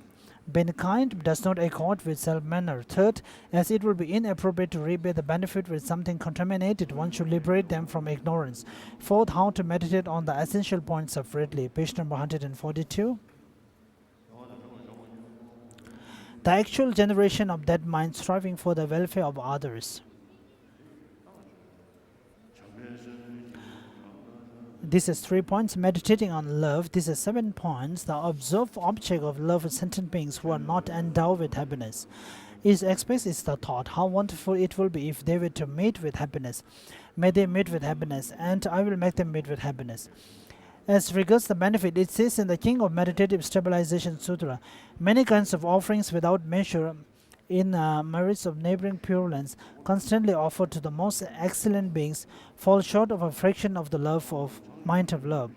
been kind does not accord with self-manner. Third, as it will be inappropriate to repay the benefit with something contaminated, one should liberate them from ignorance. Fourth, how to meditate on the essential points separately. Page number 142. The actual generation of that mind striving for the welfare of others. This is 3 points. Meditating on love. This is 7 points. The observed object of love is sentient beings who are not endowed with happiness. Its aspect is the thought, how wonderful it will be if they were to meet with happiness. May they meet with happiness, and I will make them meet with happiness. As regards the benefit, it says in the King of Meditative Stabilization Sutra, many kinds of offerings without measure in merits of neighboring pure-lands, constantly offered to the most excellent beings, fall short of a fraction of the love of mind of love.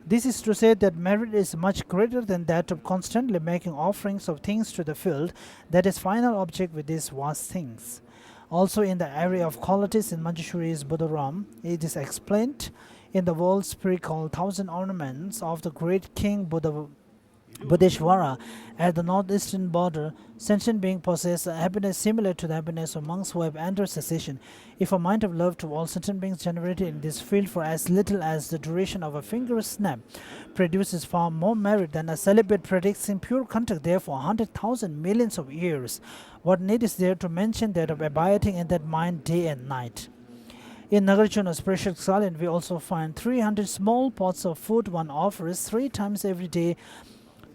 This is to say that merit is much greater than that of constantly making offerings of things to the field, that is final object with these vast things. Also in the area of qualities in Manjushri's Buddharam, it is explained in the world spirit called Thousand Ornaments of the great King Buddheshwara at the northeastern border, sentient beings possess a happiness similar to the happiness of monks who have entered cessation. If a mind of love to all sentient beings generated in this field for as little as the duration of a finger snap produces far more merit than a celibate practicing pure contact, therefore 100,000 millions of years, what need is there to mention that of abiding in that mind day and night? In Nagarjuna's precious garland, we also find 300 small pots of food one offers 3 times every day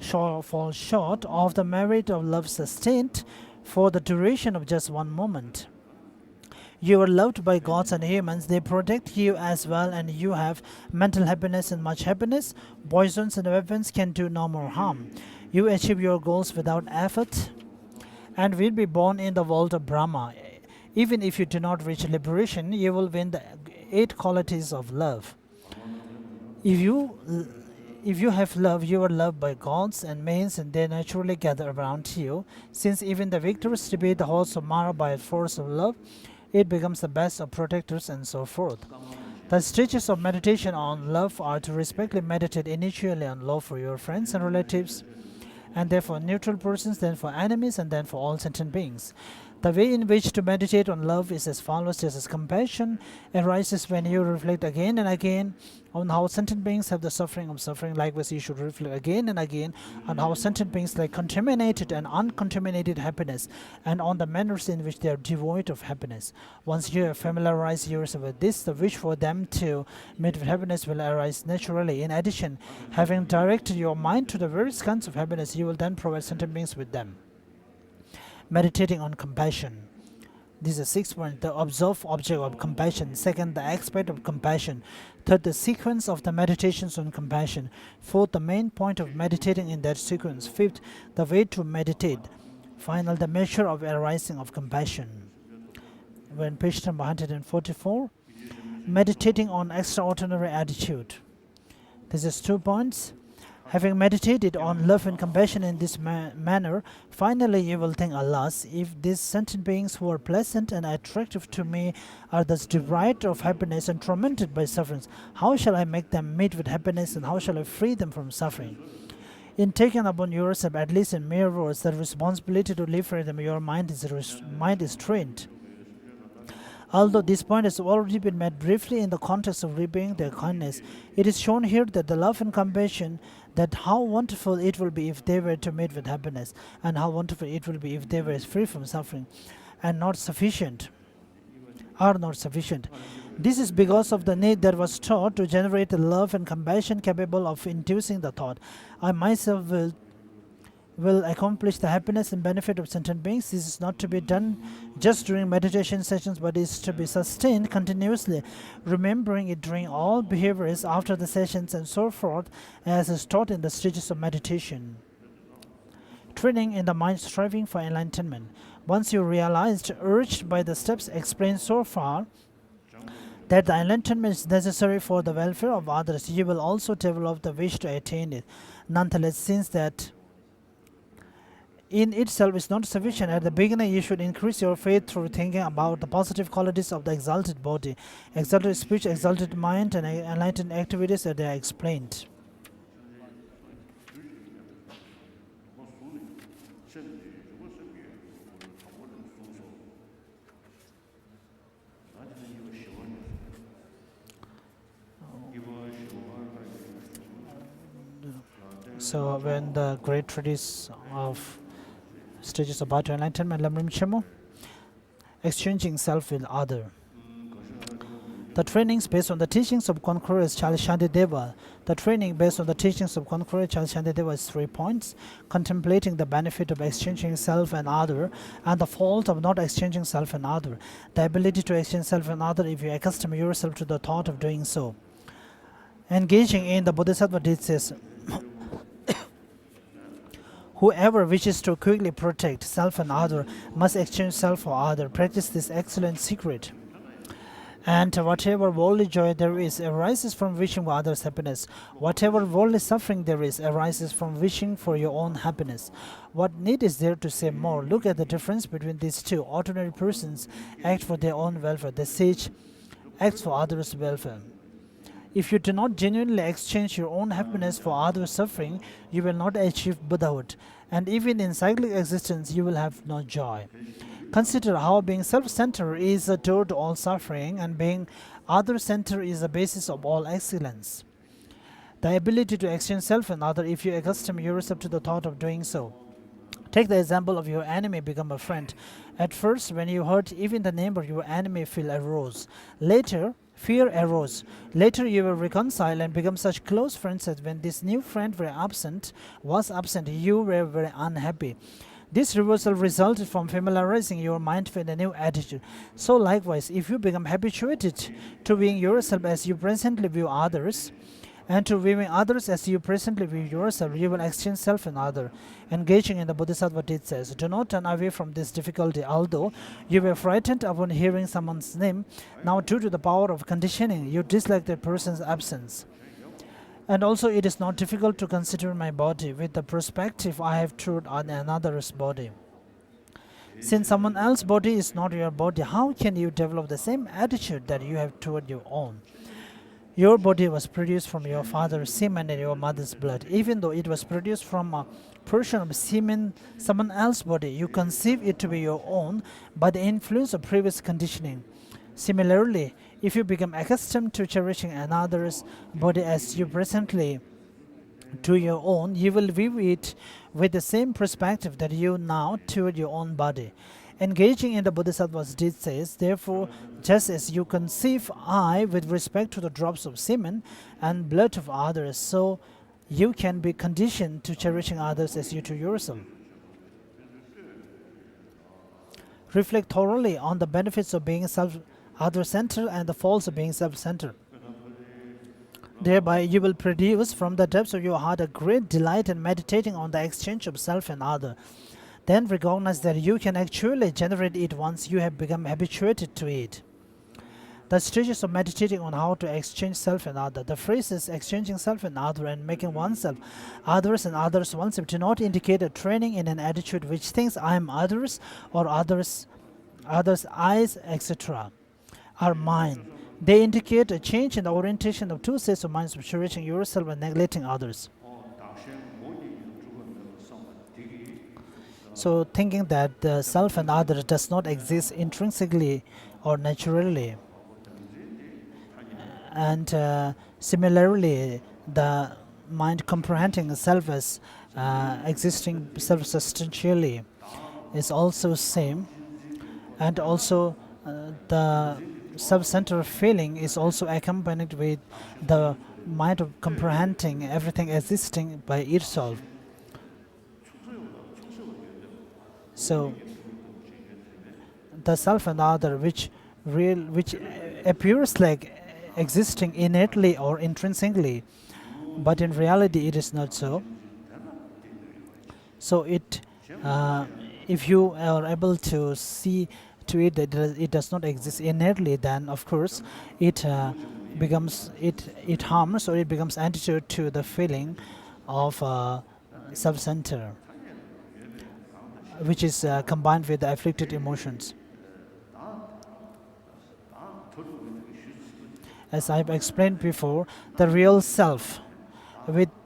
fall short of the merit of love sustained for the duration of just 1 moment. You are loved by gods and humans, they protect you as well, and you have mental happiness and much happiness. Poisons and weapons can do no more harm. You achieve your goals without effort and will be born in the world of Brahma. Even if you do not reach liberation, you will win the 8 qualities of love. If you have love, you are loved by gods and maids, and they naturally gather around you. Since even the victors debate the horse of Mara by force of love, it becomes the best of protectors and so forth. The stages of meditation on love are to respectfully meditate initially on love for your friends and relatives, and then for neutral persons, then for enemies, and then for all sentient beings. The way in which to meditate on love is as follows. Just as compassion arises when you reflect again and again on how sentient beings have the suffering of suffering, likewise you should reflect again and again on how sentient beings like contaminated and uncontaminated happiness, and on the manners in which they are devoid of happiness. Once you have familiarized yourself with this, the wish for them to meet with happiness will arise naturally. In addition, having directed your mind to the various kinds of happiness, you will then provide sentient beings with them. Meditating on compassion. This is the sixth point, the observed object of compassion. Second, the aspect of compassion. Third, the sequence of the meditations on compassion. Fourth, the main point of meditating in that sequence. Fifth, the way to meditate. Final, the measure of arising of compassion. We're in page number 144. Meditating on extraordinary attitude. This is 2 points. Having meditated on love and compassion in this manner, finally you will think, alas, if these sentient beings who are pleasant and attractive to me are thus deprived of happiness and tormented by sufferings, how shall I make them meet with happiness, and how shall I free them from suffering? In taking upon yourself, at least in mere words, the responsibility to liberate them, your mind is trained. Although this point has already been made briefly in the context of repaying their kindness, it is shown here that the love and compassion, that how wonderful it will be if they were to meet with happiness, and how wonderful it will be if they were free from suffering, and not sufficient, are not sufficient. This is because of the need that was taught to generate the love and compassion capable of inducing the thought, I myself will accomplish the happiness and benefit of sentient beings. This is not to be done just during meditation sessions, but is to be sustained continuously, remembering it during all behaviors after the sessions and so forth, as is taught in the stages of meditation. Training in the mind striving for enlightenment. Once you realized, urged by the steps explained so far, that the enlightenment is necessary for the welfare of others, you will also develop the wish to attain it. Nonetheless, since that in itself is not sufficient, at the beginning you should increase your faith through thinking about the positive qualities of the exalted body, exalted speech, exalted mind, and enlightened activities that they are explained. So when the great treatise of stages of Bhakti enlightenment, Lamrim Chemo, exchanging self with other. The trainings based on the teachings of Conquerors Charles Shantideva. The training based on the teachings of Conqueror Charles Shantideva is 3 points: contemplating the benefit of exchanging self and other, and the fault of not exchanging self and other. The ability to exchange self and other if you accustom yourself to the thought of doing so. Engaging in the Bodhisattva teaches. Whoever wishes to quickly protect self and other must exchange self for other. Practice this excellent secret. And whatever worldly joy there is arises from wishing for others' happiness. Whatever worldly suffering there is arises from wishing for your own happiness. What need is there to say more? Look at the difference between these two. Ordinary persons act for their own welfare. The sage acts for others' welfare. If you do not genuinely exchange your own happiness for others' suffering, you will not achieve Buddhahood. And even in cyclic existence, you will have no joy. Consider how being self-centered is a door to all suffering, and being other-centered is the basis of all excellence. The ability to exchange self and other if you accustom yourself to the thought of doing so. Take the example of your enemy become a friend. At first, when you heard even the name of your enemy, fear arose. Later, fear arose. Later, you will reconcile and become such close friends that when this new friend was absent, you were very unhappy. This reversal resulted from familiarizing your mind with a new attitude. So likewise, if you become habituated to viewing yourself as you presently view others, and to viewing others as you presently view yourself, you will exchange self and other. Engaging in the Bodhisattva teaches, do not turn away from this difficulty. Although you were frightened upon hearing someone's name, now due to the power of conditioning, you dislike that person's absence. And also it is not difficult to consider my body with the perspective I have toward another's body. Since someone else's body is not your body, how can you develop the same attitude that you have toward your own? Your body was produced from your father's semen and your mother's blood. Even though it was produced from a portion of semen, someone else's body, you conceive it to be your own by the influence of previous conditioning. Similarly, if you become accustomed to cherishing another's body as you presently do your own, you will view it with the same perspective that you now toward your own body. Engaging in the Bodhisattva's deed says, therefore, just as you conceive I with respect to the drops of semen and blood of others, so you can be conditioned to cherishing others as you to yourself. reflect thoroughly on the benefits of being other-centered and the faults of being self-centered. Thereby, you will produce from the depths of your heart a great delight in meditating on the exchange of self and other. Then recognize that you can actually generate it once you have become habituated to it. The stages of meditating on how to exchange self and other. The phrases exchanging self and other and making oneself others and others oneself do not indicate a training in an attitude which thinks I am others or others' eyes, etc. are mine. They indicate a change in the orientation of two sets of minds, cherishing yourself and neglecting others. So thinking that the self and other does not exist intrinsically or naturally. And similarly, the mind comprehending self as existing self-substantially is also same. And also the self-centered feeling is also accompanied with the mind of comprehending everything existing by itself. So the self and other which appears like existing innately or intrinsically, but in reality it is not so. So if you are able to see to it that it does not exist innately, then of course it harms, or it becomes antidote to the feeling of self-center, which is combined with the afflicted emotions. As I've explained before, the real self,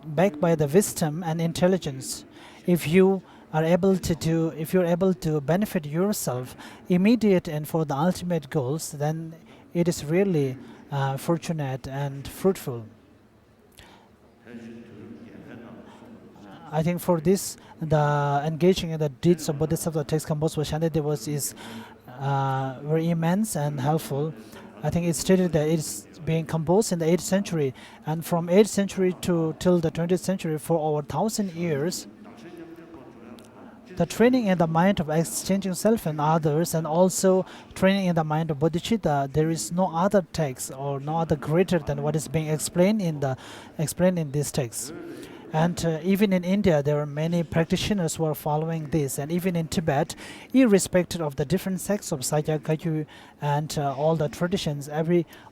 backed by the wisdom and intelligence, if you're able to benefit yourself immediate and for the ultimate goals, then it is really fortunate and fruitful. I think for this, the engaging in the deeds of bodhisattva text composed by Shantidevas is very immense and helpful. I think it's stated that it's being composed in the 8th century, and from 8th century till the 20th century, for over 1,000 years, the training in the mind of exchanging self and others, and also training in the mind of bodhicitta, there is no other text or no other greater than what is being explained in this text. And even in India, there are many practitioners who are following this, and even in Tibet, irrespective of the different sects of Sayagya, Kagyu, and all the traditions,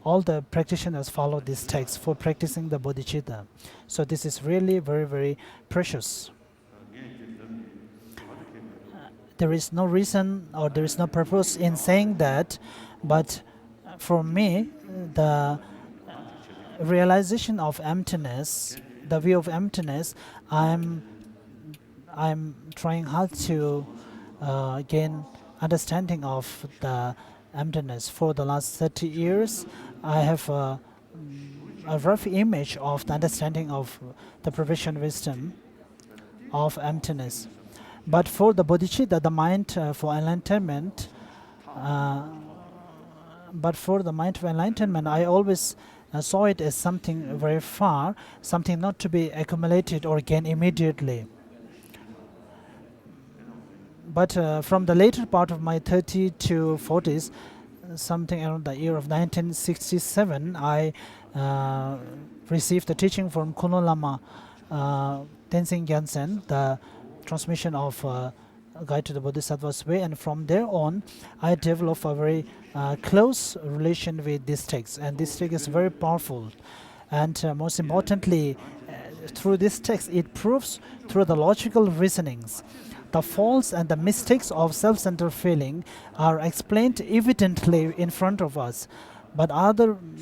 all the practitioners follow this text for practicing the bodhicitta. So this is really very, very precious. There is no reason or there is no purpose in saying that, but for me, the realization of emptiness, the view of emptiness, I'm trying hard to gain understanding of the emptiness. For the last 30 years, I have a rough image of the understanding of the provision wisdom of emptiness. But for the bodhicitta, the mind for enlightenment, I always saw it as something very far, something not to be accumulated or gained immediately. But from the later part of my 30 to 40s, something around the year of 1967, I received the teaching from Kuno Lama, Tenzin Gyaltsen, the transmission of Guide to the Bodhisattva's Way, and from there on, I developed a very close relation with this text, and this text is very powerful. And most importantly, through this text, it proves through the logical reasonings, the faults and the mistakes of self-centered feeling are explained evidently in front of us. But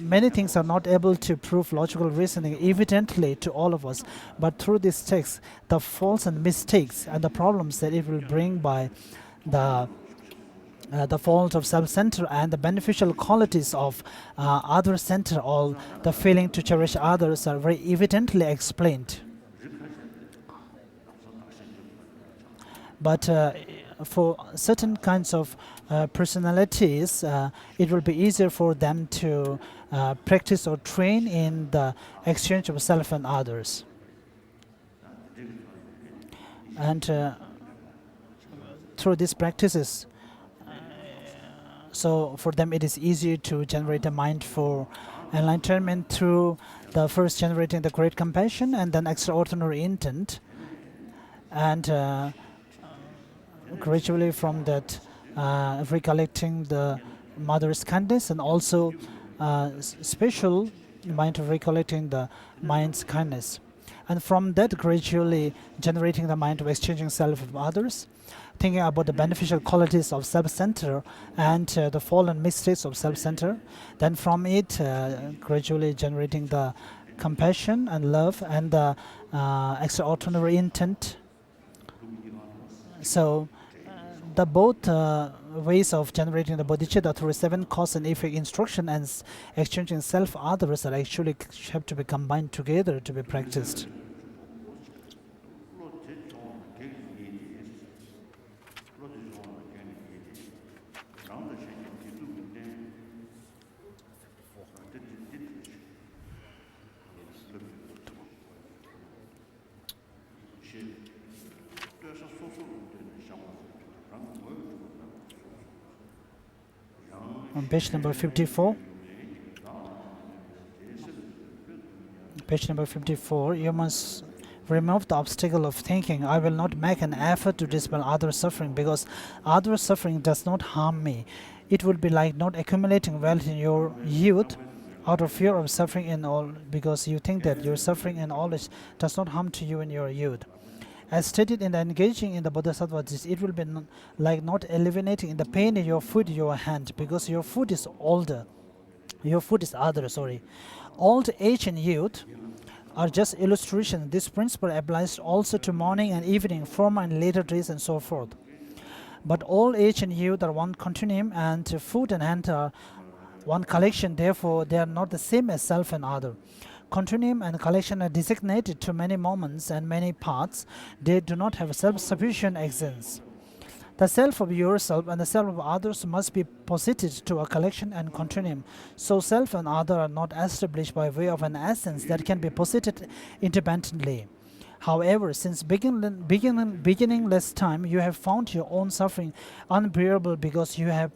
many things are not able to prove logical reasoning evidently to all of us. But through this text, the faults and mistakes and the problems that it will bring by the fault of self-center and the beneficial qualities of other-center, all the feeling to cherish others are very evidently explained. But for certain kinds of personalities, it will be easier for them to practice or train in the exchange of self and others. And through these practices, So for them, it is easier to generate a mind for enlightenment through the first generating the great compassion and then extraordinary intent, and gradually from that recollecting the mother's kindness, and also special mind of recollecting the mind's kindness, and from that gradually generating the mind of exchanging self with others, thinking about the beneficial qualities of self-center and the fallen mistakes of self-center. Then from it, gradually generating the compassion and love and the extraordinary intent. So the both ways of generating the bodhicitta through 7 cause and effect instruction and exchanging self others are actually have to be combined together to be practiced. On page number 54. Page number 54, you must remove the obstacle of thinking, I will not make an effort to dispel other suffering because other suffering does not harm me. It would be like not accumulating wealth in your youth out of fear of suffering in all, because you think that your suffering and all does not harm to you in your youth. As stated in the engaging in the bodhisattva, it will be like not eliminating in the pain in your foot, your hand, because your foot is older. Your foot is other, sorry. Old age and youth are just illustration. This principle applies also to morning and evening, former and later days, and so forth. But old age and youth are one continuum, and foot and hand are one collection. Therefore, they are not the same as self and other. Continuum and collection are designated to many moments and many parts. They do not have self-sufficient existence. The self of yourself and the self of others must be posited to a collection and continuum. So self and other are not established by way of an essence that can be posited independently. However, since beginningless time, you have found your own suffering unbearable because you have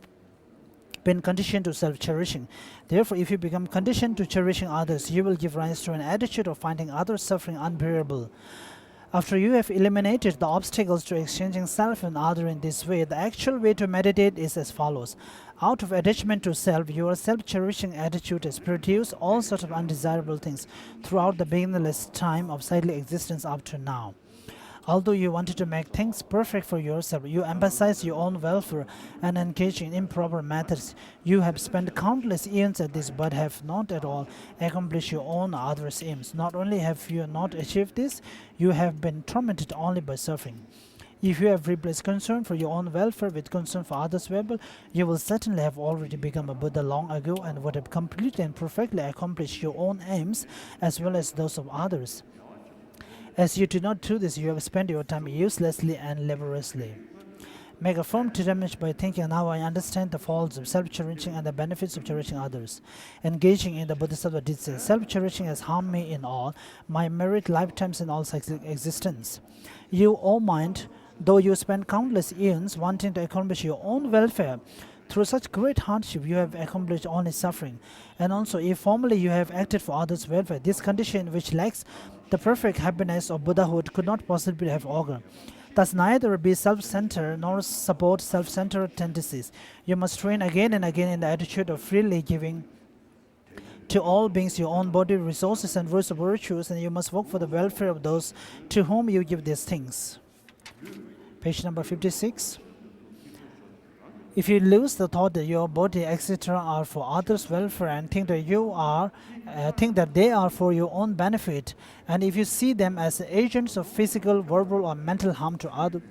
been conditioned to self-cherishing. Therefore, if you become conditioned to cherishing others, you will give rise to an attitude of finding others' suffering unbearable. After you have eliminated the obstacles to exchanging self and other in this way, the actual way to meditate is as follows. Out of attachment to self, your self-cherishing attitude has produced all sorts of undesirable things throughout the beginningless time of sightly existence up to now. Although you wanted to make things perfect for yourself, you emphasize your own welfare and engage in improper methods. You have spent countless eons at this, but have not at all accomplished your own others' aims. Not only have you not achieved this, you have been tormented only by suffering. If you have replaced concern for your own welfare with concern for others' welfare, you will certainly have already become a Buddha long ago and would have completely and perfectly accomplished your own aims as well as those of others. As you do not do this, you have spent your time uselessly and laboriously. Make a firm determination by thinking, now I understand the faults of self-cherishing and the benefits of cherishing others. Engaging in the Bodhisattva did say, self-cherishing has harmed me in all my myriad lifetimes in all existence. You, O mind, though you spend countless eons wanting to accomplish your own welfare, through such great hardship you have accomplished only suffering. And also, if formerly you have acted for others' welfare, this condition which lacks the perfect happiness of Buddhahood could not possibly have occurred. Thus neither be self-centered nor support self-centered tendencies. You must train again and again in the attitude of freely giving to all beings your own body, resources, and virtues, and you must work for the welfare of those to whom you give these things. Page number 56. If you lose the thought that your body, etc., are for others' welfare and think that they are for your own benefit, and if you see them as agents of physical, verbal, or mental harm to others,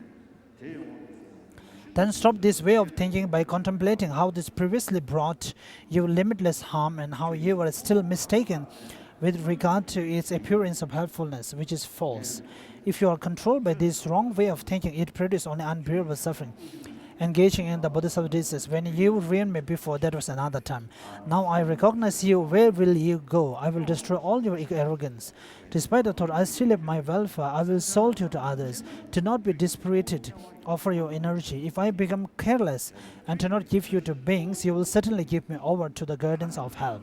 then stop this way of thinking by contemplating how this previously brought you limitless harm and how you are still mistaken with regard to its appearance of helpfulness, which is false. If you are controlled by this wrong way of thinking, it produces only unbearable suffering. engaging in the bodhisattva disease. When you ruined me before, that was another time. Now I recognize you. Where will you go? I will destroy all your arrogance. Despite the thought, I still have my welfare. I will sold you to others. Do not be dispirited. Offer your energy. If I become careless and do not give you to beings, you will certainly give me over to the gardens of hell.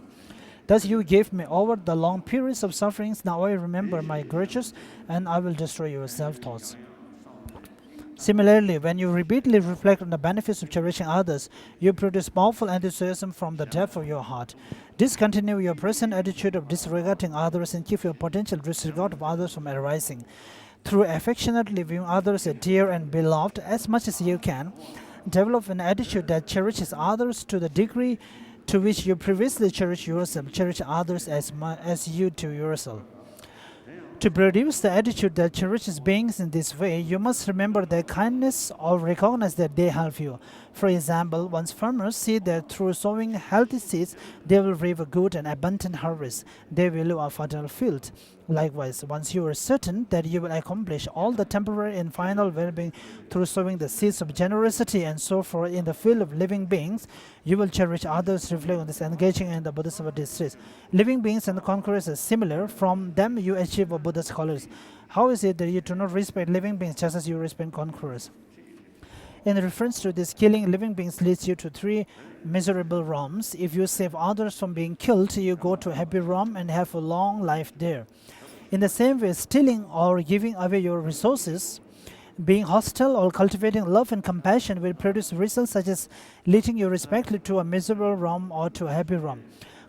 Thus you gave me over the long periods of sufferings. Now I remember my grudges, and I will destroy your self-thoughts. Similarly, when you repeatedly reflect on the benefits of cherishing others, you produce powerful enthusiasm from the depth of your heart. Discontinue your present attitude of disregarding others and keep your potential disregard of others from arising. Through affectionately viewing others as dear and beloved as much as you can, develop an attitude that cherishes others to the degree to which you previously cherished yourself. Cherish others as much as you do yourself. To produce the attitude that cherishes beings in this way, you must remember their kindness or recognize that they help you. For example, once farmers see that through sowing healthy seeds, they will reap a good and abundant harvest, they will a fertile field. Likewise, once you are certain that you will accomplish all the temporary and final well-being through sowing the seeds of generosity and so forth in the field of living beings, you will cherish others. Reflect on this, engaging in the bodhisattva distress. Living beings and conquerors are similar. From them you achieve a Buddha scholars. How is it that you do not respect living beings just as you respect conquerors? In reference to this, killing living beings leads you to 3 miserable realms. If you save others from being killed, you go to a happy realm and have a long life there. In the same way, stealing or giving away your resources, being hostile or cultivating love and compassion will produce results such as leading you respectively to a miserable realm or to a happy realm.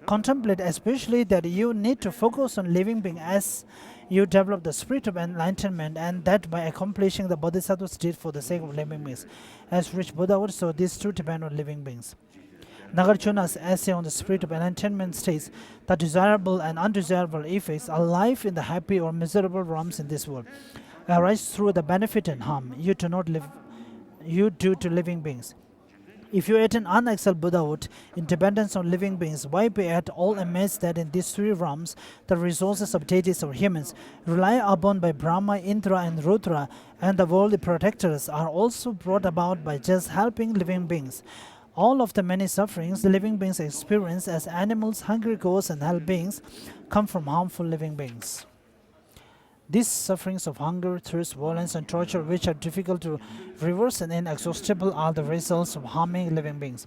Contemplate especially that you need to focus on living beings as you develop the spirit of enlightenment, and that by accomplishing the bodhisattvas did for the sake of living beings. As rich Buddhahood, so these two depend on living beings. Nagarjuna's essay on the spirit of enlightenment states that desirable and undesirable effects are life in the happy or miserable realms in this world arise through the benefit and harm you do to living beings. If you attain unexcelled Buddhahood in dependence on living beings, why be at all amazed that in these 3 realms the resources of deities or humans relied upon by Brahma, Indra, and Rudra, and the worldly protectors are also brought about by just helping living beings. All of the many sufferings the living beings experience as animals, hungry ghosts, and hell beings come from harmful living beings. These sufferings of hunger, thirst, violence, and torture, which are difficult to reverse and inexhaustible, are the results of harming living beings.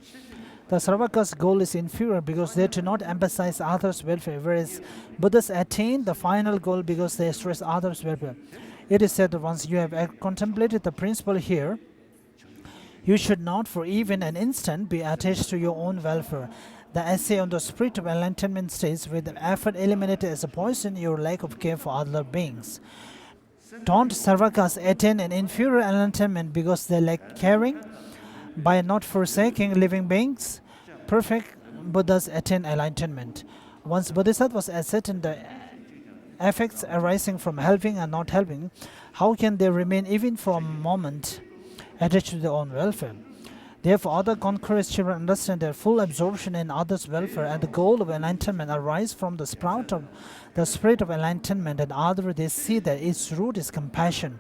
The Sarvaka's goal is inferior because they do not emphasize others' welfare, whereas Buddhas attain the final goal because they stress others' welfare. It is said that once you have contemplated the principle here, you should not for even an instant be attached to your own welfare. The essay on the spirit of enlightenment states, with effort eliminated as a poison your lack of care for other beings. Don't Sarvakas attain an inferior enlightenment because they lack caring? By not forsaking living beings, perfect Buddhas attain enlightenment. Once Bodhisattvas ascertain the effects arising from helping and not helping, how can they remain even for a moment attached to their own welfare? Therefore, other conquerors children understand that full absorption in others' welfare and the goal of enlightenment arise from the sprout of the spirit of enlightenment, and other they see that its root is compassion.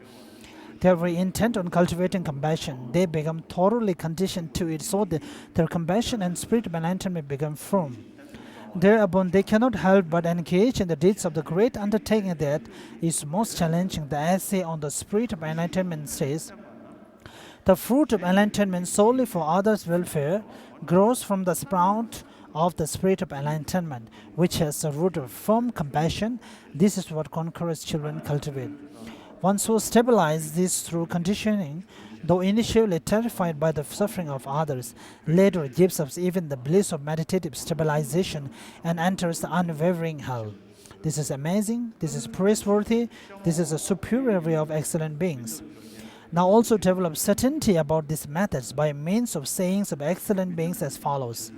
They are very intent on cultivating compassion. They become thoroughly conditioned to it, so that their compassion and spirit of enlightenment become firm. Thereupon, they cannot help but engage in the deeds of the great undertaking that is most challenging. The essay on the spirit of enlightenment says, the fruit of enlightenment solely for others' welfare grows from the sprout of the spirit of enlightenment, which has a root of firm compassion. This is what conquerors' children cultivate. Once who stabilize this through conditioning, though initially terrified by the suffering of others, later gives up even the bliss of meditative stabilization and enters the unwavering hell. This is amazing, this is praiseworthy, this is a superior way of excellent beings. Now also develop certainty about these methods by means of sayings of excellent beings as follows.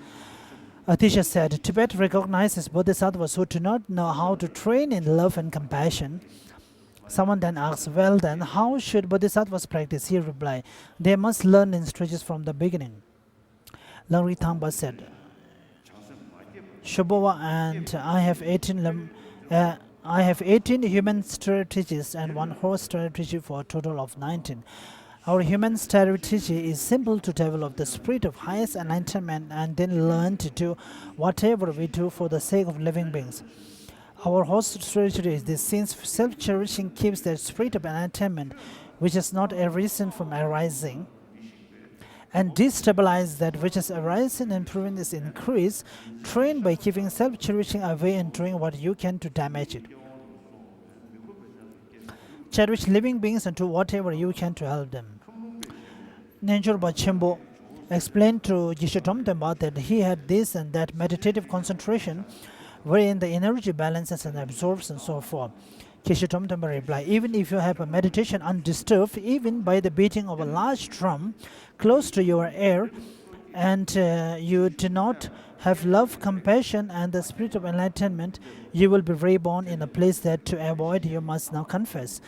Atisha said, Tibet recognizes bodhisattvas who do not know how to train in love and compassion. Someone then asks, well then, how should bodhisattvas practice? He replied, they must learn in stages from the beginning. Langri Thangpa said, Shobhava and I have 18 human strategies and 1 horse strategy for a total of 19. Our human strategy is simple: to develop the spirit of highest enlightenment and then learn to do whatever we do for the sake of living beings. Our host strategy is this: since self-cherishing keeps that spirit of enlightenment, which is not a reason from arising, and destabilize that which is arising and prevent its increase, train by keeping self-cherishing away and doing what you can to damage it. Cherish living beings and do whatever you can to help them. Nenjorba Chimbo explained to Geshe Tomtemba that he had this and that meditative concentration wherein the energy balances and absorbs and so forth. Geshe Tomtemba replied, even if you have a meditation undisturbed, even by the beating of a large drum close to your ear, and you do not have love, compassion, and the spirit of enlightenment, you will be reborn in a place that to avoid you must now confess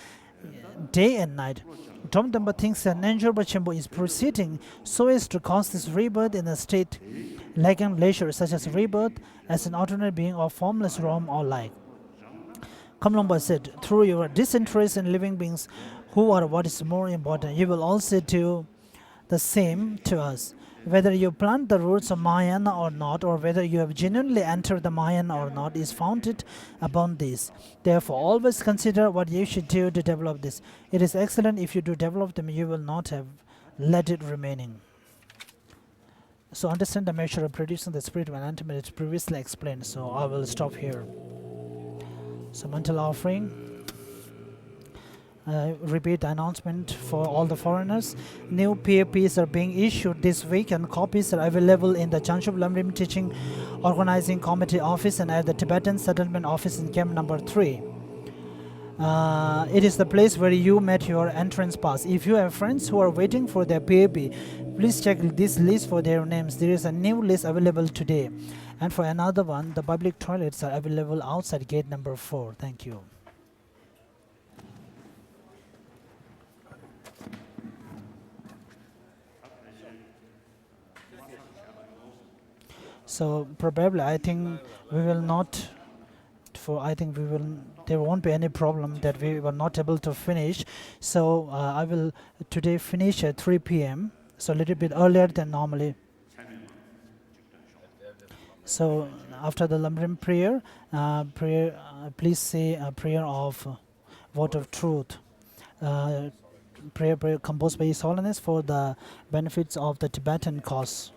day and night. Tomtemba thinks that Nenjorba Chimbo is proceeding so as to cause this rebirth in a state lacking leisure, such as rebirth as an alternate being or formless realm or like. Kamlongpa said, through your disinterest in living beings who are what is more important, you will also do the same to us. Whether you plant the roots of Mahayana or not, or whether you have genuinely entered the Mahayana or not, is founded upon this. Therefore, always consider what you should do to develop this. It is excellent if you do develop them, you will not have let it remaining. So understand the measure of producing the spirit of enlightenment is previously explained, so I will stop here. So mental offering. Repeat the announcement for all the foreigners. New PAPs are being issued this week and copies are available in the Chanchup Lamrim Teaching Organizing Committee office and at the Tibetan Settlement office in camp number 3. It is the place where you met your entrance pass. If you have friends who are waiting for their PAP, please check this list for their names. There is a new list available today. And for another one, the public toilets are available outside gate number 4. Thank you. So probably I think we will not, there won't be any problem that we were not able to finish. So I will today finish at 3 p.m. So a little bit earlier than normally. So after the Lamrim prayer, please say a prayer of vote of truth. Prayer composed by His Holiness for the benefits of the Tibetan cause.